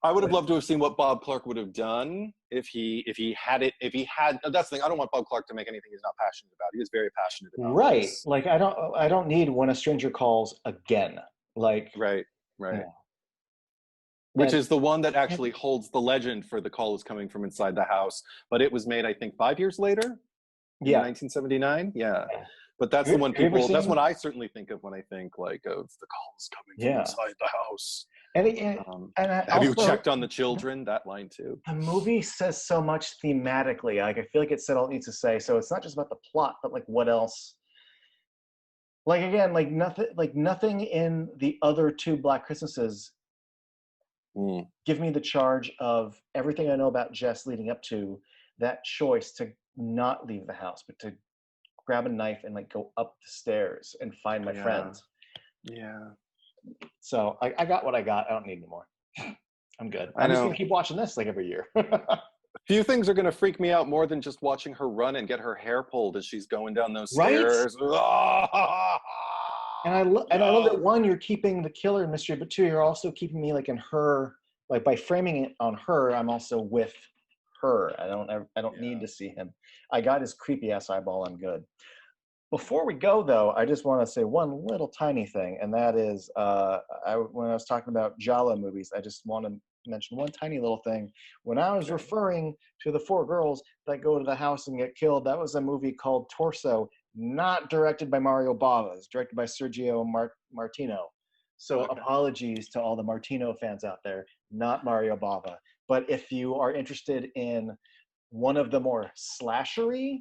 I would have loved to have seen what Bob Clark would have done if he had. That's the thing. I don't want Bob Clark to make anything he's not passionate about. He is very passionate about. Right. This. Like I don't need When a Stranger Calls again. Like right. Yeah. Which is the one that actually holds the legend for The Call Is Coming from Inside the House. But it was made, I think, 5 years later? Yeah. 1979? Yeah. But that's the one that's what I certainly think of when I think like of The Call Is Coming from Inside the House. And have you checked on the children? That line too. The movie says so much thematically. Like I feel like it said all it needs to say. So it's not just about the plot, but like what else? Like again, like nothing in the other two Black Christmases give me the charge of everything I know about Jess leading up to that choice to not leave the house, but to grab a knife and like go up the stairs and find my friends. Yeah. So I got what I got. I don't need any more. I'm good. I'm just gonna keep watching this like every year. Few things are gonna freak me out more than just watching her run and get her hair pulled as she's going down those stairs. And I love that one, you're keeping the killer mystery, but two, you're also keeping me like in her, like by framing it on her, I'm also with her. I don't need to see him. I got his creepy ass eyeball. I'm good. Before we go though, I just want to say one little tiny thing, and that is when I was talking about Jala movies, I just want to mention one tiny little thing. When I was referring to the four girls that go to the house and get killed, that was a movie called Torso, not directed by Mario Bava. It's directed by Sergio Martino. So apologies to all the Martino fans out there, not Mario Bava. But if you are interested in one of the more slashery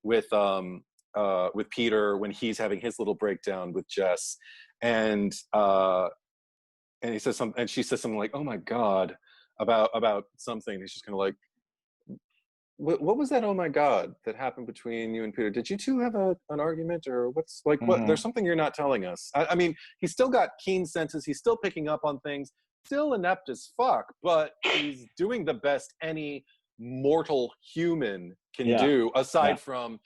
with Peter when he's having his little breakdown with Jess, and he says something, and she says something like, "Oh my God," about something. He's just kind of like, what was that? Oh my God, that happened between you and Peter? Did you two have an argument, or what's like? What? There's something you're not telling us. I mean, he's still got keen senses. He's still picking up on things. Still inept as fuck, but he's doing the best any mortal human can do, aside from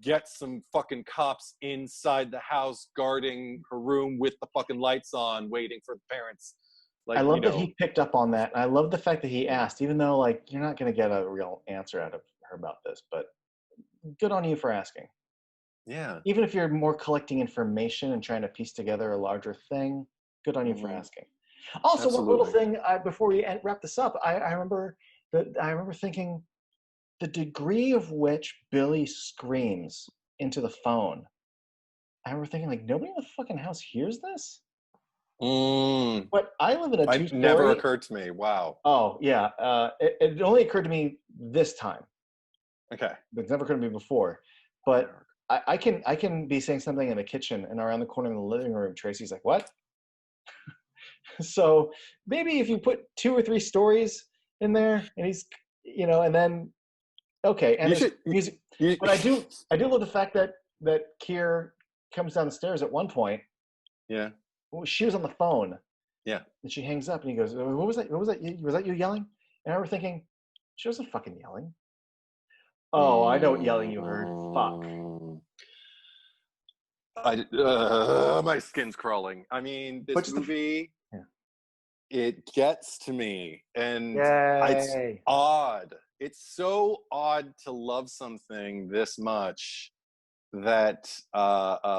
get some fucking cops inside the house guarding her room with the fucking lights on, waiting for the parents. Like, I love that he picked up on that. I love the fact that he asked, even though like you're not going to get a real answer out of her about this, but good on you for asking. Yeah. Even if you're more collecting information and trying to piece together a larger thing, good on you for asking. Also, one little thing before we wrap this up, I remember thinking the degree of which Billy screams into the phone. I remember thinking like nobody in the fucking house hears this. But I live in a two-story. It never occurred to me. Wow. Oh yeah, it only occurred to me this time. Okay. It's never occurred to me before. But I can be saying something in the kitchen, and around the corner in the living room, Tracy's like, "What?" So maybe if you put 2 or 3 stories in there, and he's, and then okay, and there's music. But I do love the fact that Keir comes down the stairs at one point. Yeah. She was on the phone. Yeah. And she hangs up, and he goes, "What was that? What was that? Was that you yelling?" And I remember thinking, she wasn't fucking yelling. Oh, I know what yelling you heard. Fuck. My skin's crawling. I mean, this movie, it gets to me, and it's odd. It's so odd to love something this much that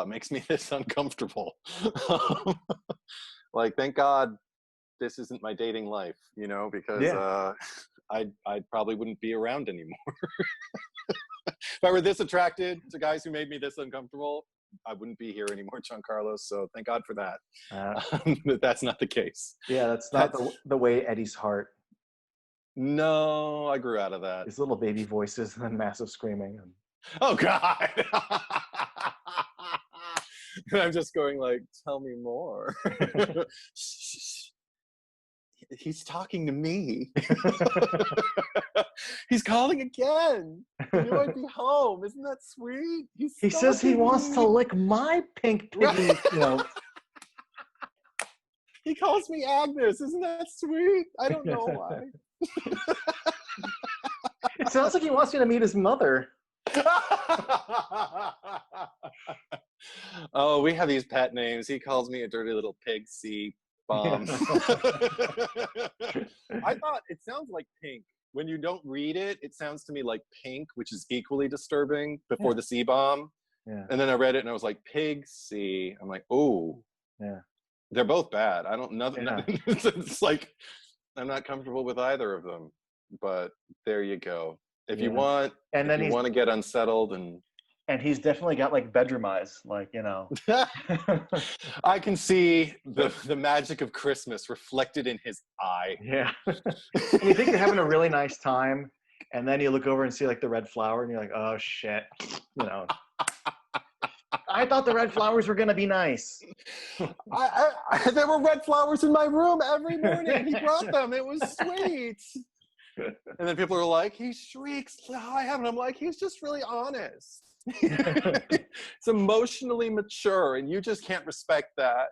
makes me this uncomfortable. Like, thank God this isn't my dating life, because I probably wouldn't be around anymore. If I were this attracted to guys who made me this uncomfortable, I wouldn't be here anymore, Giancarlo. So thank God for that. But that's not the case. Yeah, that's not the way Eddie's heart. No, I grew out of that. His little baby voices and then massive screaming. Oh God. I'm just going like, tell me more. He's talking to me. He's calling again. He knew I'd be home. Isn't that sweet? He says he wants to lick my pink piggy. He calls me Agnes. Isn't that sweet? I don't know why. It sounds like he wants you to meet his mother. Oh, we have these pet names. He calls me a dirty little pig bomb. I thought it sounds like pink. When you don't read it, it sounds to me like pink, which is equally disturbing before the C bomb. Yeah. And then I read it and I was like, pig C. I'm like, oh. Yeah. They're both bad. I don't know. It's like, I'm not comfortable with either of them. But there you go. If you want, and then you want to get unsettled and he's definitely got like bedroom eyes, like, I can see the magic of Christmas reflected in his eye. Yeah. And you think you're having a really nice time, and then you look over and see like the red flower, and you're like, oh shit, I thought the red flowers were gonna be nice. There were red flowers in my room every morning. He brought them. It was sweet. And then people are like, he shrieks, I haven't. I'm like, he's just really honest. It's emotionally mature, and you just can't respect that.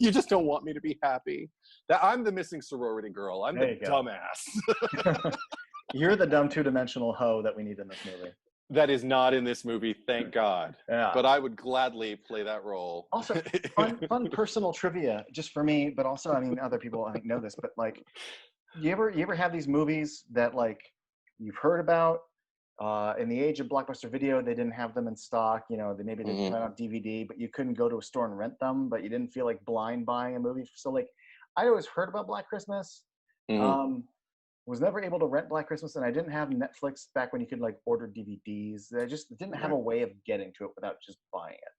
You just don't want me to be happy. That I'm the missing sorority girl. I'm the dumbass. You're the dumb two-dimensional hoe that we need in this movie. That is not in this movie, thank God. Yeah. But I would gladly play that role. Also, fun personal trivia, just for me, but also, I mean, other people I think know this, but like, you ever have these movies that like you've heard about? In the age of Blockbuster Video, they didn't have them in stock. They maybe they went on DVD, but you couldn't go to a store and rent them. But you didn't feel like blind buying a movie. So like, I always heard about Black Christmas. Was never able to rent Black Christmas, and I didn't have Netflix back when you could like order DVDs. I just didn't have a way of getting to it without just buying it.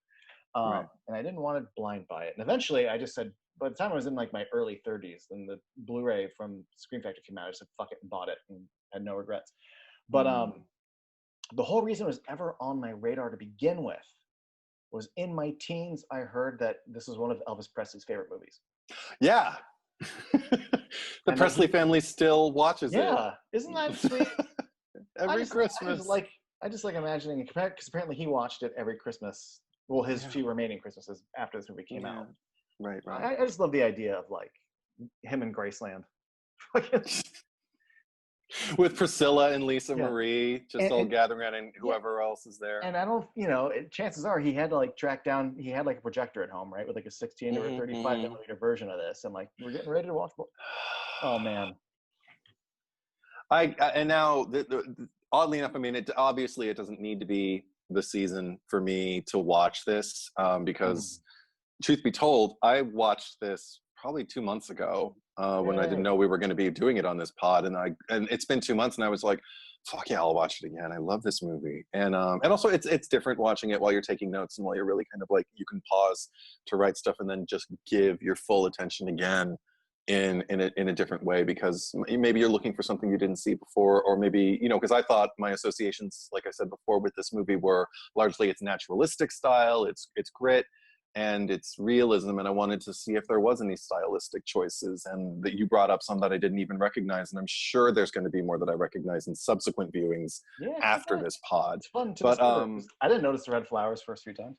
And I didn't want to blind buy it. And eventually, I just said, by the time I was in like my early 30s, and the Blu-ray from Scream Factory came out, I just said fuck it and bought it and had no regrets. But the whole reason it was ever on my radar to begin with was in my teens, I heard that this was one of Elvis Presley's favorite movies. Yeah. The And that Presley family still watches it. yeah, isn't that sweet? Every Christmas. I just like imagining, because apparently he watched it every Christmas. Well, his few remaining Christmases after this movie came out. Right. I just love the idea of like him in Graceland. With Priscilla and Lisa Marie just all gathering around, and whoever else is there. And I don't, chances are he had to like track down, he had like a projector at home, right? With like a 16 or a 35 millimeter version of this. And like, we're getting ready to watch. Oh man. And now, oddly enough, I mean, obviously it doesn't need to be the season for me to watch this because truth be told, I watched this probably 2 months ago when I didn't know we were going to be doing it on this pod, and it's been 2 months, and I was like, "Fuck yeah, I'll watch it again." I love this movie, and also it's different watching it while you're taking notes and while you're really kind of like you can pause to write stuff and then just give your full attention again in a different way, because maybe you're looking for something you didn't see before, or maybe because I thought my associations, like I said before, with this movie were largely its naturalistic style, its grit, and its realism, and I wanted to see if there was any stylistic choices, and that you brought up some that I didn't even recognize, and I'm sure there's going to be more that I recognize in subsequent viewings after this pod. It's fun to but discover. I didn't notice the red flowers first 3 times.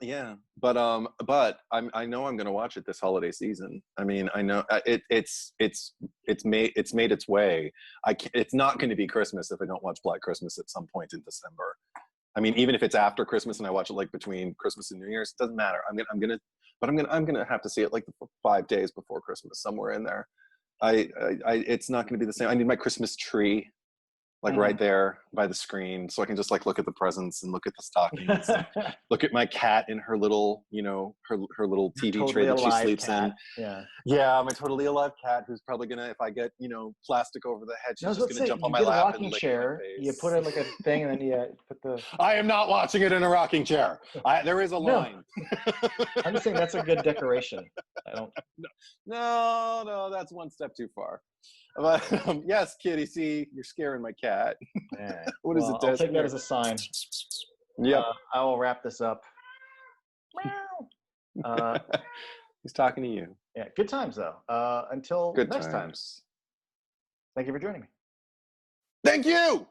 Yeah, but I know I'm going to watch it this holiday season. I mean, I know it's made its way. It's not going to be Christmas if I don't watch Black Christmas at some point in December. I mean, even if it's after Christmas and I watch it like between Christmas and New Year's, it doesn't matter. I'm gonna have to see it like 5 days before Christmas, somewhere in there. It's not gonna be the same. I need my Christmas tree like right there by the screen, so I can just like look at the presents and look at the stockings, and look at my cat in her little, her little TV totally tray that she sleeps cat. in. Yeah, my totally alive cat, who's probably gonna, if I get plastic over the head, she's just gonna jump on my lap and lick my face. You put it like a thing, and then you put the. I am not watching it in a rocking chair. There is a line. I'm just saying that's a good decoration. I don't. No, that's one step too far. But yes, Kitty, see, you're scaring my cat. What is it? I'll take that as a sign. Yep. I will wrap this up. He's talking to you. Yeah, good times though. Until next time. Thank you for joining me. Thank you.